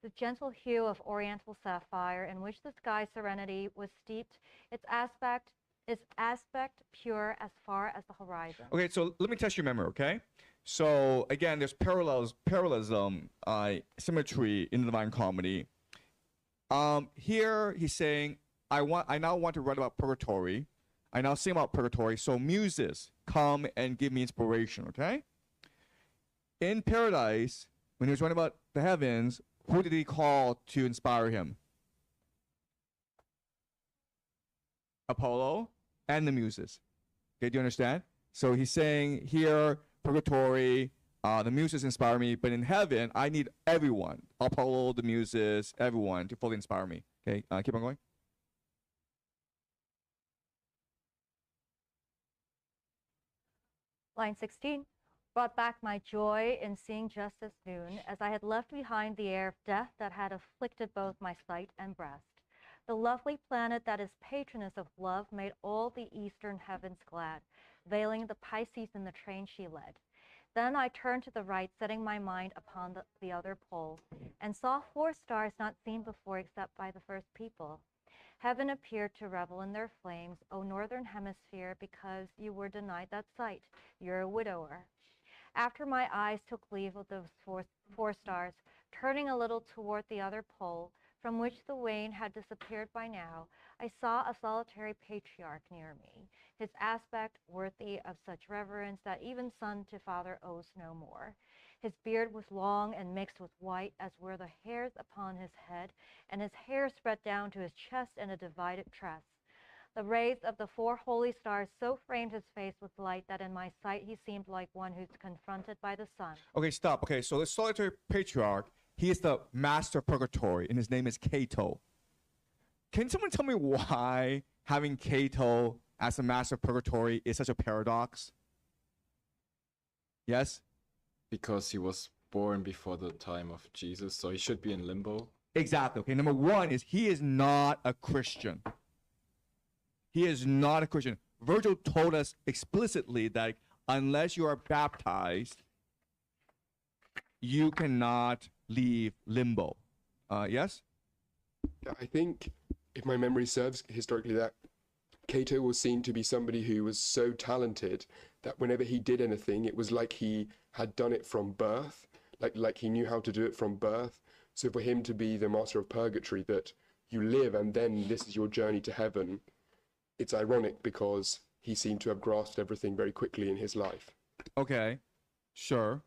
The gentle hue of oriental sapphire in which the sky's serenity was steeped, its aspect his aspect pure as far as the horizon. Okay, so let me test your memory, okay? So again, there's parallelism, symmetry in the Divine Comedy. Here he's saying, I now want to write about purgatory. I now sing about purgatory. So muses come and give me inspiration, okay? In paradise, when he was writing about the heavens, who did he call to inspire him? Apollo and the muses. Okay, do you understand? So he's saying here, purgatory, the muses inspire me, but in heaven, I need everyone, Apollo, the muses, everyone to fully inspire me. Okay, keep on going. Line 16. Brought back my joy in seeing justice noon, as I had left behind the air of death that had afflicted both my sight and breast. The lovely planet that is patroness of love made all the eastern heavens glad, veiling the Pisces in the train she led. Then I turned to the right, setting my mind upon the other pole, and saw 4 stars not seen before except by the first people. Heaven appeared to revel in their flames, O northern hemisphere, because you were denied that sight. You're a widower. After my eyes took leave of those four stars, turning a little toward the other pole, from which the wane had disappeared by now, I saw a solitary patriarch near me, his aspect worthy of such reverence that even son to father owes no more. His beard was long and mixed with white, as were the hairs upon his head, and his hair spread down to his chest in a divided tress. The rays of the 4 holy stars so framed his face with light that in my sight he seemed like one who's confronted by the sun. Okay, stop. Okay, so the solitary patriarch, he is the master of purgatory, and his name is Cato. Can someone tell me why having Cato as the master of purgatory is such a paradox? Yes? Because he was born before the time of Jesus, so he should be in limbo. Exactly. Okay, number 1 is he is not a Christian. He is not a Christian. Virgil told us explicitly that unless you are baptized, you cannot leave limbo. Yes? Yeah, I think, if my memory serves historically, that Cato was seen to be somebody who was so talented that whenever he did anything, it was like he had done it from birth, like he knew how to do it from birth. So for him to be the master of purgatory, that you live and then this is your journey to heaven, it's ironic because he seemed to have grasped everything very quickly in his life. Okay, sure.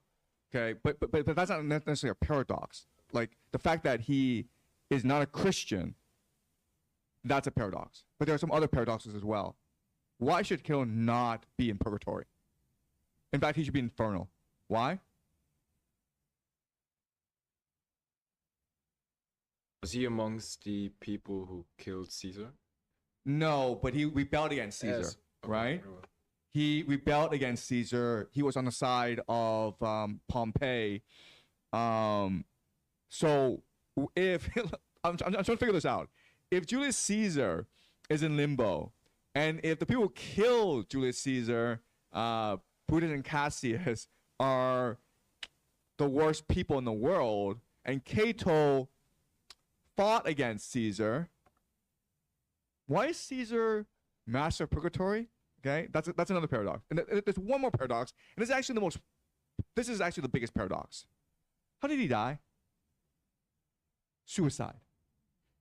Okay, but that's not necessarily a paradox. Like the fact that he is not a Christian, that's a paradox. But there are some other paradoxes as well. Why should Cato not be in purgatory? In fact, he should be infernal. Why? Was he amongst the people who killed Caesar? No, but he rebelled against Caesar, Yes. Okay, right? very well. He rebelled against Caesar. He was on the side of Pompey. So if I'm trying to figure this out, if Julius Caesar is in limbo, and if the people who killed Julius Caesar, Brutus and Cassius, are the worst people in the world, and Cato fought against Caesar, why is Caesar master of purgatory? Okay, that's another paradox. And there's one more paradox, and this is actually the biggest paradox. How did he die? Suicide,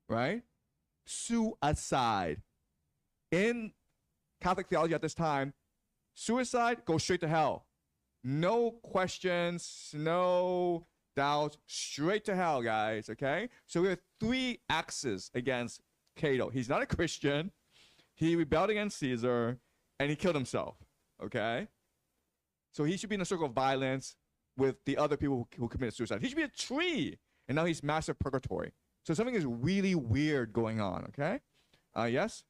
right? Suicide. In Catholic theology at this time, suicide goes straight to hell. No questions, no doubts, straight to hell, guys, okay? So we have 3 axes against Cato. He's not a Christian. He rebelled against Caesar, and he killed himself, okay? So he should be in a circle of violence with the other people who committed suicide. He should be a tree, and now he's master of purgatory. So something is really weird going on, okay? Yes?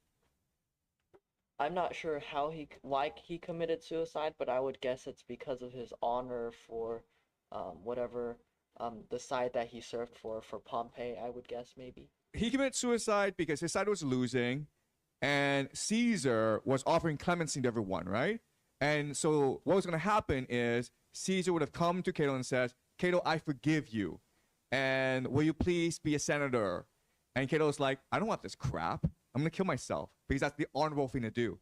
I'm not sure why he committed suicide, but I would guess it's because of his honor for whatever the side that he served for Pompey, I would guess maybe. He committed suicide because his side was losing, and Caesar was offering clemency to everyone, right? And so what was going to happen is Caesar would have come to Cato and says, Cato, I forgive you, and will you please be a senator? And Cato's like, I don't want this crap. I'm going to kill myself because that's the honorable thing to do,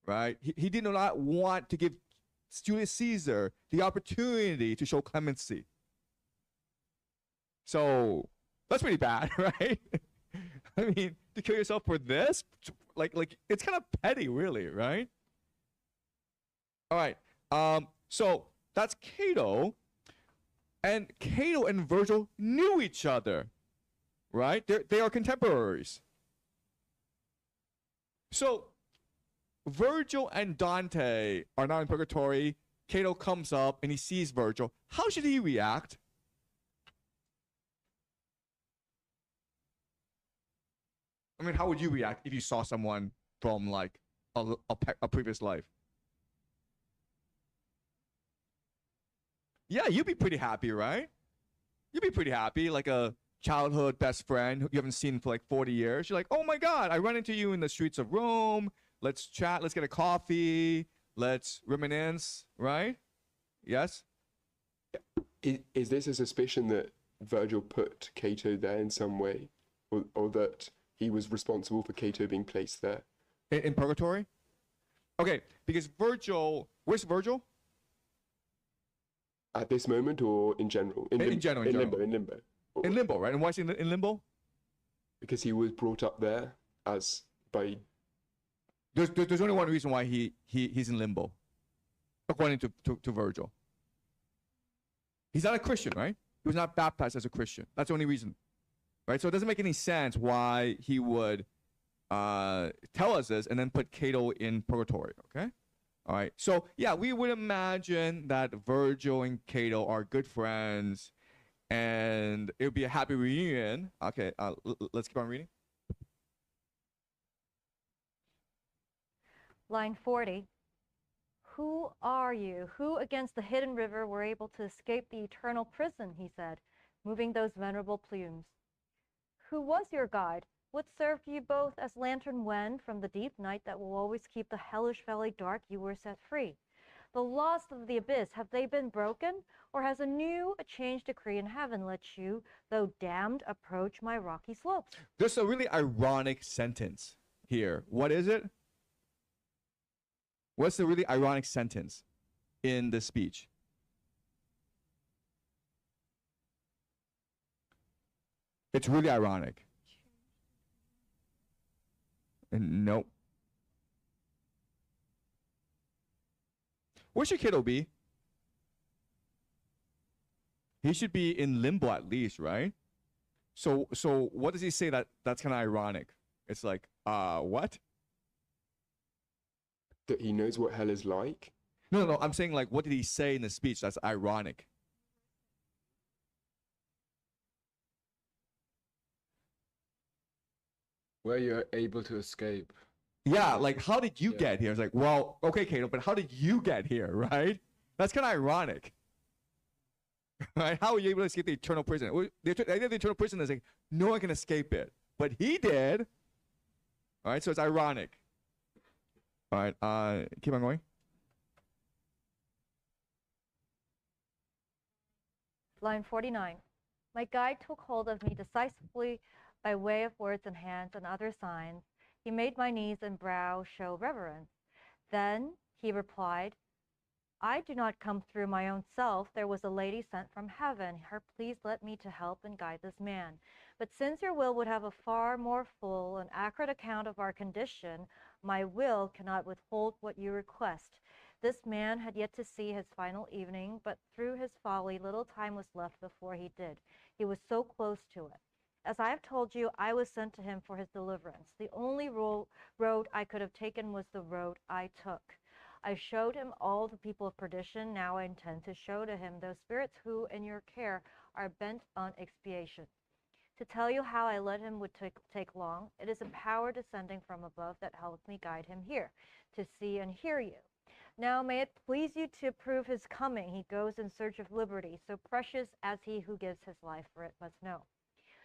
right? He did not want to give Julius Caesar the opportunity to show clemency. So that's pretty bad, right? I mean, to kill yourself for this, like it's kind of petty, really, right? All right. So that's Cato, and Cato and Virgil knew each other, right? They are contemporaries. So Virgil and Dante are now in purgatory. Cato comes up and he sees Virgil. How should he react? I mean, how would you react if you saw someone from like a previous life? Yeah, you'd be pretty happy, right? You'd be pretty happy, like a childhood best friend who you haven't seen for like 40 years. You're like, oh my God, I run into you in the streets of Rome. Let's chat. Let's get a coffee. Let's reminisce, right? Yes? Is this a suspicion that Virgil put Cato there in some way? Or that he was responsible for Cato being placed there? In purgatory? Okay, because Virgil, where's Virgil? At this moment or in general? In general. In limbo. In limbo, right? And why is he in limbo? Because he was brought up there as by... There's only one reason why he's in limbo, according to Virgil. He's not a Christian, right? He was not baptized as a Christian. That's the only reason, right? So it doesn't make any sense why he would tell us this and then put Cato in purgatory, okay? All right. So, yeah, we would imagine that Virgil and Cato are good friends and it would be a happy reunion. Okay, let's keep on reading. Line 40. Who are you? Who against the hidden river were able to escape the eternal prison, he said, moving those venerable plumes. Who was your guide? What served you both as lantern when, from the deep night that will always keep the hellish valley dark, you were set free? The laws of the abyss, have they been broken? Or has a changed decree in heaven let you, though damned, approach my rocky slopes? There's a really ironic sentence here. What is it? What's the really ironic sentence in the speech? It's really ironic. And nope. Where should Cato be? He should be in limbo at least, right? So what does he say that's kind of ironic? It's like, what? That he knows what hell is like? No, I'm saying like, what did he say in the speech that's ironic? Where you're able to escape. Yeah, like how did you get here? It's like, well, okay, Cato, but how did you get here, right? That's kind of ironic. Right? How are you able to escape the eternal prison? Well, the idea of the eternal prison is like, no one can escape it. But he did. All right, so it's ironic. All right, keep on going. Line 49. My guide took hold of me decisively by way of words and hands and other signs. He made my knees and brow show reverence. Then he replied, I do not come through my own self. There was a lady sent from heaven. Her please let me to help and guide this man. But since your will would have a far more full and accurate account of our condition, my will cannot withhold what you request. This man had yet to see his final evening, but through his folly little time was left before he did. He was so close to it. As I have told you, I was sent to him for his deliverance. The only road I could have taken was the road I took. I showed him all the people of perdition. Now I intend to show to him those spirits who, in your care, are bent on expiation. To tell you how I led him would take long. It is a power descending from above that helped me guide him here, to see and hear you. Now may it please you to approve his coming. He goes in search of liberty, so precious as he who gives his life for it must know.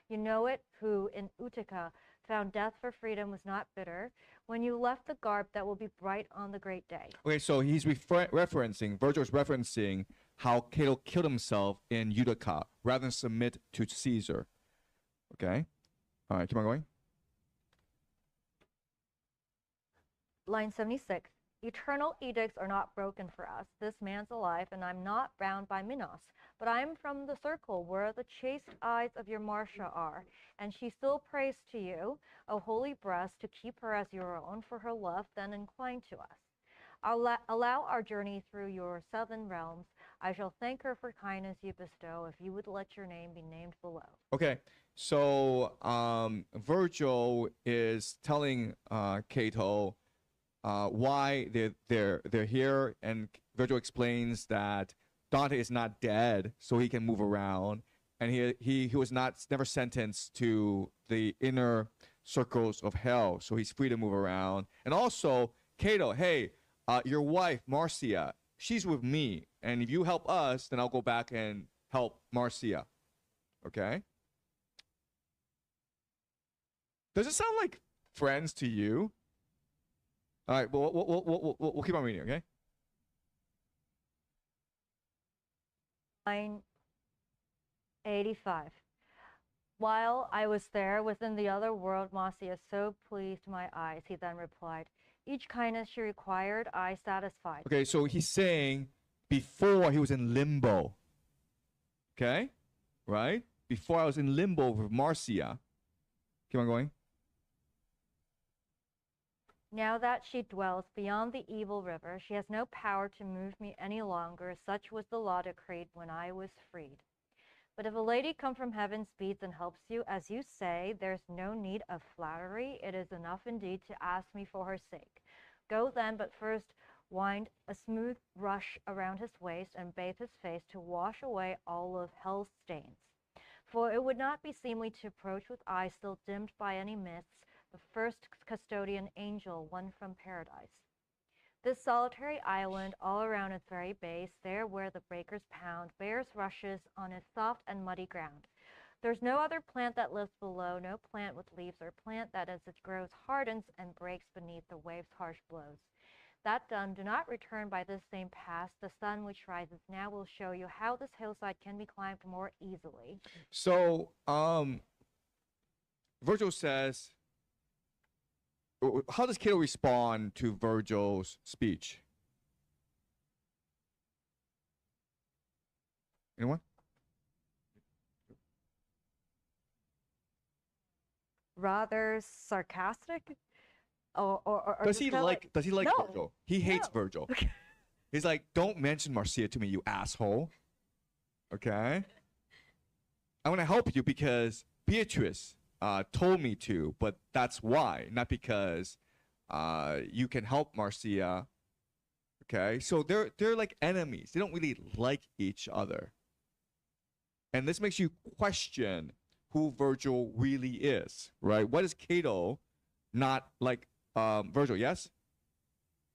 You know it, who in Utica found death for freedom was not bitter, when you left the garb that will be bright on the great day. Okay, so he's Virgil's referencing how Cato killed himself in Utica rather than submit to Caesar. Okay? All right, keep on going. Line 76. Eternal edicts are not broken for us. This man's alive, and I'm not bound by Minos. But I am from the circle where the chaste eyes of your Marcia are, and she still prays to you, O holy breast, to keep her as your own, for her love then inclined to us. Allow our journey through your 7 realms. I shall thank her for kindness you bestow, if you would let your name be named below. Okay, so Virgil is telling Cato why they're here, and Virgil explains that Dante is not dead, so he can move around, and he was never sentenced to the inner circles of hell, so he's free to move around. And also, Cato, hey, your wife Marcia, she's with me, and if you help us, then I'll go back and help Marcia. Okay. Does it sound like friends to you? All right, well, we'll keep on reading, okay? Line 85. While I was there within the other world, Marcia so pleased my eyes, he then replied, each kindness she required, I satisfied. Okay, so he's saying before he was in limbo. Okay? Right? Before I was in limbo with Marcia. Keep on going. Now that she dwells beyond the evil river, she has no power to move me any longer. Such was the law decreed when I was freed. But if a lady come from heaven speeds and helps you, as you say, there's no need of flattery. It is enough indeed to ask me for her sake. Go then, but first wind a smooth rush around his waist and bathe his face to wash away all of hell's stains. For it would not be seemly to approach with eyes still dimmed by any mists the first custodian angel, one from paradise. This solitary island, all around its very base, there where the breakers pound, bears rushes on its soft and muddy ground. There's no other plant that lives below, no plant with leaves or plant that as it grows hardens and breaks beneath the waves' harsh blows. That done, do not return by this same path. The sun which rises now will show you how this hillside can be climbed more easily. So, Virgil says, how does Cato respond to Virgil's speech? Anyone? Rather sarcastic? Or does he like no. Virgil? He hates No. Virgil. He's like, don't mention Marcia to me, you asshole. Okay? I want to help you because Beatrice told me to, but that's why, not because you can help Marcia. Okay? So they're like enemies. They don't really like each other. And this makes you question who Virgil really is, right? What is Cato not like Virgil, yes?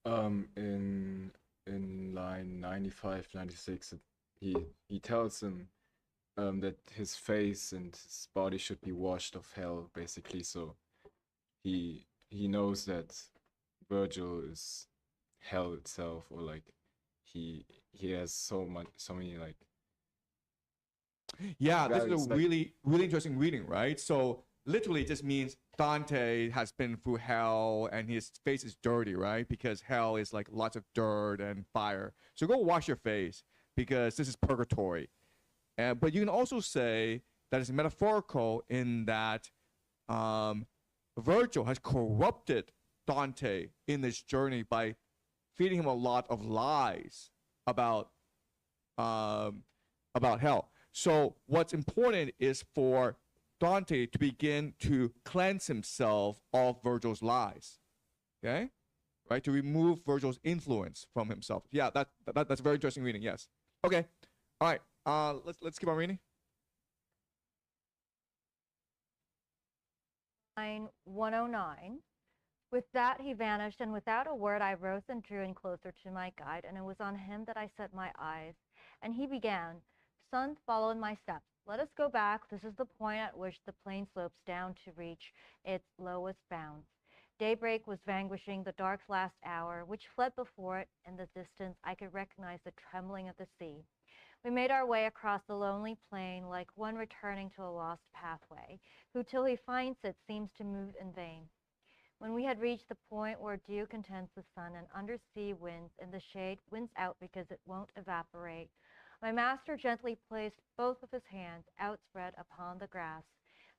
In line 95, 96, he tells him that his face and his body should be washed of hell, basically. So he knows that Virgil is hell itself, or like he has so many like. Yeah, this is a like, really interesting reading, right? So literally it just means Dante has been through hell and his face is dirty, right? Because hell is like lots of dirt and fire. So go wash your face because this is purgatory. But you can also say that it's metaphorical in that Virgil has corrupted Dante in this journey by feeding him a lot of lies about hell. So what's important is for Dante to begin to cleanse himself of Virgil's lies, okay? Right, to remove Virgil's influence from himself. Yeah, that's a very interesting reading. Yes. Okay. All right. Let's keep on reading. Line 109. With that he vanished, and without a word I rose and drew in closer to my guide, and it was on him that I set my eyes. And he began, Son, follow in my steps. Let us go back. This is the point at which the plain slopes down to reach its lowest bounds. Daybreak was vanquishing the dark's last hour, which fled before it. In the distance I could recognize the trembling of the sea. We made our way across the lonely plain like one returning to a lost pathway, who till he finds it seems to move in vain. When we had reached the point where dew contents the sun and undersea winds in the shade wins out because it won't evaporate, my master gently placed both of his hands outspread upon the grass.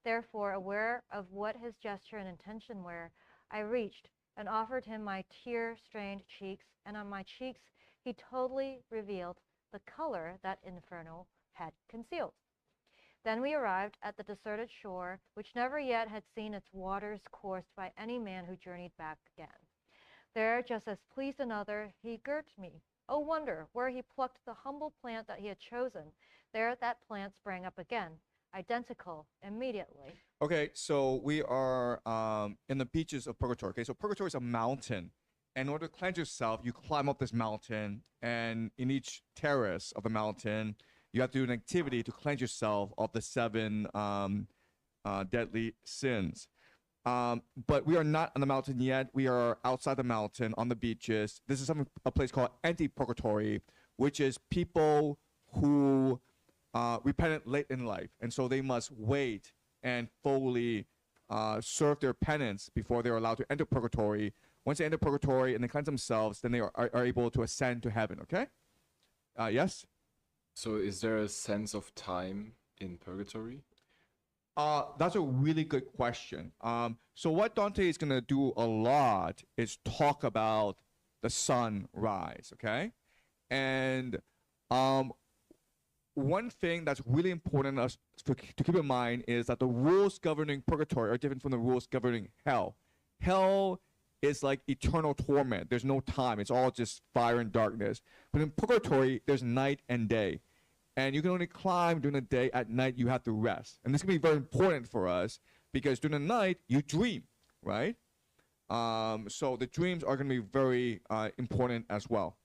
Therefore, aware of what his gesture and intention were, I reached and offered him my tear-stained cheeks, and on my cheeks he totally revealed the color that Inferno had concealed. Then we arrived at the deserted shore, which never yet had seen its waters coursed by any man who journeyed back again. There, just as pleased another, he girt me. Oh wonder, where he plucked the humble plant that he had chosen, there that plant sprang up again, identical, immediately. Okay, so we are in the beaches of Purgatory. Okay, so Purgatory is a mountain. In order to cleanse yourself, you climb up this mountain, and in each terrace of the mountain, you have to do an activity to cleanse yourself of the 7 deadly sins. But we are not on the mountain yet. We are outside the mountain on the beaches. This is a place called anti-purgatory, which is people who repented late in life. And so they must wait and fully serve their penance before they're allowed to enter purgatory. Once they enter purgatory and they cleanse themselves, then they are able to ascend to heaven, okay? Yes? So is there a sense of time in purgatory? That's a really good question. So what Dante is going to do a lot is talk about the sunrise, okay? And one thing that's really important to keep in mind is that the rules governing purgatory are different from the rules governing hell. Hell is like eternal torment. There's no time. It's all just fire and darkness. But in purgatory, there's night and day. And you can only climb during the day. At night, you have to rest. And this can be very important for us because during the night, you dream, right? So the dreams are going to be very important as well.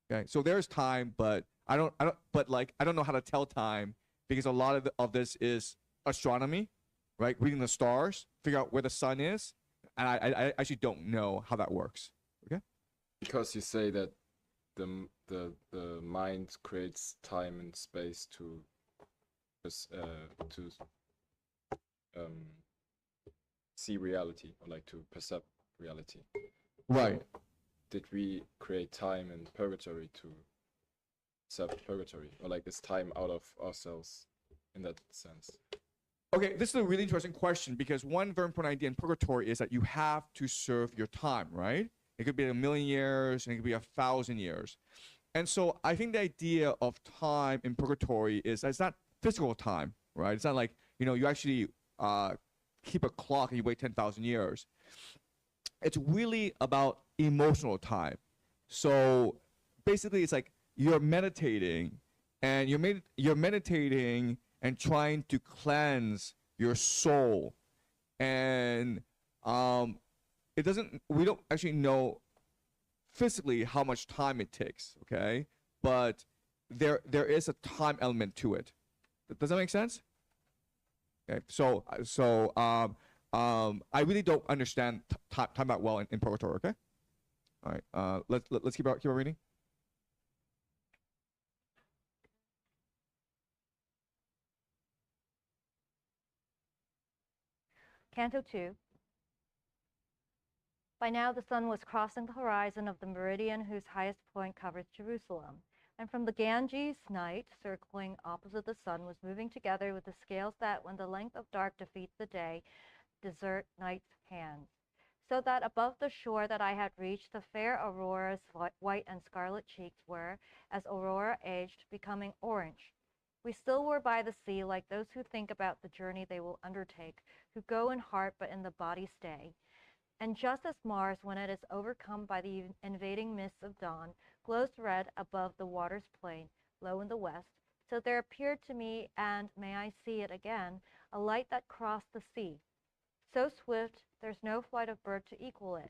Okay, so there's time, but I don't know how to tell time because a lot of this is astronomy, right? Reading the stars, figure out where the sun is, and I actually don't know how that works. Okay, Because you say that the mind creates time and space to see reality or like to perceive reality. right. So did we create time in purgatory to serve purgatory, or like is time out of ourselves in that sense? Okay, this is a really interesting question because one very important idea in purgatory is that you have to serve your time, right? It could be 1,000,000 years and it could be 1,000 years. And so I think the idea of time in purgatory is that it's not physical time, right? It's not like, you actually keep a clock and you wait 10,000 years. It's really about emotional time. So basically it's like you're meditating and you're meditating and trying to cleanse your soul. And we don't actually know physically how much time it takes, okay? But there is a time element to it. Does that make sense? Okay, so I really don't understand time that well in purgatory, okay? All right, let's keep on reading. Canto 2. By now the sun was crossing the horizon of the meridian whose highest point covers Jerusalem, and from the Ganges night, circling opposite the sun, was moving together with the scales that, when the length of dark defeats the day, desert night's hands. So that above the shore that I had reached, the fair Aurora's white and scarlet cheeks were, as Aurora aged, becoming orange. We still were by the sea, like those who think about the journey they will undertake, who go in heart but in the body stay. And just as Mars, when it is overcome by the invading mists of dawn, glows red above the water's plain, low in the west, so there appeared to me, and may I see it again, a light that crossed the sea. So swift, there's no flight of bird to equal it.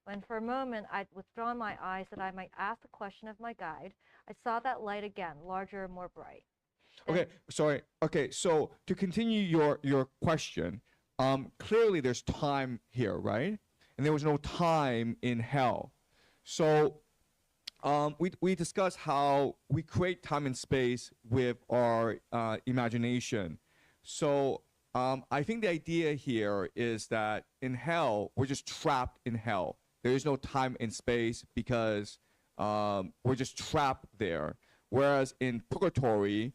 When for a moment I'd withdrawn my eyes that I might ask the question of my guide, I saw that light again, larger and more bright. Okay, sorry. Okay, so to continue your question, clearly there's time here, right? And there was no time in hell. So we discussed how we create time and space with our imagination. So I think the idea here is that in hell, we're just trapped in hell. There is no time and space because we're just trapped there. Whereas in purgatory,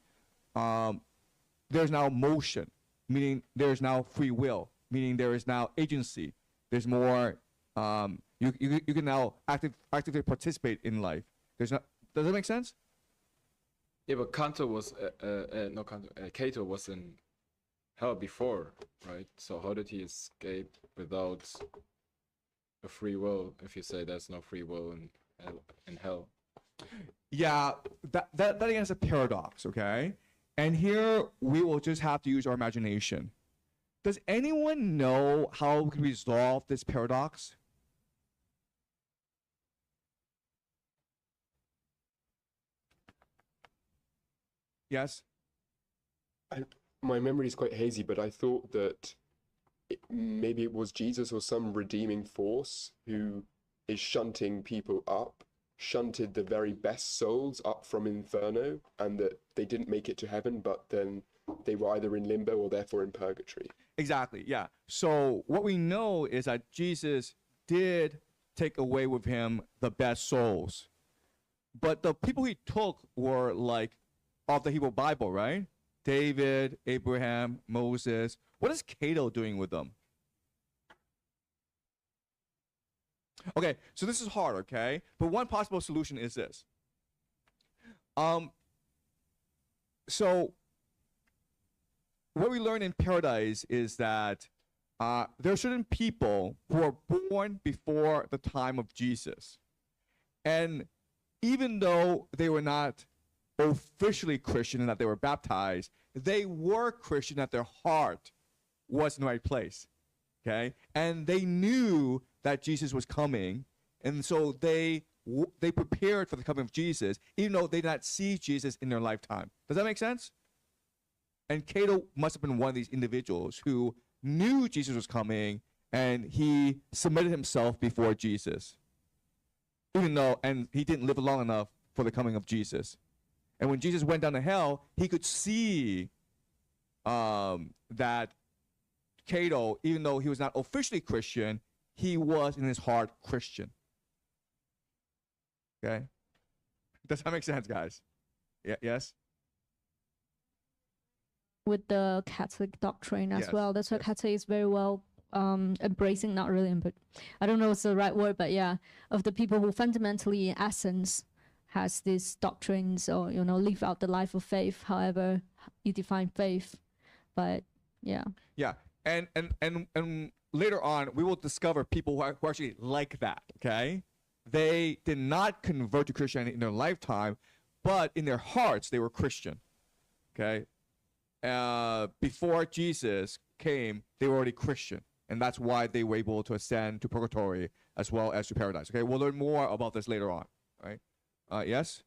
there's now motion, meaning there's now free will, meaning there is now agency. There's more. You can now actively participate in life. There's not. Does that make sense? Yeah, but Kanto was no Kanto. Kato was in hell before, right? So how did he escape without a free will? If you say there's no free will in hell. Yeah, that again is a paradox, okay? And here we will just have to use our imagination. Does anyone know how we can resolve this paradox? Yes? My memory is quite hazy, but I thought that maybe it was Jesus or some redeeming force who is shunting people up, shunted the very best souls up from Inferno, and that they didn't make it to heaven, but then they were either in limbo or therefore in purgatory. Exactly, yeah. So what we know is that Jesus did take away with him the best souls. But the people he took were like of the Hebrew Bible, right? David, Abraham, Moses. What is Cato doing with them? Okay, so this is hard, okay? But one possible solution is this. So what we learn in paradise is that there are certain people who are born before the time of Jesus. And even though they were not officially Christian and that they were baptized, they were Christian, that their heart was in the right place. Okay? And they knew that Jesus was coming, and so they prepared for the coming of Jesus, even though they did not see Jesus in their lifetime. Does that make sense? And Cato must have been one of these individuals who knew Jesus was coming, and he submitted himself before Jesus, even though, and he didn't live long enough for the coming of Jesus. And when Jesus went down to hell, he could see that Cato, even though he was not officially Christian, he was in his heart Christian. Okay? Does that make sense, guys? Yeah, yes? With the Catholic doctrine as Yes, well. That's why yes. Catholic is very well embracing, not really, but I don't know what's the right word, but yeah, of the people who fundamentally, in essence, has these doctrines or, live out the life of faith, however you define faith. But yeah. Yeah. And later on, we will discover people who actually like that, okay? They did not convert to Christianity in their lifetime, but in their hearts, they were Christian, okay? Before Jesus came, they were already Christian, and that's why they were able to ascend to purgatory as well as to paradise, okay? We'll learn more about this later on, right? Yes?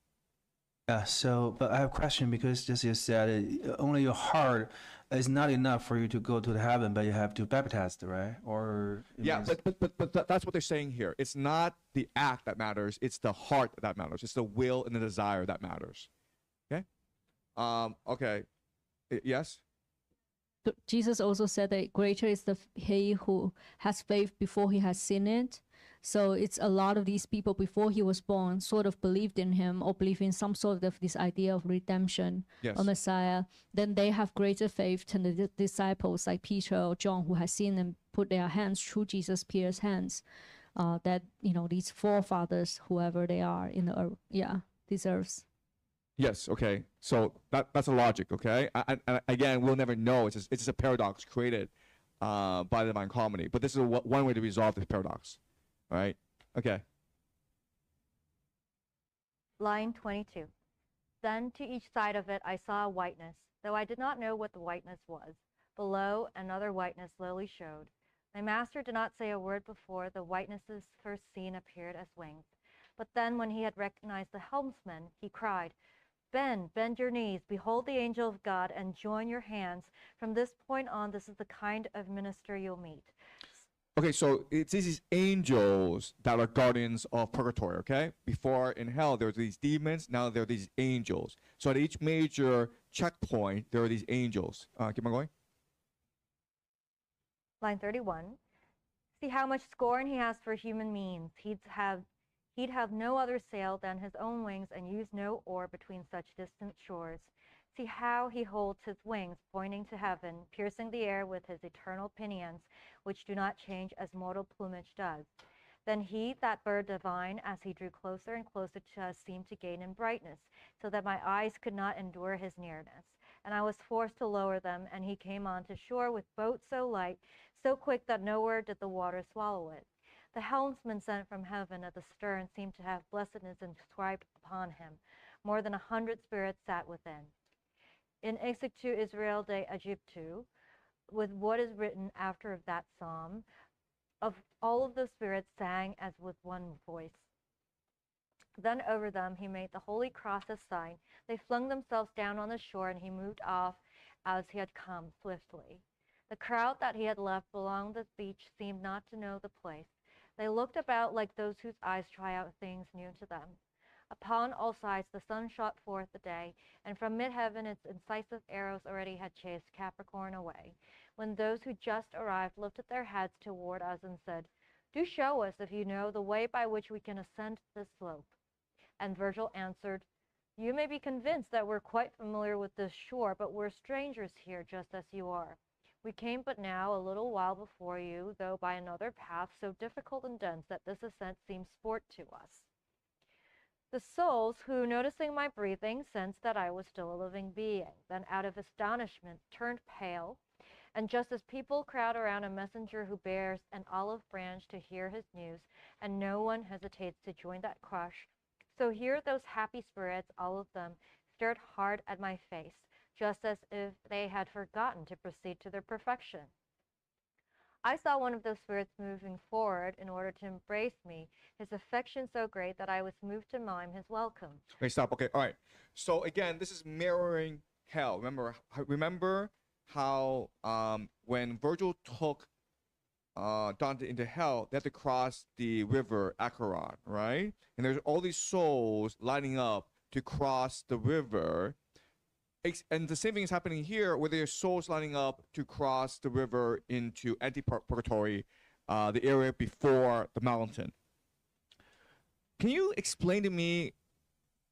Yeah, so, but I have a question because just you said only your heart is not enough for you to go to the heaven, but you have to baptize, right? Or Yeah, but that's what they're saying here. It's not the act that matters. It's the heart that matters. It's the will and the desire that matters. Okay? Okay. Yes? Jesus also said that greater is he who has faith before he has seen it. So it's a lot of these people before he was born sort of believed in him or believe in some sort of this idea of redemption Yes. or Messiah. Then they have greater faith than the disciples like Peter or John who has seen them put their hands through Jesus' pierced hands. That, these forefathers, whoever they are in the earth, deserves. Yes, okay. So that's a logic, okay? And again, we'll never know. It's just a paradox created by the Divine Comedy. But this is one way to resolve this paradox. All right? Okay. Line 22. Then to each side of it I saw a whiteness, though I did not know what the whiteness was. Below, another whiteness slowly showed. My master did not say a word before the whitenesses first seen appeared as wings. But then when he had recognized the helmsman, he cried, bend your knees, behold the angel of God, and join your hands. From this point on, this is the kind of minister you'll meet. Okay, so it's these angels that are guardians of purgatory, okay? Before in hell, there were these demons. Now there are these angels. So at each major checkpoint, there are these angels. Keep on going. Line 31. See how much scorn he has for human means. He'd have no other sail than his own wings and use no oar between such distant shores. See how he holds his wings, pointing to heaven, piercing the air with his eternal pinions, which do not change as mortal plumage does. Then he, that bird divine, as he drew closer and closer to us, seemed to gain in brightness, so that my eyes could not endure his nearness. And I was forced to lower them, and he came on to shore with boat so light, so quick that nowhere did the water swallow it. The helmsman sent from heaven at the stern seemed to have blessedness inscribed upon him. More than 100 spirits sat within. In Exectu Israel de Egyptu, with what is written after of that psalm, of all of the spirits sang as with one voice. Then over them he made the holy cross a sign. They flung themselves down on the shore, and he moved off as he had come, swiftly. The crowd that he had left along the beach seemed not to know the place. They looked about like those whose eyes try out things new to them. Upon all sides the sun shot forth the day, and from mid-heaven its incisive arrows already had chased Capricorn away, when those who just arrived lifted their heads toward us and said, "Do show us, if you know, the way by which we can ascend this slope." And Virgil answered, "You may be convinced that we're quite familiar with this shore, but we're strangers here, just as you are. We came but now a little while before you, though by another path so difficult and dense that this ascent seems sport to us." The souls, who, noticing my breathing, sensed that I was still a living being, then out of astonishment turned pale, and just as people crowd around a messenger who bears an olive branch to hear his news, and no one hesitates to join that crush, so here those happy spirits, all of them, stared hard at my face, just as if they had forgotten to proceed to their perfection. I saw one of those spirits moving forward in order to embrace me, his affection so great that I was moved to mime his welcome. Okay, stop. Okay, all right. So again, this is mirroring hell. Remember how when Virgil took Dante into hell, they had to cross the river Acheron, right? And there's all these souls lining up to cross the river. And the same thing is happening here, where there's souls lining up to cross the river into Purgatory, the area before the mountain. Can you explain to me,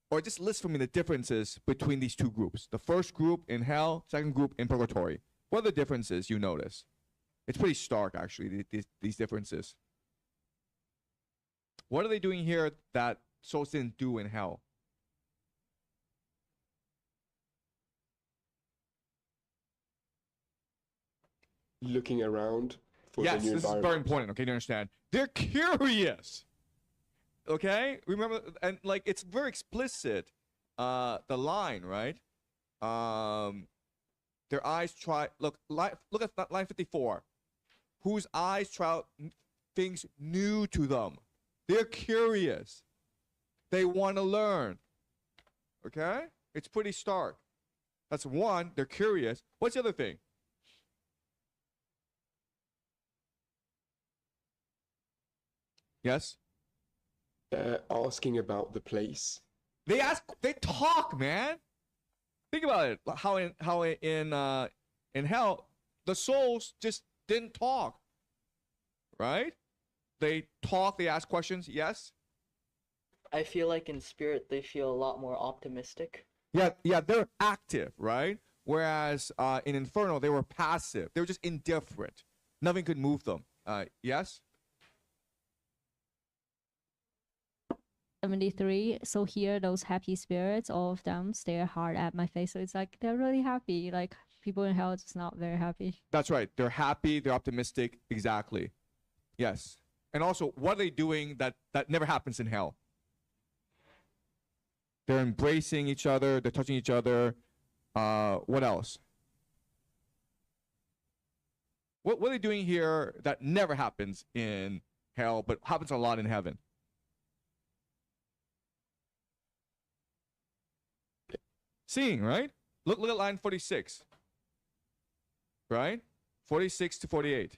or just list for me, the differences between these two groups? The first group in hell, second group in Purgatory. What are the differences you notice? It's pretty stark, actually, these differences. What are they doing here that souls didn't do in hell? Looking around for yes, the new this is very important. Okay, you understand? They're curious. Okay, remember, and like it's very explicit. The line, right? Their eyes try. Look at line 54. Whose eyes try out things new to them. They're curious. They want to learn. Okay, it's pretty stark. That's one. They're curious. What's the other thing? Yes. Asking about the place. They talk, man. Think about it. How in hell, the souls just didn't talk. Right? They talk. They ask questions. Yes. I feel like in spirit they feel a lot more optimistic. Yeah. They're active, right? Whereas in Inferno they were passive. They were just indifferent. Nothing could move them. Yes. 73. So here, those happy spirits, all of them stare hard at my face. So it's like they're really happy. Like people in hell just not very happy. That's right. They're happy. They're optimistic. Exactly. Yes. And also, what are they doing that never happens in hell? They're embracing each other. They're touching each other. What else? What are they doing here that never happens in hell, but happens a lot in heaven? Seeing, right? Look at line 46. Right? 46 to 48.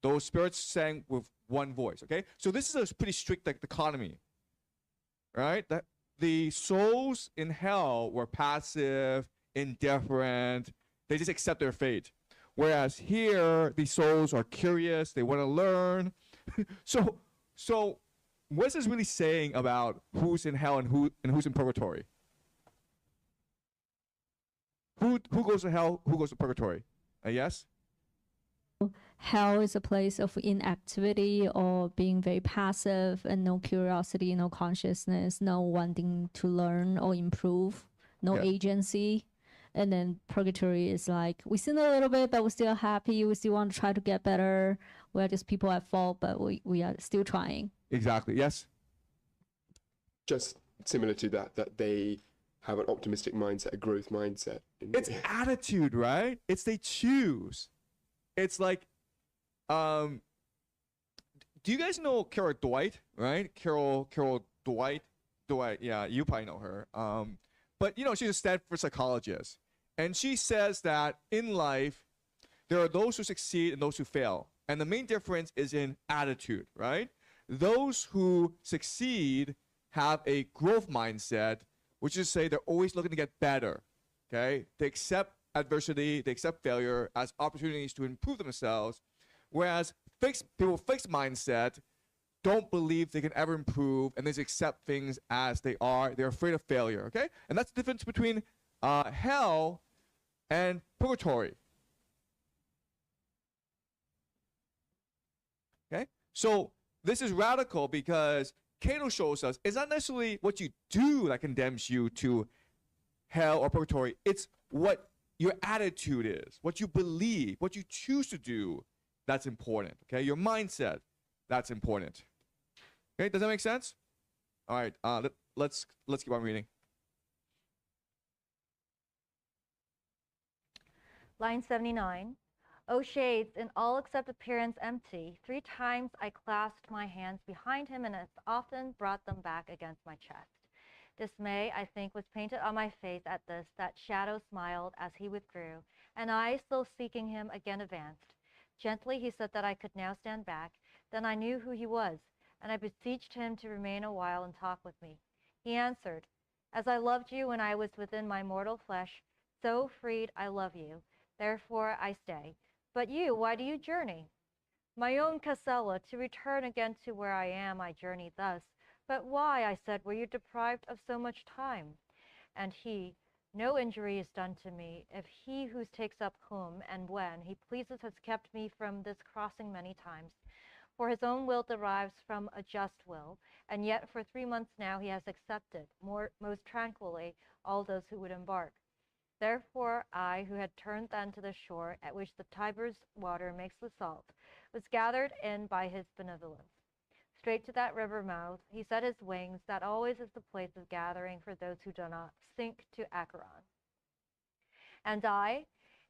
Those spirits sang with one voice, okay? So this is a pretty strict dichotomy. Right? That the souls in hell were passive, indifferent. They just accept their fate. Whereas here, these souls are curious, they want to learn. so what's this really saying about who's in hell and who's in purgatory? Who goes to hell? Who goes to purgatory? Yes? Hell is a place of inactivity or being very passive and no curiosity, no consciousness, no wanting to learn or improve, no agency. And then purgatory is like, we sin a little bit, but we're still happy. We still want to try to get better. We're just people at fault, but we are still trying. Exactly. Yes? Just similar to that they have an optimistic mindset, a growth mindset. It's attitude, right? It's they choose. It's like, do you guys know Carol Dwight, right? Carol Dwight, yeah, you probably know her. But you know, she's a Stanford psychologist, and she says that in life, there are those who succeed and those who fail, and the main difference is in attitude, right? Those who succeed have a growth mindset, which is to say they're always looking to get better. Okay, they accept adversity, they accept failure as opportunities to improve themselves, whereas people with fixed mindset don't believe they can ever improve and they just accept things as they are. They're afraid of failure. Okay, and that's the difference between hell and purgatory. Okay, so this is radical because Cato shows us it's not necessarily what you do that condemns you to hell or purgatory. It's what your attitude is, what you believe, what you choose to do. That's important. Okay, your mindset. That's important. Okay, does that make sense? All right. Let's keep on reading. Line 79. O shades, in all except appearance empty. 3 times I clasped my hands behind him and as often brought them back against my chest. Dismay, I think, was painted on my face at this, that shadow smiled as he withdrew, and I, still seeking him, again advanced. Gently he said that I could now stand back. Then I knew who he was, and I beseeched him to remain a while and talk with me. He answered, as I loved you when I was within my mortal flesh, so freed I love you. Therefore I stay. But you, why do you journey? My own Casella, to return again to where I am, I journey thus. But why, I said, were you deprived of so much time? And he, no injury is done to me, if he who takes up whom and when he pleases has kept me from this crossing many times. For his own will derives from a just will, and yet for 3 months now he has accepted, most tranquilly, all those who would embark. Therefore I, who had turned then to the shore, at which the Tiber's water makes the salt, was gathered in by his benevolence. Straight to that river mouth he set his wings, that always is the place of gathering for those who do not sink to Acheron. And I,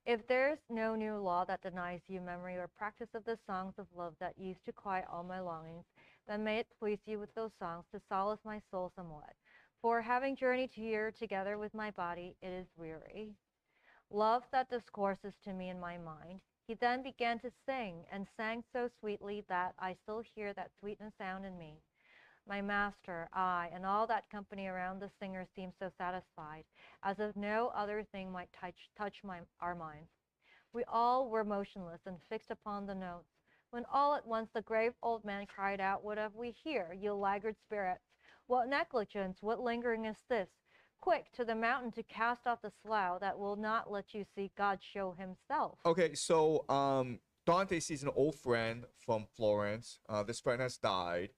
if there's no new law that denies you memory or practice of the songs of love that used to quiet all my longings, then may it please you with those songs to solace my soul somewhat. For having journeyed here together with my body, it is weary. Love that discourses to me in my mind. He then began to sing, and sang so sweetly that I still hear that sweetness sound in me. My master, I, and all that company around the singer seemed so satisfied, as if no other thing might touch our minds. We all were motionless and fixed upon the notes, when all at once the grave old man cried out, what have we here, you laggard spirits? What negligence, what lingering is this? Quick, to the mountain to cast off the slough that will not let you see God show himself. Okay, so Dante sees an old friend from Florence. This friend has died.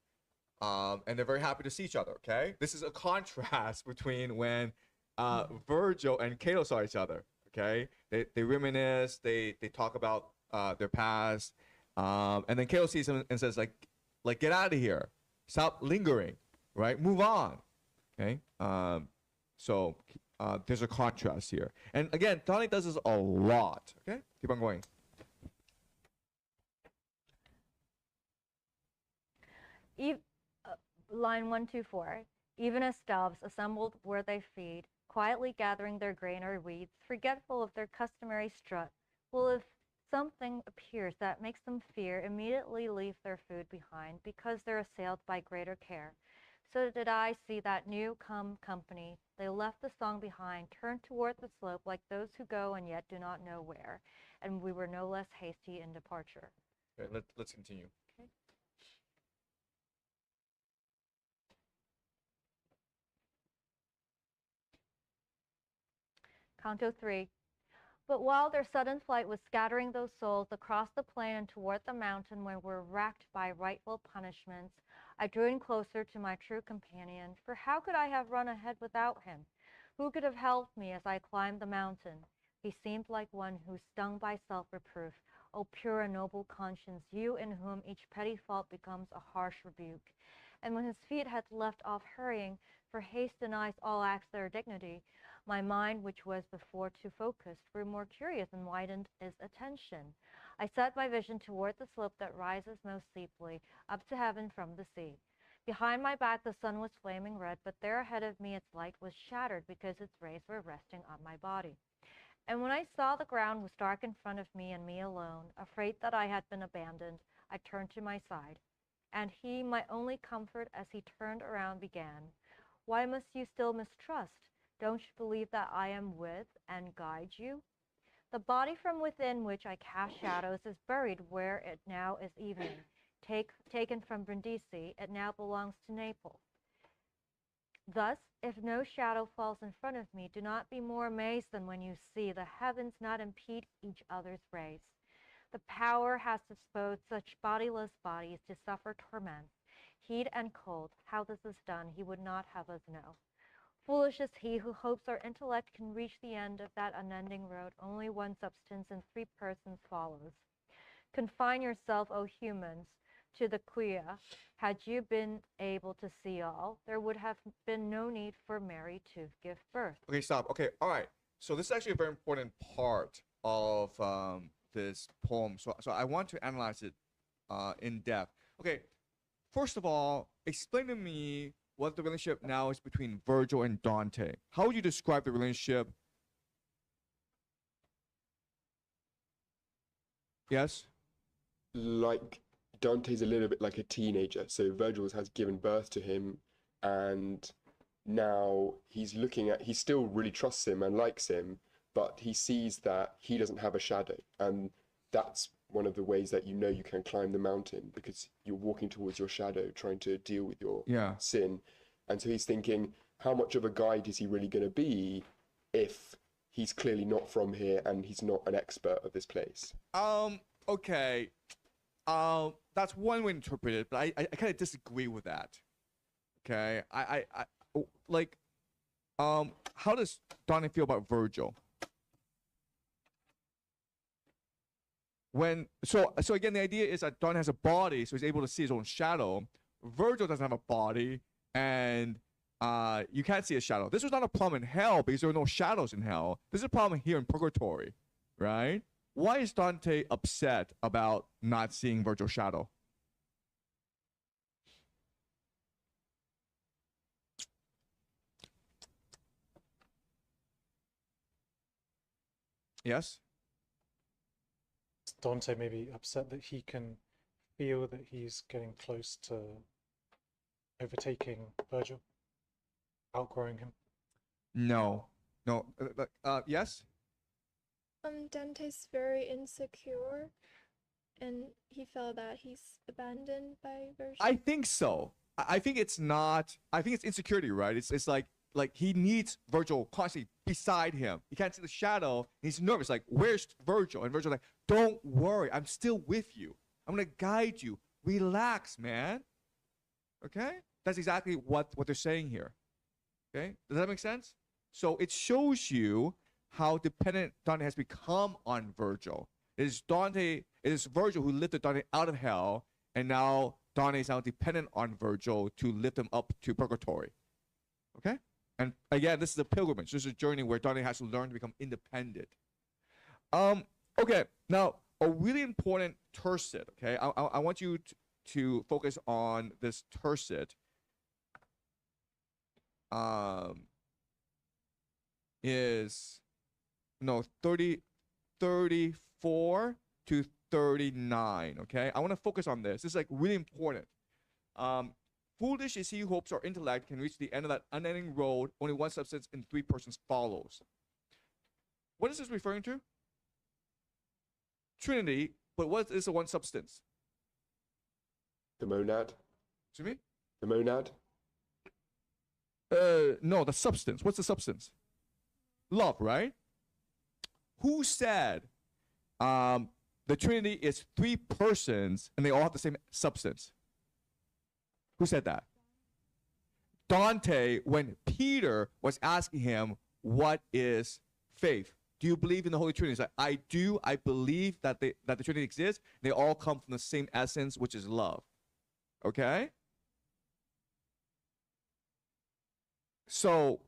And they're very happy to see each other, okay? This is a contrast between when Virgil and Cato saw each other, okay? They reminisce, they talk about their past, and then Cato sees him and says, like get out of here. Stop lingering, right? Move on, okay? So there's a contrast here. And again, Dante does this a lot, okay? Keep on going. Line 124. Even as doves assembled where they feed, quietly gathering their grain or weeds, forgetful of their customary strut, will if something appears that makes them fear, immediately leave their food behind, because they're assailed by greater care. So did I see that new company. They left the song behind, turned toward the slope like those who go and yet do not know where. and we were no less hasty in departure. Okay, let's continue. Okay. Canto 3. But while their sudden flight was scattering those souls across the plain and toward the mountain where were racked by rightful punishments, I drew in closer to my true companion, for how could I have run ahead without him? Who could have helped me as I climbed the mountain? He seemed like one who, stung by self-reproof, O pure and noble conscience, you in whom each petty fault becomes a harsh rebuke. And when his feet had left off hurrying, for haste denies all acts their dignity, my mind, which was before too focused, grew more curious and widened its attention. I set my vision toward the slope that rises most steeply, up to heaven from the sea. Behind my back the sun was flaming red, but there ahead of me its light was shattered because its rays were resting on my body. And when I saw the ground was dark in front of me and me alone, afraid that I had been abandoned, I turned to my side. And he, my only comfort as he turned around, began, "Why must you still mistrust? Don't you believe that I am with and guide you? The body from within which I cast shadows is buried where it now is evening. Taken from Brindisi, it now belongs to Naples. Thus, if no shadow falls in front of me, do not be more amazed than when you see the heavens not impede each other's rays. The power has disposed such bodiless bodies to suffer torments, heat and cold. How this is done, he would not have us know. Foolish is he who hopes our intellect can reach the end of that unending road. Only one substance in three persons follows. Confine yourself, O humans, to the quia. Had you been able to see all, there would have been no need for Mary to give birth." Okay, stop. Okay, all right. So this is actually a very important part of this poem. So I want to analyze it in depth. Okay, first of all, explain to me what the relationship now is between Virgil and Dante. How would you describe the relationship? Yes? Like Dante's a little bit like a teenager, so Virgil has given birth to him, and now he still really trusts him and likes him, but he sees that he doesn't have a shadow, and that's one of the ways that you can climb the mountain, because you're walking towards your shadow, trying to deal with your sin. And so he's thinking, how much of a guide is he really going to be if he's clearly not from here and he's not an expert of this place? Okay. That's one way to interpret it, but I kind of disagree with that. Okay. How does Dante feel about Virgil? So again, the idea is that Dante has a body, so he's able to see his own shadow. Virgil doesn't have a body, and you can't see a shadow. This was not a problem in hell because there were no shadows in hell. This is a problem here in Purgatory, right? Why is Dante upset about not seeing Virgil's shadow? Yes? Dante may be upset that he can feel that he's getting close to overtaking Virgil, outgrowing him. No. Yes? Dante's very insecure, and he felt that he's abandoned by Virgil. I think so. I think it's not. I think it's insecurity, right? It's like he needs Virgil constantly beside him. He can't see the shadow. He's nervous. Like, where's Virgil? And Virgil's like, don't worry. I'm still with you. I'm gonna guide you. Relax, man. Okay? That's exactly what they're saying here. Okay? Does that make sense? So it shows you how dependent Dante has become on Virgil. It is Virgil who lifted Dante out of hell, and now Dante is now dependent on Virgil to lift him up to Purgatory. Okay? And again, this is a pilgrimage. This is a journey where Dante has to learn to become independent. Okay, now a really important tercet, okay? I want you to focus on this tercet. Is 34 to 39, okay? I want to focus on this. This is like really important. Foolish is he who hopes our intellect can reach the end of that unending road. Only one substance in three persons follows. What is this referring to? Trinity, but what is the one substance? The monad. Excuse me? The monad. No, the substance. What's the substance? Love, right? Who said the Trinity is 3 persons and they all have the same substance? Who said that? Dante, when Peter was asking him, what is faith? Do you believe in the Holy Trinity? He's like, I do. I believe that the Trinity exists. They all come from the same essence, which is love. Okay? So,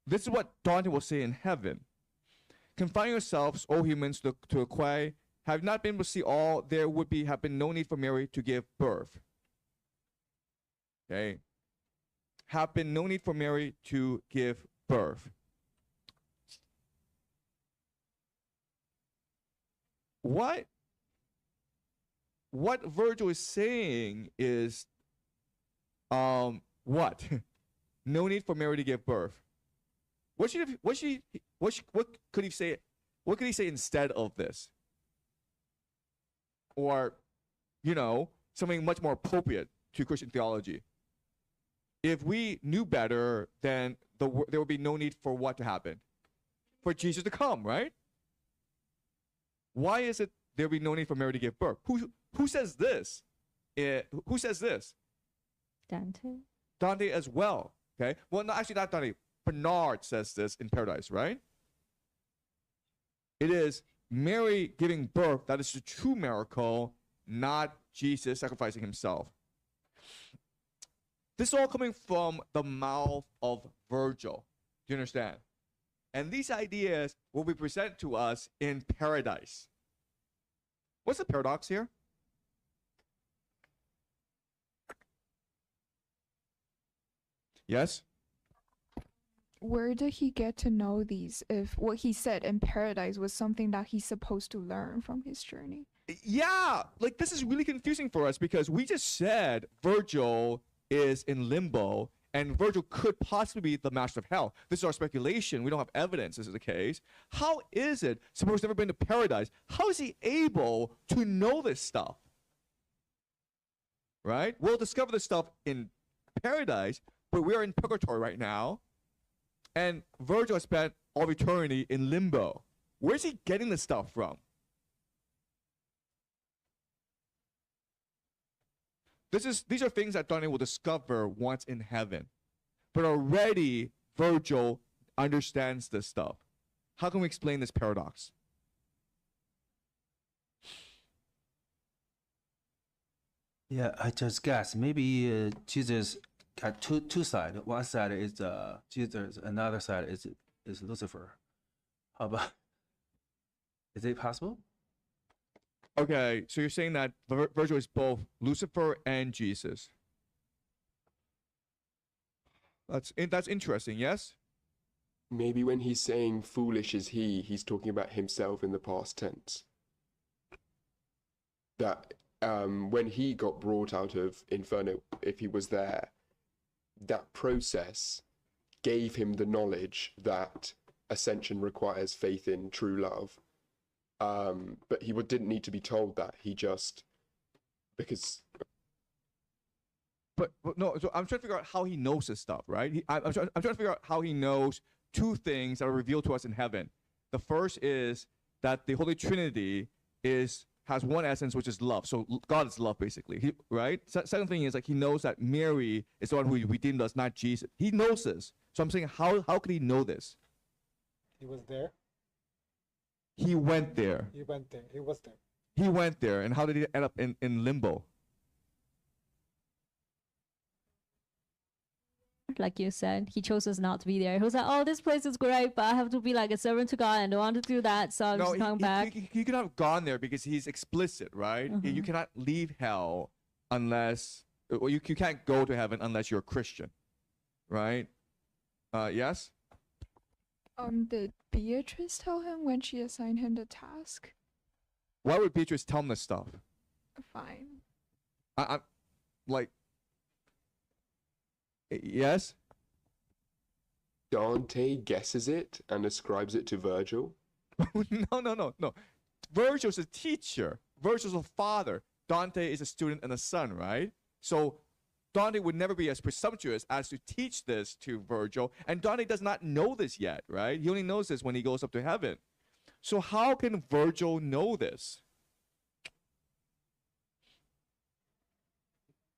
this is what Dante will say in heaven. Confine yourselves, O humans, to a quay. Have not been able to see all, there would have been no need for Mary to give birth. Okay? Have been no need for Mary to give birth. What Virgil is saying is, what? No need for Mary to give birth. What could he say? What could he say instead of this? Or, something much more appropriate to Christian theology. If we knew better, then there would be no need for what to happen? For Jesus to come, right? Why is it there would be no need for Mary to give birth? Who says this? Who says this? Dante. Dante as well. Okay. Well, no, actually not Dante. Bernard says this in Paradise, right? It is Mary giving birth that is the true miracle, not Jesus sacrificing himself. This is all coming from the mouth of Virgil. Do you understand? And these ideas will be presented to us in Paradise. What's the paradox here? Yes? Where did he get to know these if what he said in Paradise was something that he's supposed to learn from his journey? Yeah, like this is really confusing for us because we just said Virgil is in limbo and Virgil could possibly be the master of hell. This is our speculation. We don't have evidence this is the case. How is it, suppose he's never been to Paradise, how is he able to know this stuff? Right? We'll discover this stuff in Paradise, but we're in Purgatory right now. And Virgil has spent all of eternity in limbo. Where's he getting this stuff from? These are things that Dante will discover once in heaven. But already Virgil understands this stuff. How can we explain this paradox? Yeah, I just guess maybe Jesus got two sides. One side is Jesus, another side is Lucifer. How about? Is it possible? Okay, so you're saying that Virgil is both Lucifer and Jesus. That's interesting. Yes. Maybe when he's saying "foolish is he," he's talking about himself in the past tense. That when he got brought out of Inferno, if he was there, that process gave him the knowledge that ascension requires faith in true love. But he didn't need to be told that. He just, because. But no, so I'm trying to figure out how he knows this stuff, right? I'm trying to figure out how he knows two things that are revealed to us in heaven. The first is that the Holy Trinity has one essence, which is love. So God is love, basically, right? Second thing is like he knows that Mary is the one who redeemed us, not Jesus. He knows this. So I'm saying, how could he know this? He was there. He went there. He went there. He was there. He went there, and how did he end up in limbo? Like you said, he chose us not to be there. He was like, "Oh, this place is great, but I have to be like a servant to God, and don't want to do that, so I'm just coming back." He could have gone there because he's explicit, right? You cannot leave hell unless, well, you can't go to heaven unless you're a Christian, right? Yes. Did Beatrice tell him when she assigned him the task? Why would Beatrice tell him this stuff? Fine. I'm like, yes. Dante guesses it and ascribes it to Virgil. No. Virgil's a teacher. Virgil's a father. Dante is a student and a son, right? So Dante would never be as presumptuous as to teach this to Virgil, and Dante does not know this yet, right? He only knows this when he goes up to heaven. So how can Virgil know this?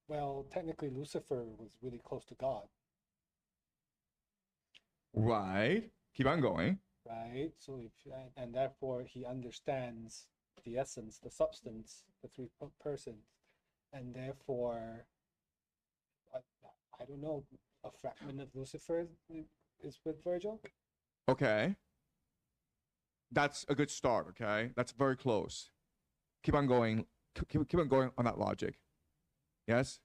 Well, technically, Lucifer was really close to God, Right. Keep on going. right? So and therefore he understands the essence, the substance, the three persons, and therefore, I, I don't know, a fragment of Lucifer is with Virgil. Okay. That's a good start, okay? That's very close. Keep on going. Keep on going on that logic. Yes?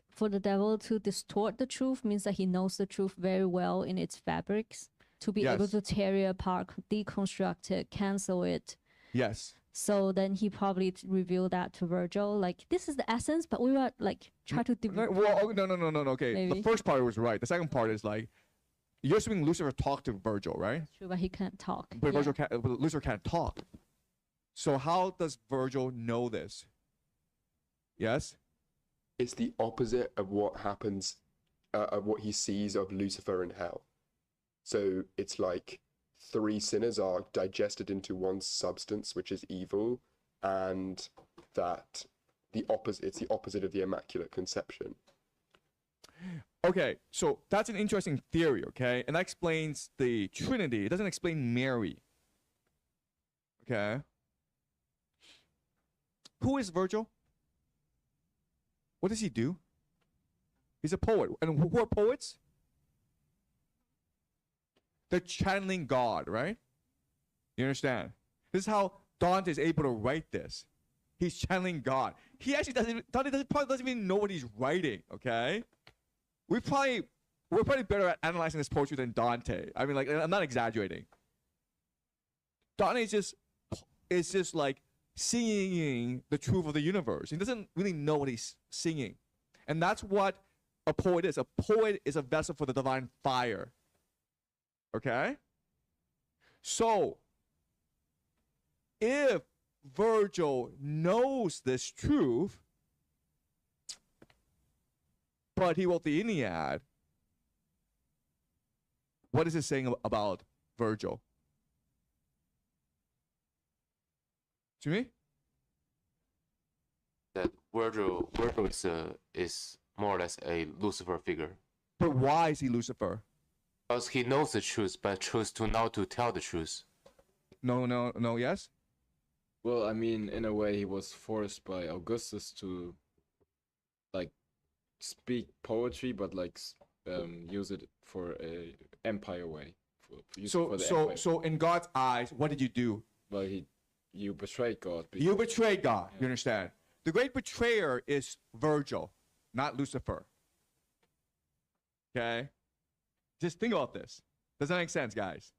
For the devil to distort the truth means that he knows the truth very well in its fabrics, to be able Yes. to tear it apart, deconstruct it, cancel it. Yes. So then he probably revealed that to Virgil, like, this is the essence, but we were like try to divert. Well, no. Okay. Maybe. The first part was right. The second part is like, you're assuming Lucifer talked to Virgil, right? That's true, but he can't talk. But Yeah. Virgil can't. But Lucifer can't talk. So how does Virgil know this? Yes. It's the opposite of what happens, of what he sees of Lucifer in hell. So it's like 3 sinners are digested into one substance, which is evil, and that it's the opposite of the Immaculate Conception. Okay, so that's an interesting theory, okay? And that explains the Trinity. It doesn't explain Mary. Okay? Who is Virgil? What does he do? He's a poet. And who are poets? They're channeling God, right? You understand? This is how Dante is able to write this. He's channeling God. He actually probably doesn't even know what he's writing, okay? We're probably better at analyzing this poetry than Dante. I mean, like, I'm not exaggerating. Dante is just like singing the truth of the universe. He doesn't really know what he's singing. And that's what a poet is. A poet is a vessel for the divine fire. Okay? So, if Virgil knows this truth, but he wrote the Iliad, what is it saying about Virgil? To me? That Virgil is more or less a Lucifer figure. But why is he Lucifer? Because he knows the truth, but chose to not to tell the truth. No, yes? Well, I mean, in a way, he was forced by Augustus to, like, speak poetry, but like use it for a empire way. So in God's eyes, what did you do? Well, you betrayed God. You betrayed God. You understand? The great betrayer is Virgil, not Lucifer. Okay? Just think about this. Does that make sense, guys?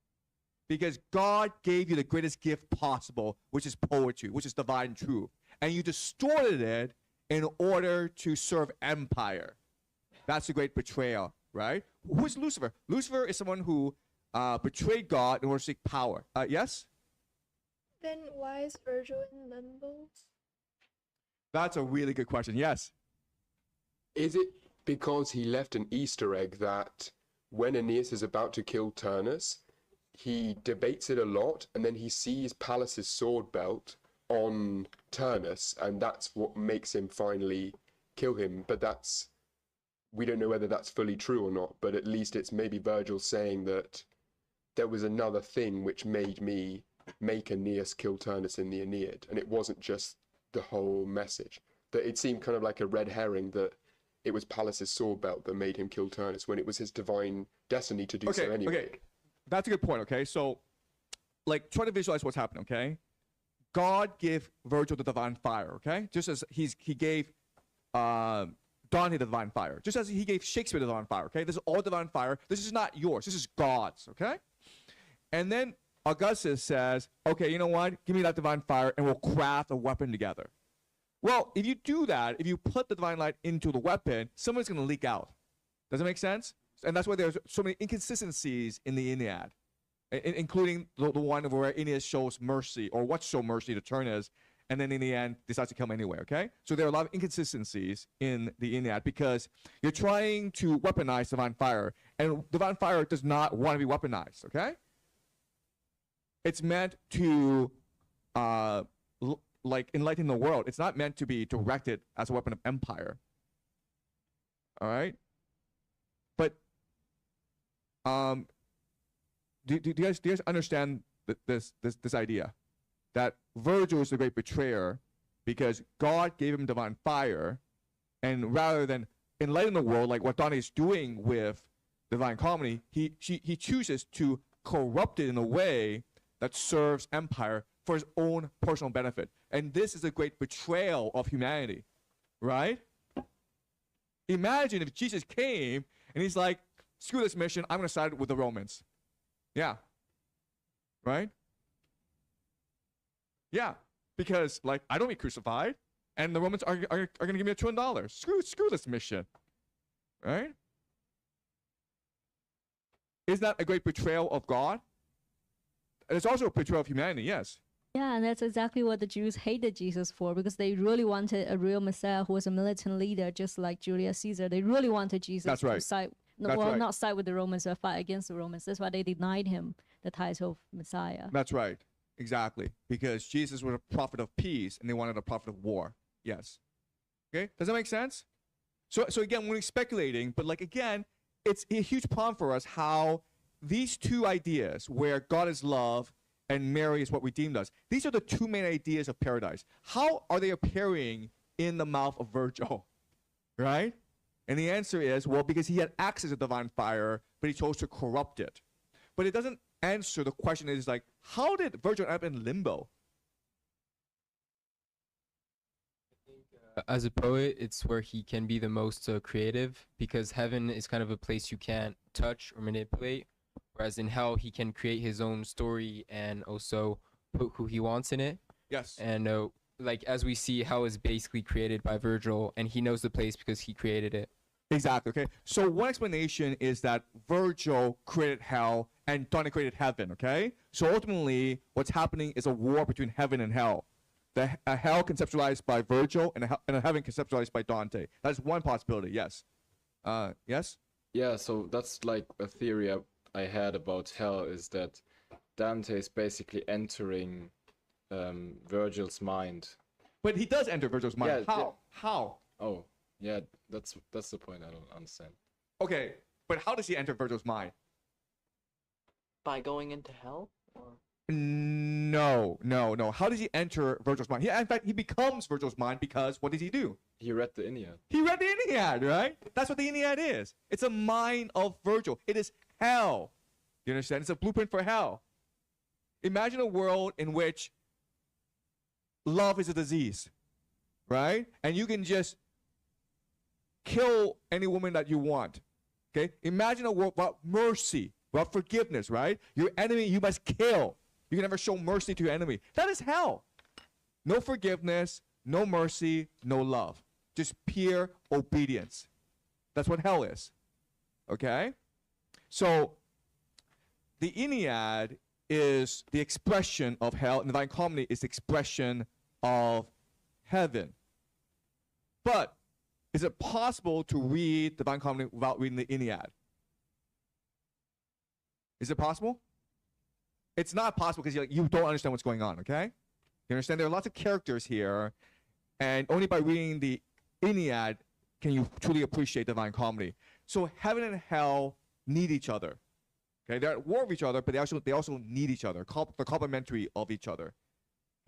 Because God gave you the greatest gift possible, which is poetry, which is divine truth. And you distorted it in order to serve empire. That's the great betrayal, right? Who is Lucifer? Lucifer is someone who betrayed God in order to seek power. Yes? Then why is Virgil in limbo? That's a really good question. Yes. Is it because he left an Easter egg that when Aeneas is about to kill Turnus, he debates it a lot, and then he sees Pallas's sword belt on Turnus, and that's what makes him finally kill him. But we don't know whether that's fully true or not, but at least it's maybe Virgil saying that there was another thing which made me make Aeneas kill Turnus in the Aeneid, and it wasn't just the whole message. That it seemed kind of like a red herring that it was Pallas's sword belt that made him kill Turnus when it was his divine destiny to do so anyway. Okay, that's a good point, okay? So, like, try to visualize what's happening, okay? God gave Virgil the divine fire, okay? Just as he gave Dante the divine fire. Just as he gave Shakespeare the divine fire, okay? This is all divine fire. This is not yours. This is God's, okay? And then Augustus says, okay, you know what? Give me that divine fire and we'll craft a weapon together. Well, if you do that, if you put the divine light into the weapon, someone's going to leak out. Does it make sense? And that's why there's so many inconsistencies in the Iliad. including the one where Aeneas shows mercy, or what show mercy to Turnus, and then in the end decides to kill him anyway, okay? So there are a lot of inconsistencies in the Aeneid because you're trying to weaponize divine fire, and divine fire does not want to be weaponized, okay? It's meant to like enlighten the world. It's not meant to be directed as a weapon of empire. All right? But do you guys understand this idea that Virgil is the great betrayer because God gave him divine fire, and rather than enlighten the world like what Dante is doing with Divine Comedy, he chooses to corrupt it in a way that serves empire for his own personal benefit. And this is a great betrayal of humanity, right? Imagine if Jesus came and he's like, screw this mission, I'm going to side with the Romans. Yeah. Right? Yeah. Because, like, I don't get crucified, and the Romans are going to give me $1 trillion. Screw this mission. Right? Isn't that a great betrayal of God? And it's also a betrayal of humanity, yes. Yeah, and that's exactly what the Jews hated Jesus for, because they really wanted a real Messiah who was a militant leader, just like Julius Caesar. They really wanted Jesus to side, not side with the Romans, but fight against the Romans. That's why they denied him the title of Messiah. That's right, exactly, because Jesus was a prophet of peace, and they wanted a prophet of war. Yes. Okay, does that make sense? So again, we're speculating, but like again, it's a huge problem for us how these two ideas, where God is love and Mary is what redeemed us, these are the two main ideas of paradise. How are they appearing in the mouth of Virgil? Right? And the answer is, well, because he had access to divine fire, but he chose to corrupt it. But it doesn't answer the question. Is like, how did Virgil end up in limbo? As a poet, it's where he can be the most creative, because heaven is kind of a place you can't touch or manipulate, whereas in hell he can create his own story and also put who he wants in it. Yes. And like as we see, hell is basically created by Virgil, and he knows the place because he created it. Exactly. Okay. So one explanation is that Virgil created hell and Dante created heaven. Okay. So ultimately, what's happening is a war between heaven and hell. A hell conceptualized by Virgil and a heaven conceptualized by Dante. That's one possibility. Yes. Yes. Yeah. So that's like a theory I had about hell, is that Dante is basically entering Virgil's mind. But he does enter Virgil's mind. Yeah, How? yeah. How? Oh, yeah. That's the point I don't understand. Okay, but how does he enter Virgil's mind? By going into hell? Or? No. How does he enter Virgil's mind? In fact, he becomes Virgil's mind because what does he do? He read the Aeneid. He read the Aeneid, right? That's what the Aeneid is. It's a mind of Virgil. It is hell. You understand? It's a blueprint for hell. Imagine a world in which love is a disease, right? And you can just kill any woman that you want. Okay? Imagine a world without mercy, without forgiveness, right? Your enemy you must kill. You can never show mercy to your enemy. That is hell. No forgiveness, no mercy, no love. Just pure obedience. That's what hell is. Okay? So the Aeneid is the expression of hell, and the Divine Comedy is the expression of heaven. But is it possible to read the Divine Comedy without reading the Aeneid? Is it possible? It's not possible because you don't understand what's going on, okay? You understand? There are lots of characters here, and only by reading the Aeneid can you truly appreciate Divine Comedy. So heaven and hell need each other. Okay, they're at war with each other, but they also need each other. They're complementary of each other.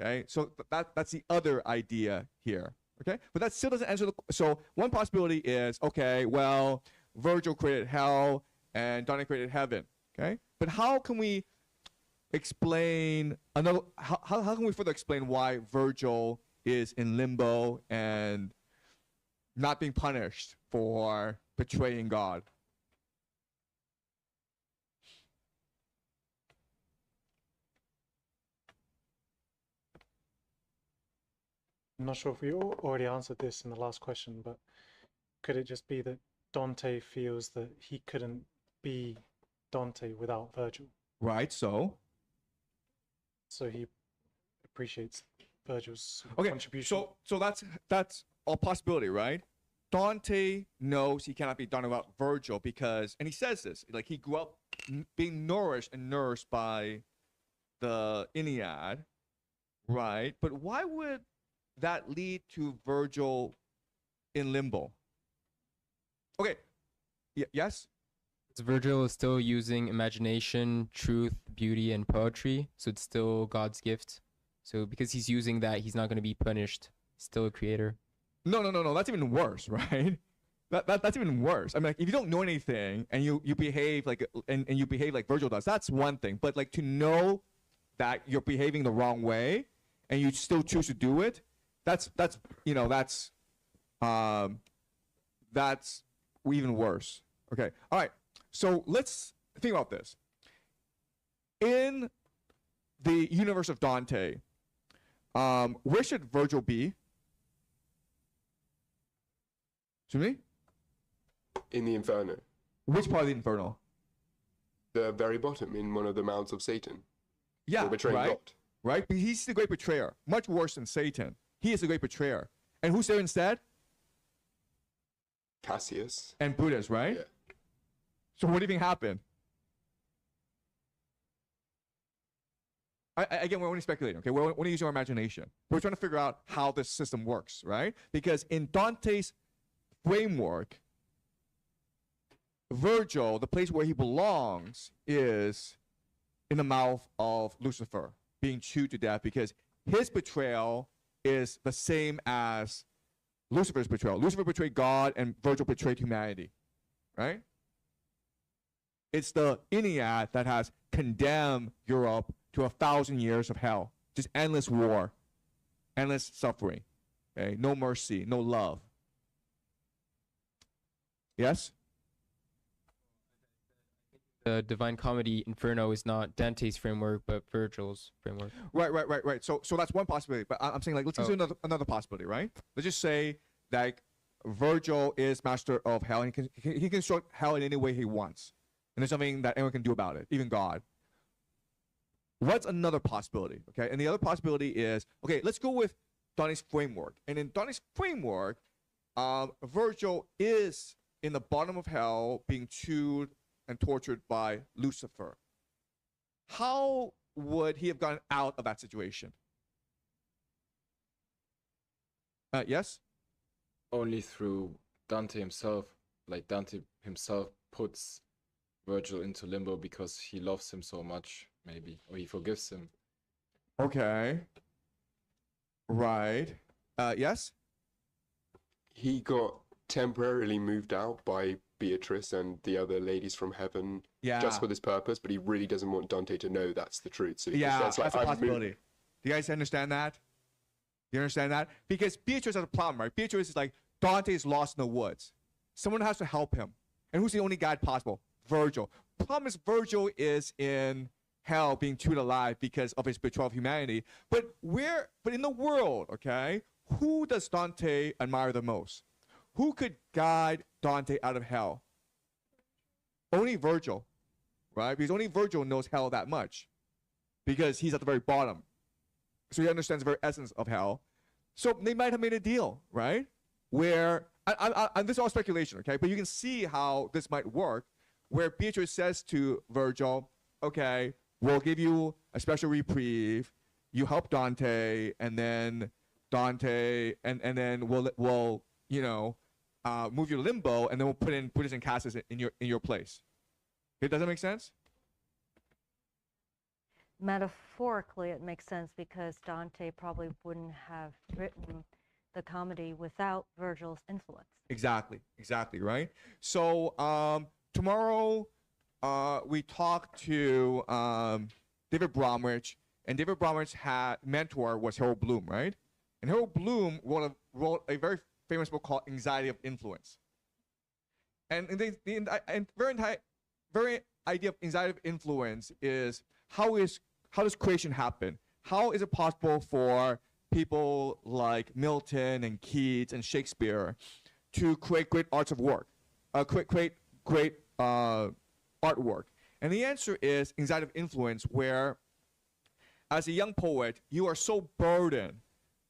Okay, so that's the other idea here. Okay, but that still doesn't answer the. So one possibility is, okay, well, Virgil created hell and Dante created heaven. Okay, but how can we explain another? How can we further explain why Virgil is in limbo and not being punished for betraying God? I'm not sure if we already answered this in the last question, but could it just be that Dante feels that he couldn't be Dante without Virgil? right? So he appreciates Virgil's okay, contribution. so that's a possibility, right? Dante knows he cannot be done without Virgil because, and he says this, like he grew up being nourished and nursed by the Iliad, right? But why would that lead to Virgil in limbo? Okay, yes? Virgil is still using imagination, truth, beauty, and poetry, so it's still God's gift. So because he's using that, he's not going to be punished. He's still a creator. No. That's even worse, right? That's even worse. I mean, like, if you don't know anything and you behave like and you behave like Virgil does, that's one thing. But like to know that you're behaving the wrong way and you still choose to do it, that's even worse. Okay. All right. So let's think about this. In the universe of Dante, where should Virgil be? To me? In the Inferno. Which part of the Inferno? The very bottom, in one of the mouths of Satan. Yeah, for betraying right? God. Right? But he's the great betrayer. Much worse than Satan. He is the great betrayer. And who's there instead? Cassius. And Brutus, right? Yeah. So what do you think happened? Again, we're only speculating, okay? We're only using our imagination. We're trying to figure out how this system works, right? Because in Dante's framework, Virgil, the place where he belongs, is in the mouth of Lucifer, being chewed to death because his betrayal is the same as Lucifer's betrayal. Lucifer betrayed God and Virgil betrayed humanity, right? It's the Iliad that has condemned Europe to 1,000 years of hell. Just endless war, endless suffering, okay? No mercy, no love. Yes? The Divine Comedy Inferno is not Dante's framework, but Virgil's framework. Right. So that's one possibility. But I'm saying, like, let's consider another possibility, right? Let's just say that Virgil is master of hell, and he can construct hell in any way he wants, and there's nothing that anyone can do about it, even God. What's another possibility? Okay, and the other possibility is, okay, let's go with Dante's framework. And in Dante's framework, Virgil is in the bottom of hell, being chewed and tortured by Lucifer. How would he have gotten out of that situation? Yes? Only through Dante himself. Like Dante himself puts Virgil into limbo because he loves him so much, maybe, or he forgives him. Okay. Right. Yes? He got temporarily moved out by Beatrice and the other ladies from heaven just for this purpose, but he really doesn't want Dante to know that's the truth. So he just says, like, that's a possibility. Do you guys understand that? Do you understand that? Because Beatrice has a problem, right? Beatrice is like, Dante is lost in the woods. Someone has to help him. And who's the only guide possible? Virgil. Problem is, Virgil is in hell being chewed alive because of his betrayal of humanity. But in the world, okay, who does Dante admire the most? Who could guide Dante out of hell? Only Virgil, right? Because only Virgil knows hell that much because he's at the very bottom. So he understands the very essence of hell. So they might have made a deal, right? Where, and this is all speculation, okay? But you can see how this might work, where Beatrice says to Virgil, okay, we'll give you a special reprieve. You help Dante, and then and then we'll move you to limbo, and then we'll put us in Cassius in your place. Okay, does that make sense? Metaphorically, it makes sense because Dante probably wouldn't have written the comedy without Virgil's influence. Exactly, right? So tomorrow we talked to David Bromwich, and David Bromwich's mentor was Harold Bloom, right? And Harold Bloom wrote a very famous book called Anxiety of Influence. And the very idea of anxiety of influence is how does creation happen? How is it possible for people like Milton and Keats and Shakespeare to create great arts of work, create great artwork? And the answer is anxiety of influence, where as a young poet, you are so burdened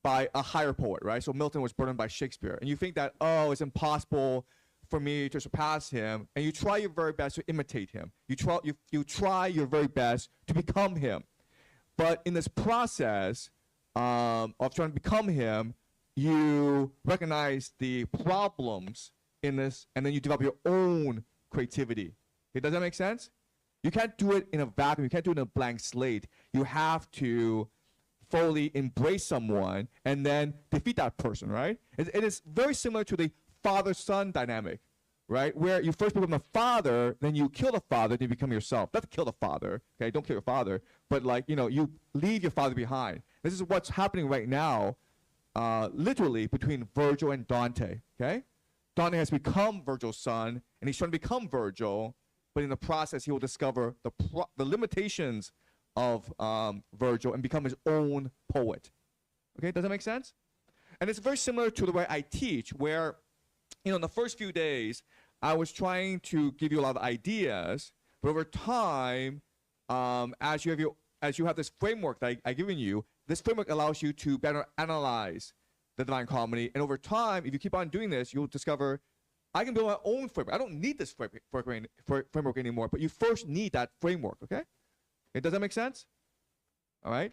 by a higher poet, right? So Milton was burdened by Shakespeare. And you think that, oh, it's impossible for me to surpass him. And you try your very best to imitate him. You try your very best to become him. But in this process of trying to become him, you recognize the problems in this, and then you develop your own creativity. Okay, does that make sense? You can't do it in a vacuum. You can't do it in a blank slate. You have to fully embrace someone and then defeat that person, right? It is very similar to the father-son dynamic, right? Where you first become the father, then you kill the father, then you become yourself. Not to kill the father, okay? Don't kill your father, but like, you know, you leave your father behind. This is what's happening right now, literally between Virgil and Dante, okay? Dante has become Virgil's son, and he's trying to become Virgil, but in the process, he will discover the limitations of Virgil and become his own poet. Okay, does that make sense? And it's very similar to the way I teach, where, you know, in the first few days, I was trying to give you a lot of ideas, but over time, as you have this framework that I've given you, this framework allows you to better analyze the Divine Comedy. And over time, if you keep on doing this, you'll discover, I can build my own framework. I don't need this framework anymore, but you first need that framework, okay? Does that make sense? All right?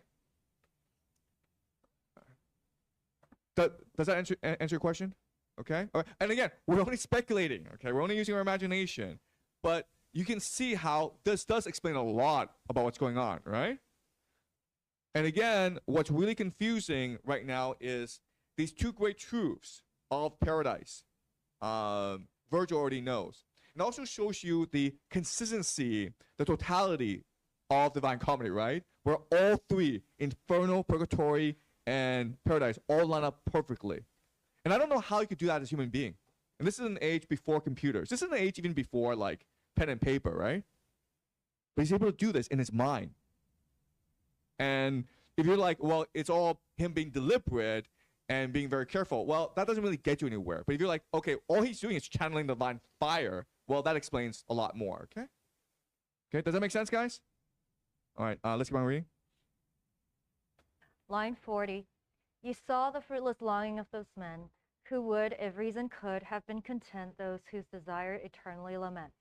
Does that answer your question? Okay? All right. And again, we're only speculating, okay? We're only using our imagination. But you can see how this does explain a lot about what's going on, right? And again, what's really confusing right now is these two great truths of paradise. Virgil already knows. It also shows you the consistency, the totality of Divine Comedy, right? Where all three, Inferno, Purgatory, and Paradise, all line up perfectly. And I don't know how you could do that as a human being. And this is an age before computers. This is an age even before, like, pen and paper, right? But he's able to do this in his mind. And if you're like, well, it's all him being deliberate and being very careful, well, that doesn't really get you anywhere. But if you're like, okay, all he's doing is channeling the divine fire, well, that explains a lot more, okay? Okay, does that make sense, guys? All right, let's keep on reading. Line 40. You saw the fruitless longing of those men, who would, if reason could, have been content, those whose desire eternally laments.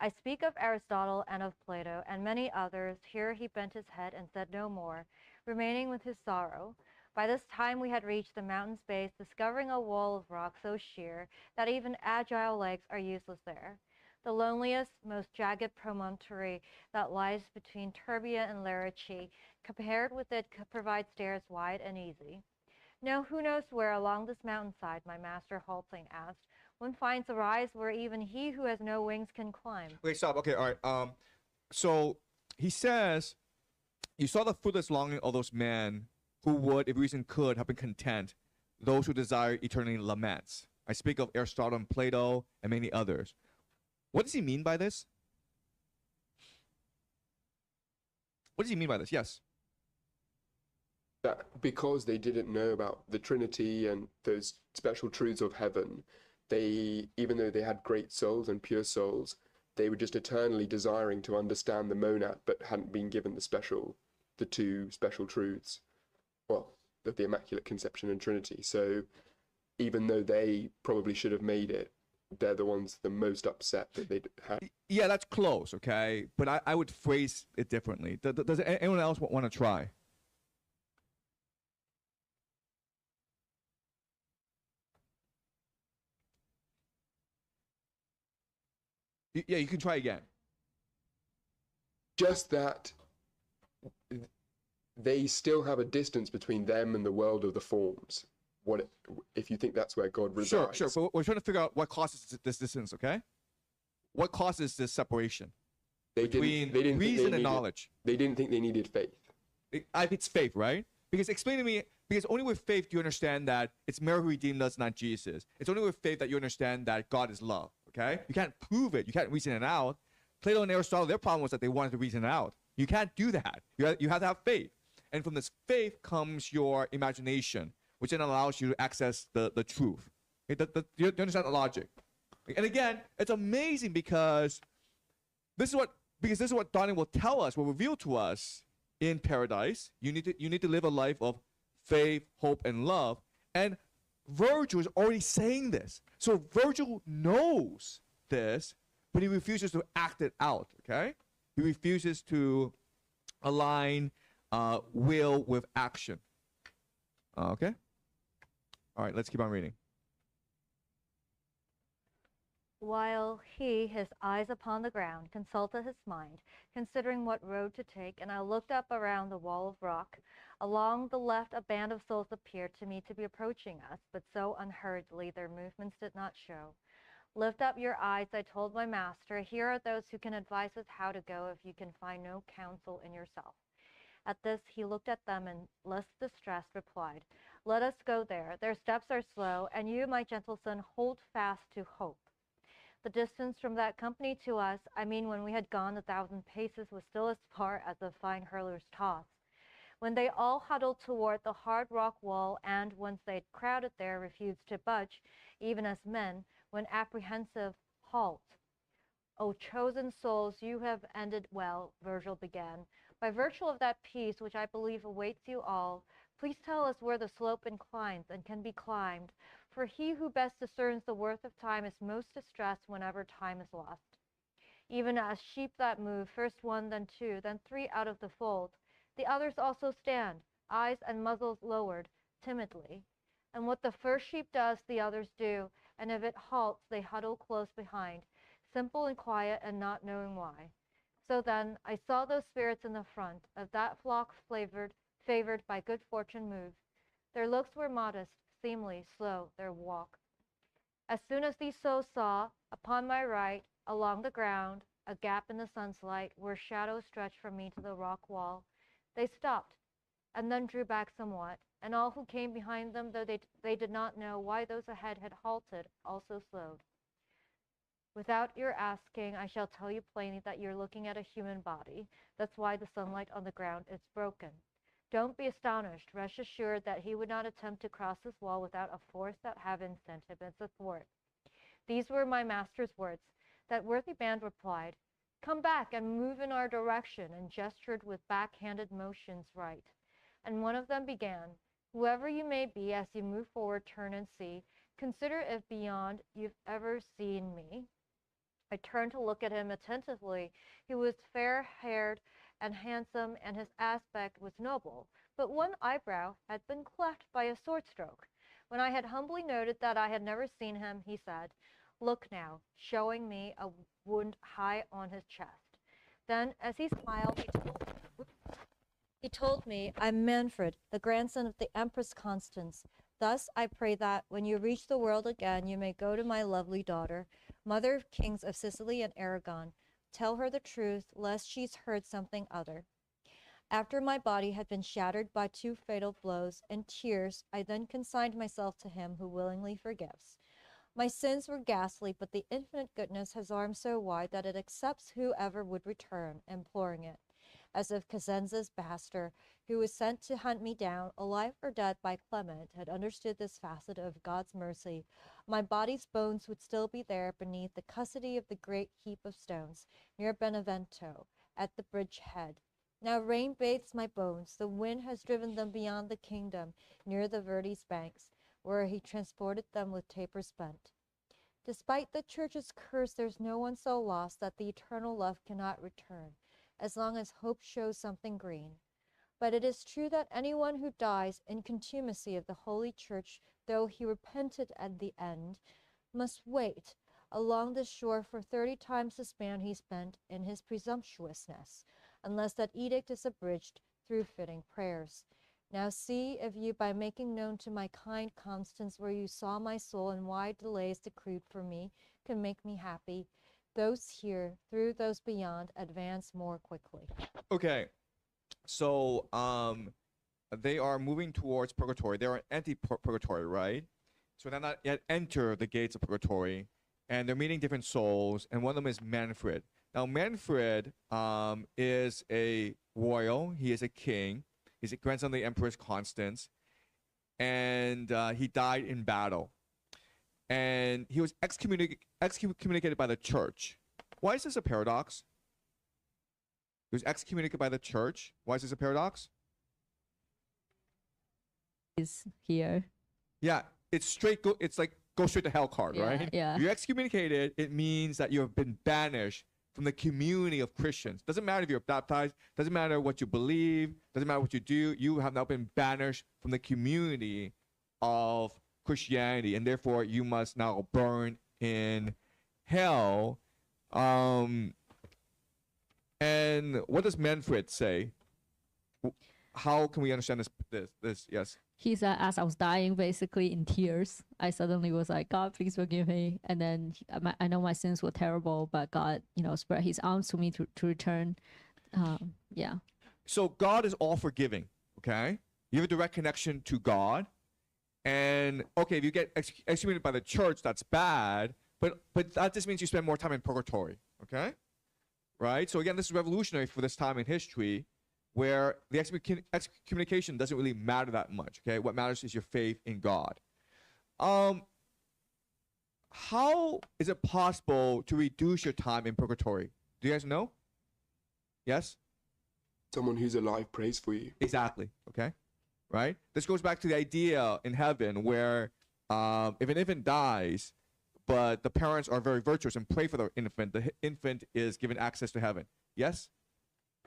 I speak of Aristotle and of Plato and many others. Here he bent his head and said no more, remaining with his sorrow. By this time we had reached the mountain's base, discovering a wall of rock so sheer that even agile legs are useless there. The loneliest, most jagged promontory that lies between Turbia and Lerici, compared with it, provides stairs wide and easy. Now who knows where along this mountainside, my master halting asked, one finds a rise where even he who has no wings can climb. Okay, stop. Okay, all right. So he says, you saw the fruitless longing of those men who would, if reason could, have been content, those who desire eternally laments. I speak of Aristotle and Plato and many others. What does he mean by this? What does he mean by this? Yes. That because they didn't know about the Trinity and those special truths of heaven, they, even though they had great souls and pure souls, they were just eternally desiring to understand the monad, but hadn't been given the two special truths, well, the Immaculate Conception and Trinity. So even though they probably should have made it, they're the ones the most upset that they'd had. Yeah, that's close, okay? But I would phrase it differently. Does anyone else want to try? Yeah, you can try again. Just that they still have a distance between them and the world of the forms. What if you think that's where God resides? Sure. But we're trying to figure out what causes this distance, okay? What causes this separation between reason and knowledge? They didn't think they needed faith. It's faith, right? Because explain to me, because only with faith do you understand that it's Mary who redeemed us, not Jesus. It's only with faith that you understand that God is love, okay? You can't prove it. You can't reason it out. Plato and Aristotle, their problem was that they wanted to reason it out. You can't do that. You have to have faith. And from this faith comes your imagination, which then allows you to access the truth. Okay, you understand the logic? And again, it's amazing because this is what Because this is what Dante will tell us, will reveal to us in paradise. You need to live a life of faith, hope, and love. And Virgil is already saying this. So Virgil knows this, but he refuses to act it out, okay? He refuses to align will with action. Okay? All right, let's keep on reading. While he, his eyes upon the ground, consulted his mind, considering what road to take, and I looked up around the wall of rock. Along the left a band of souls appeared to me to be approaching us, but so unhurriedly their movements did not show. Lift up your eyes, I told my master. Here are those who can advise us how to go if you can find no counsel in yourself. At this he looked at them and, less distressed, replied, Let us go there. Their steps are slow, and you, my gentle son, hold fast to hope. The distance from that company to us, I mean when we had gone 1,000 paces, was still as far as a fine hurler's toss. When they all huddled toward the hard rock wall, and once they'd crowded there, refused to budge, even as men, when apprehensive, halt. O chosen souls, you have ended well, Virgil began. By virtue of that peace which I believe awaits you all, please tell us where the slope inclines and can be climbed, for he who best discerns the worth of time is most distressed whenever time is lost. Even as sheep that move, first one, then two, then three out of the fold, the others also stand, eyes and muzzles lowered, timidly. And what the first sheep does, the others do, and if it halts, they huddle close behind, simple and quiet and not knowing why. So then I saw those spirits in the front of that flock favored by good fortune move. Their looks were modest, seemly, slow, their walk. As soon as these souls saw, upon my right, along the ground, a gap in the sun's light, where shadows stretched from me to the rock wall, they stopped, and then drew back somewhat, and all who came behind them, though they did not know why those ahead had halted, also slowed. Without your asking, I shall tell you plainly that you're looking at a human body. That's why the sunlight on the ground is broken. Don't be astonished. Rest assured that he would not attempt to cross this wall without a force that heaven sent him as a thwart. These were my master's words. That worthy band replied, Come back and move in our direction, and gestured with backhanded motions right. And one of them began, Whoever you may be, as you move forward, turn and see. Consider if beyond you've ever seen me. I turned to look at him attentively. He was fair-haired and handsome, and his aspect was noble, but one eyebrow had been cleft by a sword stroke. When I had humbly noted that I had never seen him, he said, Look now, showing me a wound high on his chest. Then, as he smiled, he told me, I'm Manfred, the grandson of the Empress Constance. Thus, I pray that, when you reach the world again, you may go to my lovely daughter, mother of kings of Sicily and Aragon. Tell her the truth, lest she's heard something other. After my body had been shattered by 2 fatal blows, in tears, I then consigned myself to him who willingly forgives. My sins were ghastly, but the infinite goodness has arms so wide that it accepts whoever would return, imploring it. As if Cosenza's bastard, who was sent to hunt me down, alive or dead by Clement, had understood this facet of God's mercy, my body's bones would still be there beneath the custody of the great heap of stones, near Benevento, at the bridge head. Now rain bathes my bones, the wind has driven them beyond the kingdom, near the Verdes banks, where he transported them with taper spent. Despite the church's curse, there's no one so lost that the eternal love cannot return, as long as hope shows something green. But it is true that anyone who dies in contumacy of the Holy Church, though he repented at the end, must wait along the shore for 30 times the span he spent in his presumptuousness, unless that edict is abridged through fitting prayers. Now see if you, by making known to my kind Constance where you saw my soul and why delays decreed for me, can make me happy. Those here, through those beyond, advance more quickly. Okay, so they are moving towards Purgatory. They are anti-Purgatory, right? So they're not yet enter the gates of Purgatory, and they're meeting different souls, and one of them is Manfred. Now, Manfred is a royal. He is a king. He's a grandson of the Empress Constance, and he died in battle. And he was excommunicated by the church. Why is this a paradox? He was excommunicated by the church. Why is this a paradox? Is here. Yeah, it's straight. It's like go straight to hell card, Yeah, right? yeah. You're excommunicated. It means that you have been banished from the community of Christians. Doesn't matter if you're baptized. Doesn't matter what you believe. Doesn't matter what you do. You have now been banished from the community of Christianity, and therefore you must now burn in hell. And what does Manfred say? How can we understand this? Yes. He said, as I was dying, basically in tears, I suddenly was like, God, please forgive me. And then I know my sins were terrible, but God, spread his arms to me to return. Yeah. So God is all forgiving, okay? You have a direct connection to God. And, okay, if you get excommunicated by the church, that's bad. But that just means you spend more time in purgatory, okay? Right? So, again, this is revolutionary for this time in history, where the excommunication doesn't really matter that much, okay? What matters is your faith in God. How is it possible to reduce your time in purgatory? Do you guys know? Yes? Someone who's alive prays for you. Exactly, okay? Right? This goes back to the idea in heaven where if an infant dies, but the parents are very virtuous and pray for the infant is given access to heaven. Yes?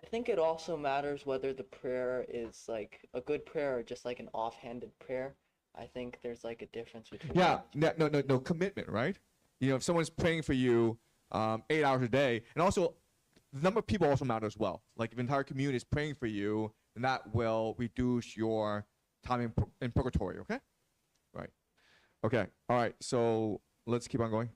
I think it also matters whether the prayer is like a good prayer or just like an offhanded prayer. I think there's like a difference between No commitment, right? If someone's praying for you 8 hours a day, and also the number of people also matter as well. Like if the entire community is praying for you, then that will reduce your time in purgatory, okay? Right. Okay, all right, so let's keep on going.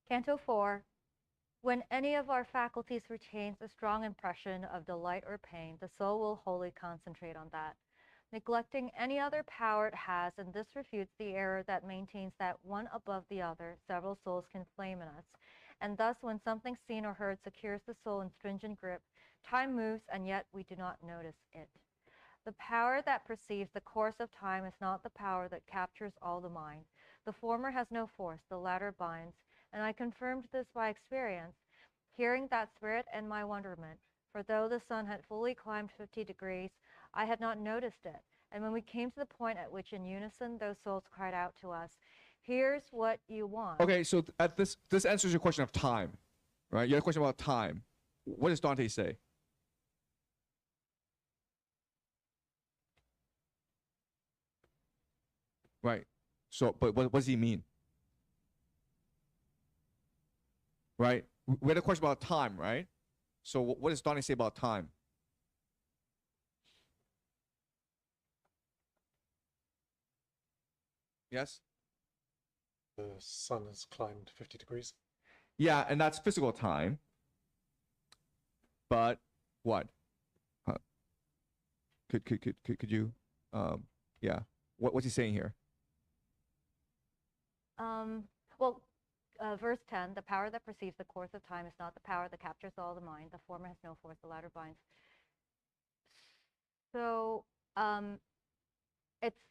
Canto 4. When any of our faculties retains a strong impression of delight or pain, the soul will wholly concentrate on that, neglecting any other power it has, and this refutes the error that maintains that one above the other, several souls can flame in us. And thus, when something seen or heard secures the soul in stringent grip, time moves, and yet we do not notice it. The power that perceives the course of time is not the power that captures all the mind. The former has no force, the latter binds, and I confirmed this by experience, hearing that spirit and my wonderment. For though the sun had fully climbed 50 degrees, I had not noticed it. And when we came to the point at which in unison those souls cried out to us, here's what you want. Okay, so at this answers your question of time, right? You had a question about time. What does Dante say? Right. So, but what does he mean? Right? We had a question about time, right? So what does Dante say about time? Yes? The sun has climbed 50 degrees. Yeah, and that's physical time. But what? Could you yeah. What's he saying here? Verse 10, the power that perceives the course of time is not the power that captures all the mind. The former has no force, the latter binds. So it's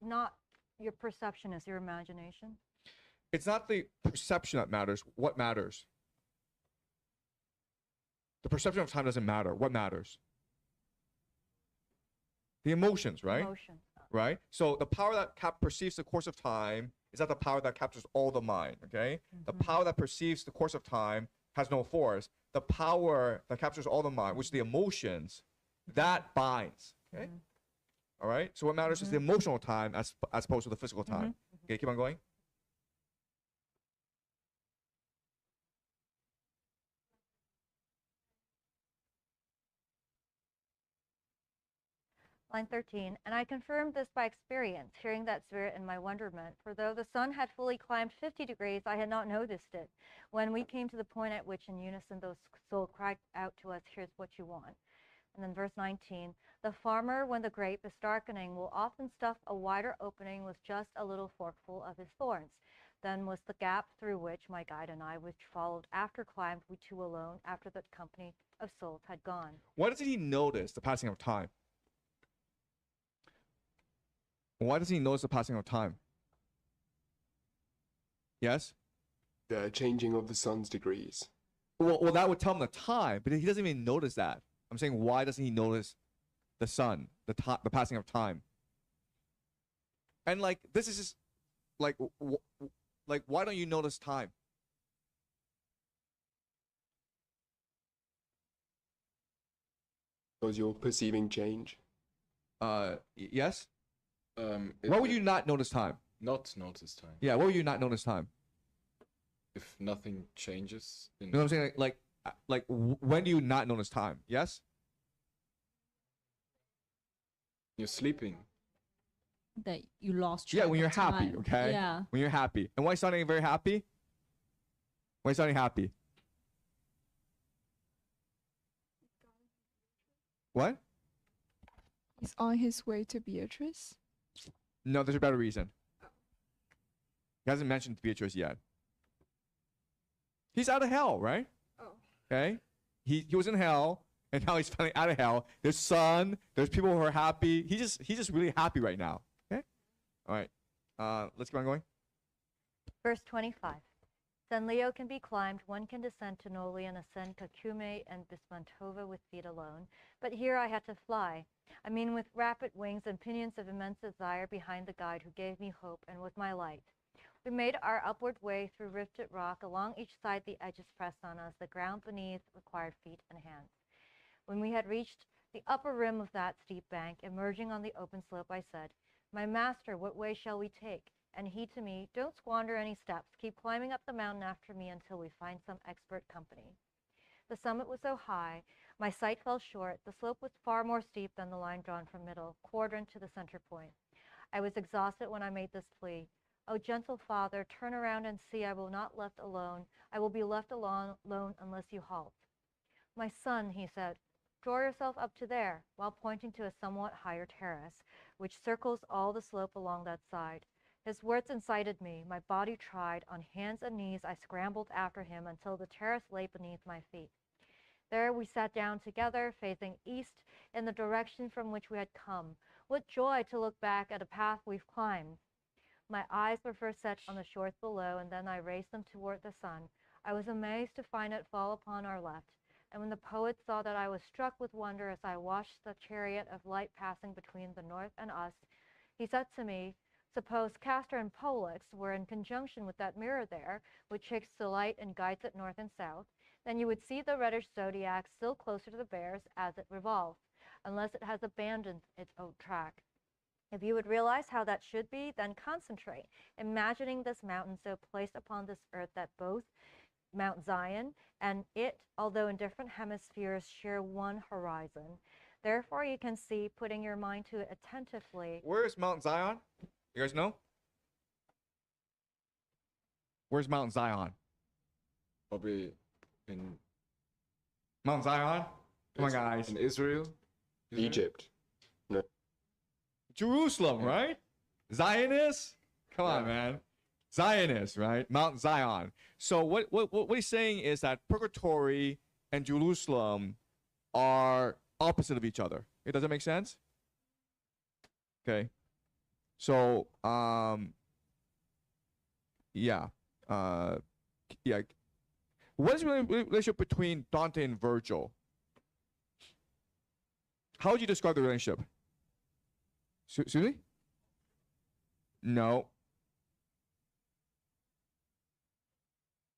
not your perception, it's your imagination. It's not the perception that matters. What matters? The perception of time doesn't matter. What matters? The emotions, right? Emotions. Right? So the power that perceives the course of time is not the power that captures all the mind, okay? The power that perceives the course of time has no force. The power that captures all the mind, which is the emotions, that binds, okay? All right? So what matters is the emotional time as opposed to the physical time. Okay, keep on going. Line 13, and I confirmed this by experience, hearing that spirit in my wonderment. For though the sun had fully climbed 50 degrees, I had not noticed it. When we came to the point at which in unison those souls cried out to us, here's what you want. And then verse 19, the farmer, when the grape is darkening, will often stuff a wider opening with just a little forkful of his thorns. Then was the gap through which my guide and I, which followed after climbed, we two alone, after the company of souls had gone. Why doesn't he notice the passing of time? Why doesn't he notice the passing of time? Yes? The changing of the sun's degrees. Well, that would tell him the time, but he doesn't even notice that. I'm saying, why doesn't he notice the sun, the passing of time? And like, this is just like, why don't you notice time? Because you're perceiving change. Yes. Why would you not notice time? Not notice time. Yeah, why would you not notice time? If nothing changes. You know what I'm saying? When do you not notice time? Yes. You're sleeping. That you lost track Yeah, when you're of happy. time. Okay. Yeah. When you're happy. And why is Sonny very happy? Why is Sonny happy? What? He's on his way to Beatrice. No, there's a better reason. He hasn't mentioned Beatrice yet. He's out of hell, right? Oh. Okay. He was in hell, and now he's finally out of hell. There's sun. There's people who are happy. He's just really happy right now. Okay. All right. Let's keep on going. Verse 25. Then Leo can be climbed, one can descend to Noli and ascend Kakume and Bismantova with feet alone. But here I had to fly. I mean, with rapid wings and pinions of immense desire behind the guide who gave me hope and was my light. We made our upward way through rifted rock. Along each side the edges pressed on us. The ground beneath required feet and hands. When we had reached the upper rim of that steep bank, emerging on the open slope, I said, "My master, what way shall we take?" And he to me, "Don't squander any steps. Keep climbing up the mountain after me until we find some expert company." The summit was so high, my sight fell short. The slope was far more steep than the line drawn from middle quadrant to the center point. I was exhausted when I made this plea. "Oh, gentle father, turn around and see. I will not left alone. I will be left alone unless you halt." "My son," he said, "draw yourself up to there," while pointing to a somewhat higher terrace, which circles all the slope along that side. His words incited me. My body tried. On hands and knees, I scrambled after him until the terrace lay beneath my feet. There we sat down together, facing east in the direction from which we had come. What joy to look back at a path we've climbed. My eyes were first set on the shores below, and then I raised them toward the sun. I was amazed to find it fall upon our left. And when the poet saw that I was struck with wonder as I watched the chariot of light passing between the north and us, he said to me, "Suppose Castor and Pollux were in conjunction with that mirror there, which takes the light and guides it north and south, then you would see the reddish zodiac still closer to the bears as it revolves, unless it has abandoned its old track. If you would realize how that should be, then concentrate, imagining this mountain so placed upon this earth that both Mount Zion and it, although in different hemispheres, share one horizon. Therefore you can see, putting your mind to it attentively." Where is Mount Zion? You guys know? Where's Mount Zion? Probably in Mount Zion? Come on, guys. In Israel? Egypt. No. Jerusalem, right? Zionist? Come on, man. Zionist, right? Mount Zion. So what he's saying is that Purgatory and Jerusalem are opposite of each other. Does that make sense? Okay. So yeah. Yeah. What is the relationship between Dante and Virgil? How would you describe the relationship? Susie? No.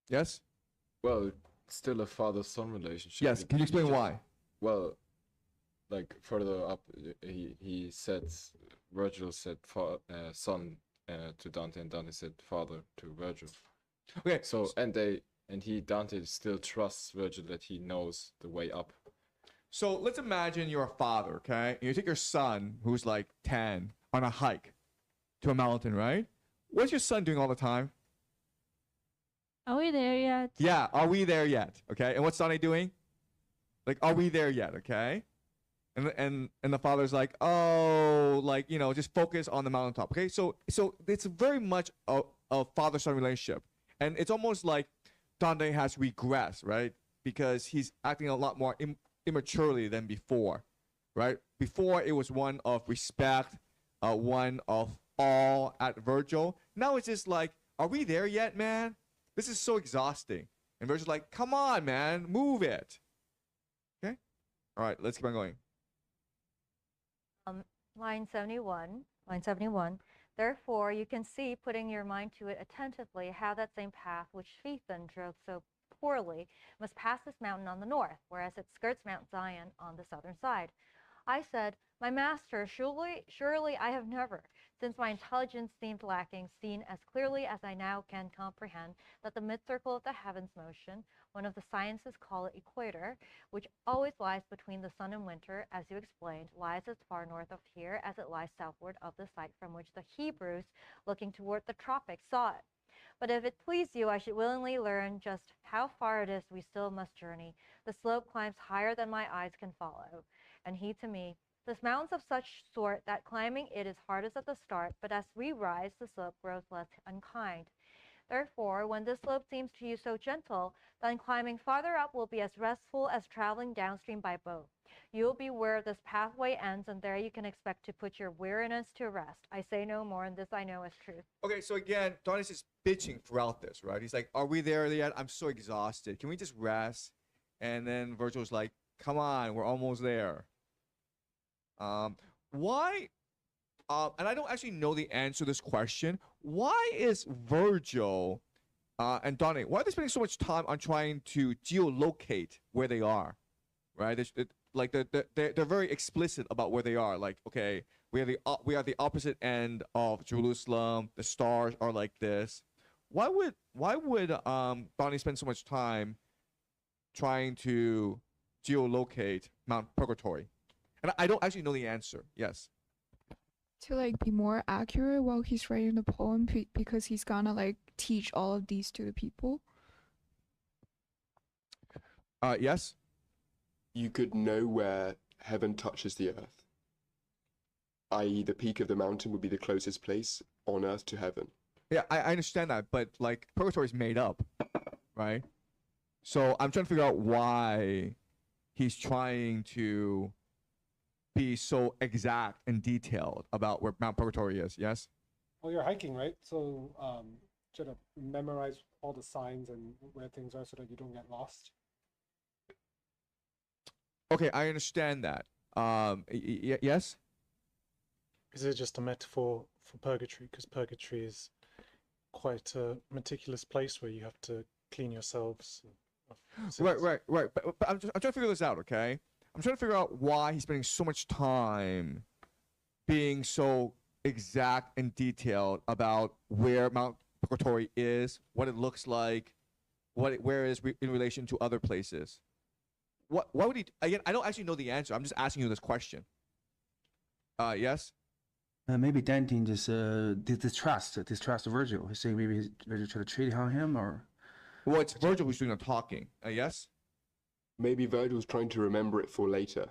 Yes? Well, still a father-son relationship. Yes. Can you explain why? Well, like further up, he said, Virgil said son to Dante, and Dante said father to Virgil. Okay. So Dante still trusts Virgil that he knows the way up. So let's imagine you're a father, okay? And you take your son, who's like 10, on a hike to a mountain, right? What's your son doing all the time? Are we there yet? Yeah, are we there yet? Okay. And what's Sonny doing? Like, are we there yet? Okay. And the father's like, oh, like, just focus on the mountaintop. Okay. So it's very much a father-son relationship. And it's almost like Dante has regressed, right? Because he's acting a lot more immaturely than before, right? Before it was one of respect, one of all at Virgil. Now it's just like, are we there yet, man? This is so exhausting. And Virgil's like, come on, man, move it. Okay? All right, let's keep on going. Line 71. Line 71. Therefore, you can see, putting your mind to it attentively, how that same path which Phaethon drove so poorly must pass this mountain on the north, whereas it skirts Mount Zion on the southern side. I said, my master, surely I have never, since my intelligence seemed lacking, seen as clearly as I now can comprehend that the mid-circle of the heavens motion, one of the sciences call it equator, which always lies between the sun and winter, as you explained, lies as far north of here as it lies southward of the site from which the Hebrews, looking toward the tropics, saw it. But if it please you, I should willingly learn just how far it is we still must journey. The slope climbs higher than my eyes can follow. And he to me, this mountain's of such sort that climbing it is hardest at the start, but as we rise, the slope grows less unkind. Therefore, when this slope seems to you so gentle, then climbing farther up will be as restful as traveling downstream by boat. You will be where this pathway ends, and there you can expect to put your weariness to rest. I say no more, and this I know is truth. Okay, so again, Donnie's just bitching throughout this, right? He's like, are we there yet? I'm so exhausted. Can we just rest? And then Virgil's like, come on, we're almost there. Why? And I don't actually know the answer to this question. Why is Virgil and Dante, why are they spending so much time on trying to geolocate where they are? Right? They're very explicit about where they are. Like, okay, we are the opposite end of Jerusalem. The stars are like this. Why would Dante spend so much time trying to geolocate Mount Purgatory? And I don't actually know the answer. Yes. To like be more accurate while he's writing the poem, because he's gonna like teach all of these to the people. Yes. You could know where heaven touches the earth, i.e., the peak of the mountain would be the closest place on earth to heaven. Yeah, I understand that, but like Purgatory is made up, right? So I'm trying to figure out why he's trying to be so exact and detailed about where Mount Purgatory is. Yes. Well, you're hiking, right? So should have memorize all the signs and where things are so that you don't get lost. Okay, I understand that. Yes. Is it just a metaphor for purgatory? Because purgatory is quite a meticulous place where you have to clean yourselves. Right. But I'm trying to figure this out. Okay. I'm trying to figure out why he's spending so much time being so exact and detailed about where Mount Purgatory is, what it looks like, where it is in relation to other places. Why would he? Again, I don't actually know the answer. I'm just asking you this question. Yes. Maybe Dante just distrust Virgil. He's saying maybe Virgil tried to cheat on him, or. Well, it's Virgil who's doing the talking. Yes. Maybe Virgil's trying to remember it for later.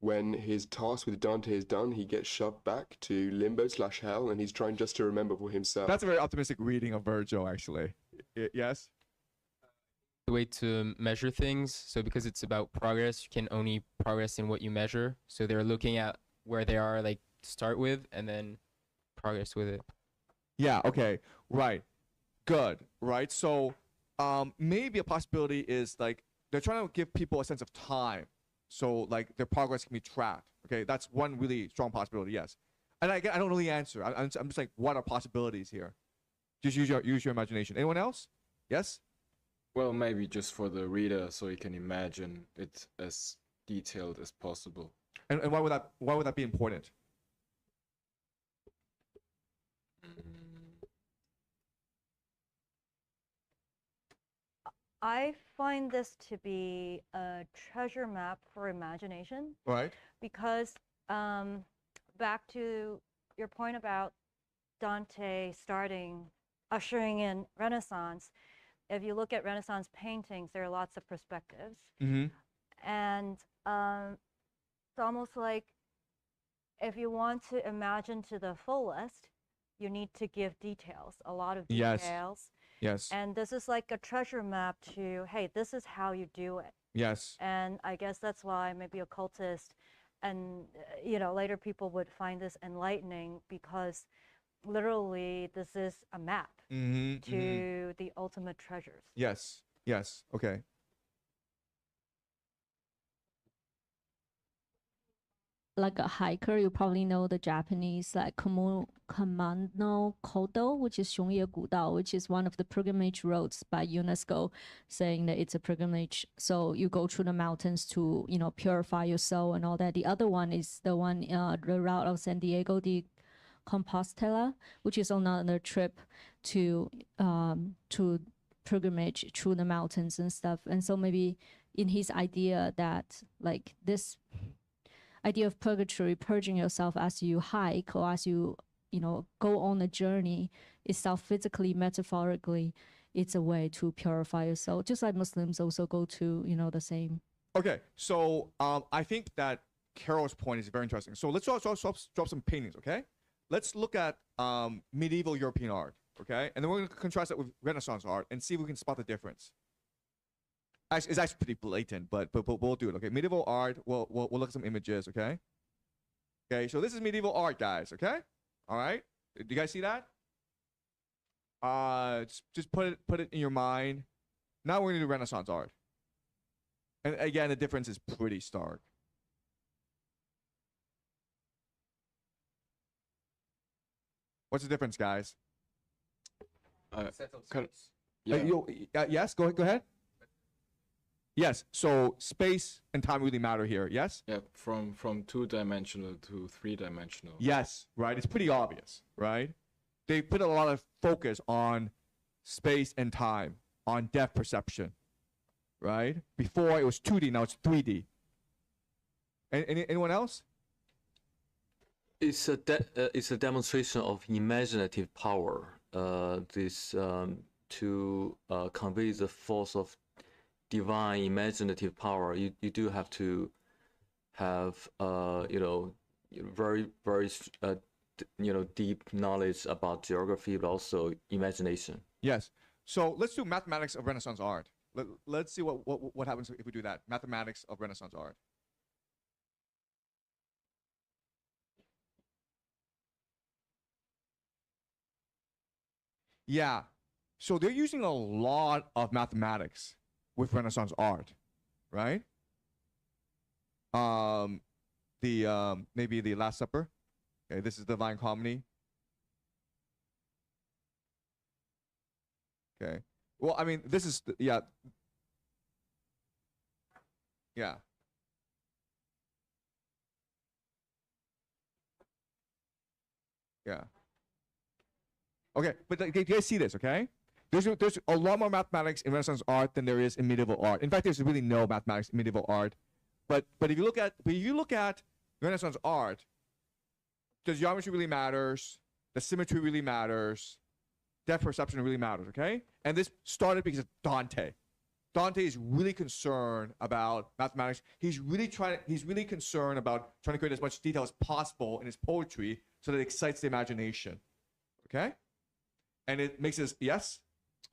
When his task with Dante is done, he gets shoved back to limbo/hell, and he's trying just to remember for himself. That's a very optimistic reading of Virgil, actually. Yes? The way to measure things. So because it's about progress, you can only progress in what you measure. So they're looking at where they are, like, to start with, and then progress with it. Yeah, okay. Right. Good. Right. So maybe a possibility is, like, they're trying to give people a sense of time, so like their progress can be tracked. Okay, that's one really strong possibility. Yes, and I don't know the answer. I'm just like, what are possibilities here? Just use your imagination. Anyone else? Yes. Well, maybe just for the reader, so he can imagine it as detailed as possible. And why would that be important? I find this to be a treasure map for imagination. Right. Because back to your point about Dante ushering in Renaissance, if you look at Renaissance paintings, there are lots of perspectives. Mm-hmm. And it's almost like if you want to imagine to the fullest, you need to give details, a lot of details. Yes. And this is like a treasure map to, hey, this is how you do it. Yes. And I guess that's why maybe occultists and you know, later people would find this enlightening because literally this is a map to the ultimate treasures. Yes. Yes. Okay. Like a hiker, you probably know the Japanese like Kamano Kodo, which is Shongye Gudao, which is one of the pilgrimage roads by UNESCO, saying that it's a pilgrimage. So you go through the mountains to, you know, purify your soul and all that. The other one is the one, the route of San Diego de Compostela, which is another trip to pilgrimage through the mountains and stuff. And so maybe in his idea that like this idea of purgatory, purging yourself as you hike or as you know, go on a journey, itself physically, metaphorically, it's a way to purify yourself. Just like Muslims also go to, you know, the same. Okay, so I think that Carol's point is very interesting. So let's drop some paintings, okay? Let's look at medieval European art, okay? And then we're going to contrast that with Renaissance art and see if we can spot the difference. It's actually pretty blatant, but we'll do it, okay? Medieval art, we'll look at some images, okay? Okay, so this is medieval art, guys, okay? All right? Do you guys see that? Just put it in your mind. Now we're going to do Renaissance art. And again, the difference is pretty stark. What's the difference, guys? Yes, go ahead. Yes, so space and time really matter here, yes? Yeah, from 2-dimensional to 3-dimensional. Yes, right? It's pretty obvious, right? They put a lot of focus on space and time, on depth perception, right? Before it was 2D, now it's 3D. Anyone else? It's a demonstration of imaginative power. To convey the force of divine imaginative power, you do have to have very deep knowledge about geography, but also imagination. Yes. So let's do mathematics of Renaissance art. Let's see what happens if we do that. Mathematics of Renaissance art. Yeah. So they're using a lot of mathematics with Renaissance art, right? Maybe the Last Supper. Okay, this is the Divine Comedy. Okay. Well, I mean, this is yeah. Okay, but you guys see this, okay? There's a lot more mathematics in Renaissance art than there is in medieval art. In fact, there's really no mathematics in medieval art. But if you look at Renaissance art, the geometry really matters, the symmetry really matters, depth perception really matters, okay? And this started because of Dante. Dante is really concerned about mathematics. He's really concerned about trying to create as much detail as possible in his poetry so that it excites the imagination. Okay? And it makes us, yes?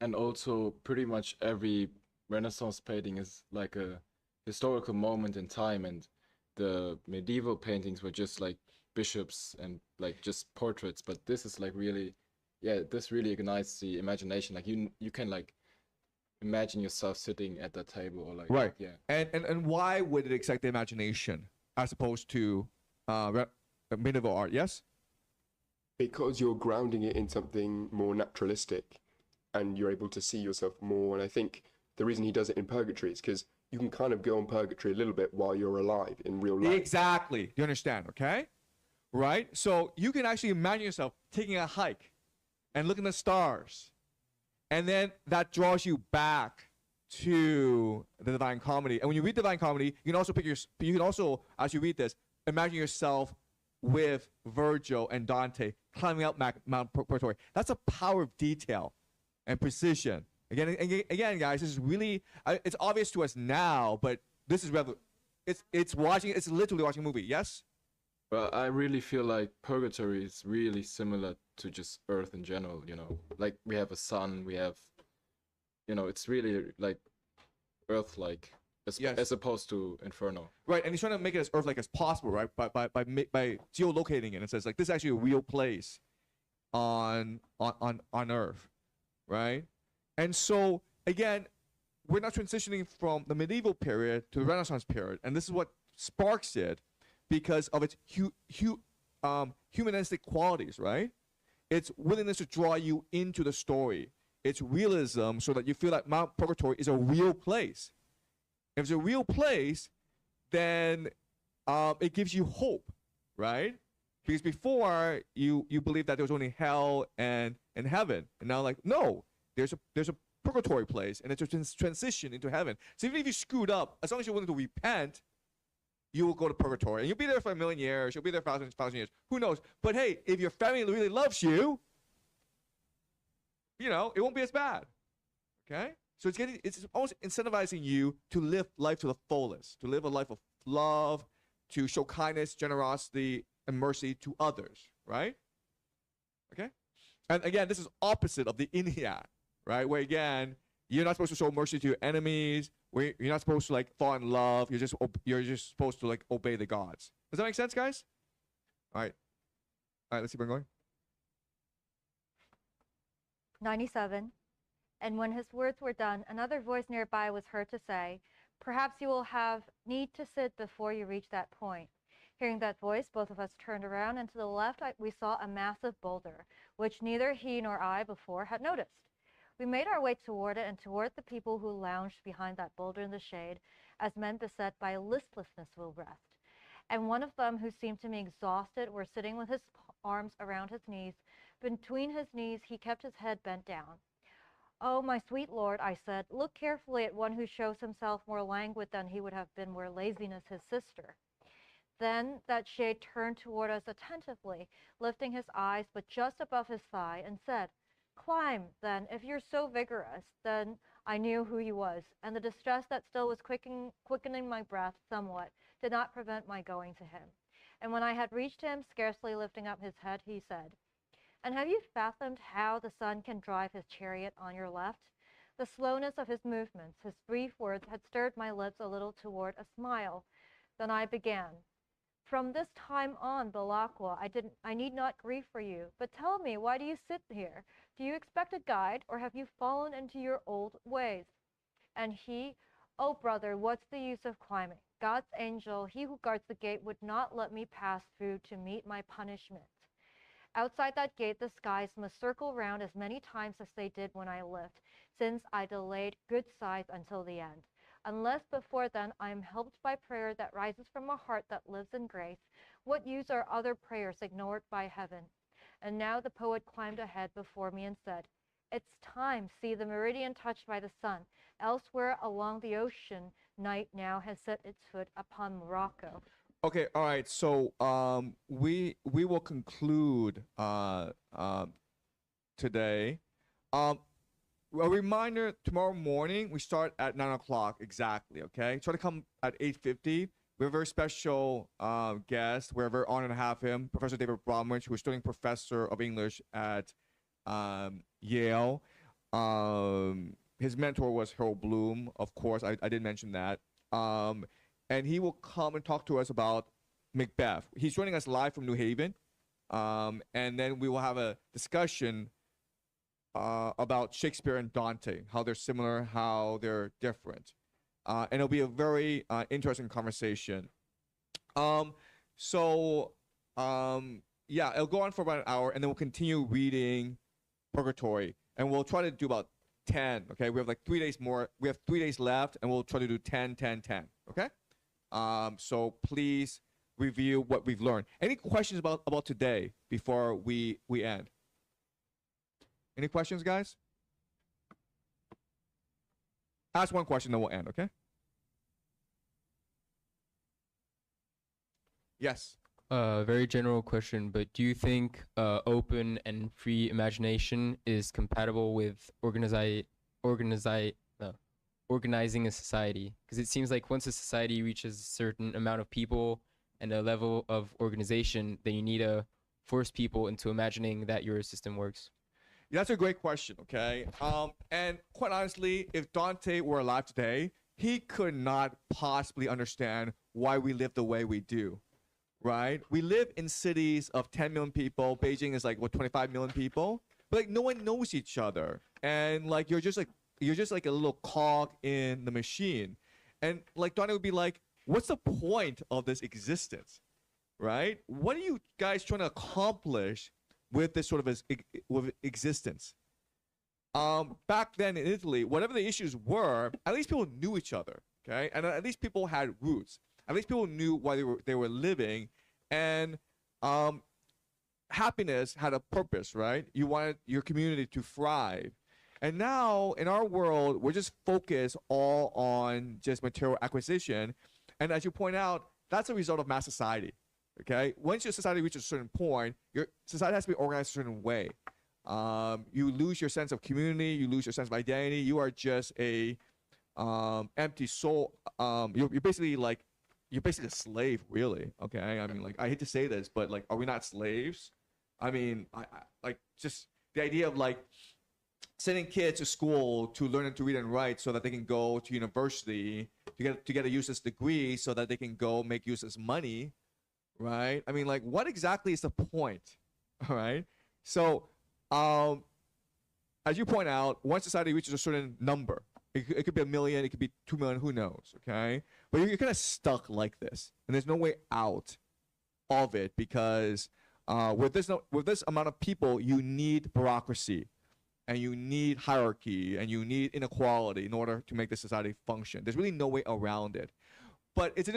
And also pretty much every Renaissance painting is like a historical moment in time, and the medieval paintings were just like bishops and like just portraits, but this is like really, yeah, this really ignites the imagination. Like you can like imagine yourself sitting at that table or like, right. Yeah. And why would it excite the imagination as opposed to medieval art? Yes? Because you're grounding it in something more naturalistic and you're able to see yourself more. And I think the reason he does it in Purgatory is because you can kind of go on Purgatory a little bit while you're alive in real life. Exactly. You understand, okay? Right? So you can actually imagine yourself taking a hike and looking at the stars. And then that draws you back to the Divine Comedy. And when you read Divine Comedy, you can also, as you read this, imagine yourself with Virgil and Dante climbing up Mount Purgatory. That's a power of detail and precision. Again, guys, this is really, it's obvious to us now, but this is it's literally watching a movie, yes? Well, I really feel like Purgatory is really similar to just Earth in general, you know? Like, we have a sun, we have, you know, it's really like Earth-like. as opposed to Inferno. Right, and he's trying to make it as Earth-like as possible, right? By geolocating it, and says like this is actually a real place on Earth, right? And so again, we're not transitioning from the medieval period to the Renaissance period, and this is what sparks it because of its humanistic qualities, right? Its willingness to draw you into the story, its realism, so that you feel that Mount Purgatory is a real place. If it's a real place, then it gives you hope, right? Because before you believed that there was only hell and heaven, and now like no, there's a purgatory place, and it's a transition into heaven. So even if you screwed up, as long as you're willing to repent, you will go to purgatory, and you'll be there for 1,000,000 years. You'll be there for 1,000 years. Who knows? But hey, if your family really loves you, you know it won't be as bad. Okay. So it's almost incentivizing you to live life to the fullest, to live a life of love, to show kindness, generosity, and mercy to others, right? Okay? And again, this is opposite of the India, right? Where again, you're not supposed to show mercy to your enemies, where you're not supposed to like fall in love, you're just supposed to like obey the gods. Does that make sense, guys? All right. All right, let's keep on going. 97. And when his words were done, another voice nearby was heard to say, "Perhaps you will have need to sit before you reach that point." Hearing that voice, both of us turned around, and to the left we saw a massive boulder, which neither he nor I before had noticed. We made our way toward it and toward the people who lounged behind that boulder in the shade, as men beset by listlessness will rest. And one of them, who seemed to me exhausted, were sitting with his arms around his knees. Between his knees he kept his head bent down. "Oh, my sweet lord," I said, "look carefully at one who shows himself more languid than he would have been were laziness his sister." Then that shade turned toward us attentively, lifting his eyes but just above his thigh, and said, "Climb, then, if you're so vigorous." Then I knew who he was, and the distress that still was quickening my breath somewhat did not prevent my going to him. And when I had reached him, scarcely lifting up his head, he said, "And have you fathomed how the sun can drive his chariot on your left?" The slowness of his movements, his brief words, had stirred my lips a little toward a smile. Then I began. "From this time on, Belacqua, I need not grieve for you. But tell me, why do you sit here? Do you expect a guide, or have you fallen into your old ways?" And he, "Oh, brother, what's the use of climbing? God's angel, he who guards the gate, would not let me pass through to meet my punishment. Outside that gate, the skies must circle round as many times as they did when I lived, since I delayed good size until the end. Unless before then I am helped by prayer that rises from a heart that lives in grace, what use are other prayers ignored by heaven?" And now the poet climbed ahead before me and said, "It's time, see the meridian touched by the sun. Elsewhere along the ocean, night now has set its foot upon Morocco." Okay, all right. So we will conclude today. A reminder: tomorrow morning we start at 9 o'clock exactly. Okay, try to come at 8:50. We have a very special guest. We're very honored to have him, Professor David Bromwich, who is studying professor of English at Yale. His mentor was Harold Bloom, of course. I did mention that. And he will come and talk to us about Macbeth. He's joining us live from New Haven. And then we will have a discussion about Shakespeare and Dante, how they're similar, how they're different. And it'll be a very interesting conversation. Yeah, it'll go on for about an hour, and then we'll continue reading Purgatory. And we'll try to do about 10, okay? We have like 3 days more. We have 3 days left, and we'll try to do 10, 10, 10, okay? So please review what we've learned. Any questions about today before we end? Any questions, guys? Ask one question, then we'll end, okay? Yes. Very general question, but do you think open and free imagination is compatible with organizing a society? Because it seems like once a society reaches a certain amount of people and a level of organization, then you need to force people into imagining that your system works. Yeah, that's a great question, okay? And quite honestly, if Dante were alive today, he could not possibly understand why we live the way we do, right? We live in cities of 10 million people. Beijing is like, what, 25 million people? But like no one knows each other. And like you're just like a little cog in the machine. And like Dante would be like, what's the point of this existence? Right? What are you guys trying to accomplish with this sort of with existence? Back then in Italy, whatever the issues were, at least people knew each other, okay? And at least people had roots. At least people knew why they were living, and happiness had a purpose, right? You wanted your community to thrive. And now in our world, we're just focused all on just material acquisition. And as you point out, that's a result of mass society. Okay, once your society reaches a certain point, your society has to be organized a certain way. You lose your sense of community, you lose your sense of identity. You are just a empty soul. You're basically a slave, really. Okay, I mean, like, I hate to say this, but like, are we not slaves? I mean, I like just the idea of like sending kids to school to learn to read and write so that they can go to university to get a useless degree so that they can go make useless money. Right? I mean, like, what exactly is the point? All right. So, as you point out, once society reaches a certain number, it could be 1 million, it could be 2 million, who knows? Okay. But you're kind of stuck like this, and there's no way out of it because with this amount of people, you need bureaucracy, and you need hierarchy, and you need inequality in order to make the society function. There's really no way around it. But it's an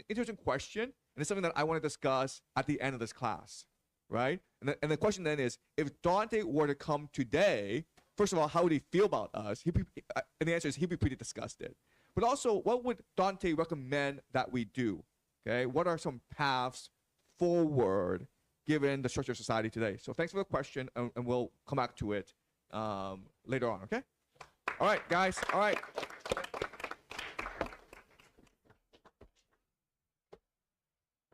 interesting question, and it's something that I want to discuss at the end of this class, right? And the question then is, if Dante were to come today, first of all, how would he feel about us? And the answer is he'd be pretty disgusted. But also, what would Dante recommend that we do? Okay, what are some paths forward given the structure of society today? So thanks for the question, and we'll come back to it later on, okay? All right, guys, all right.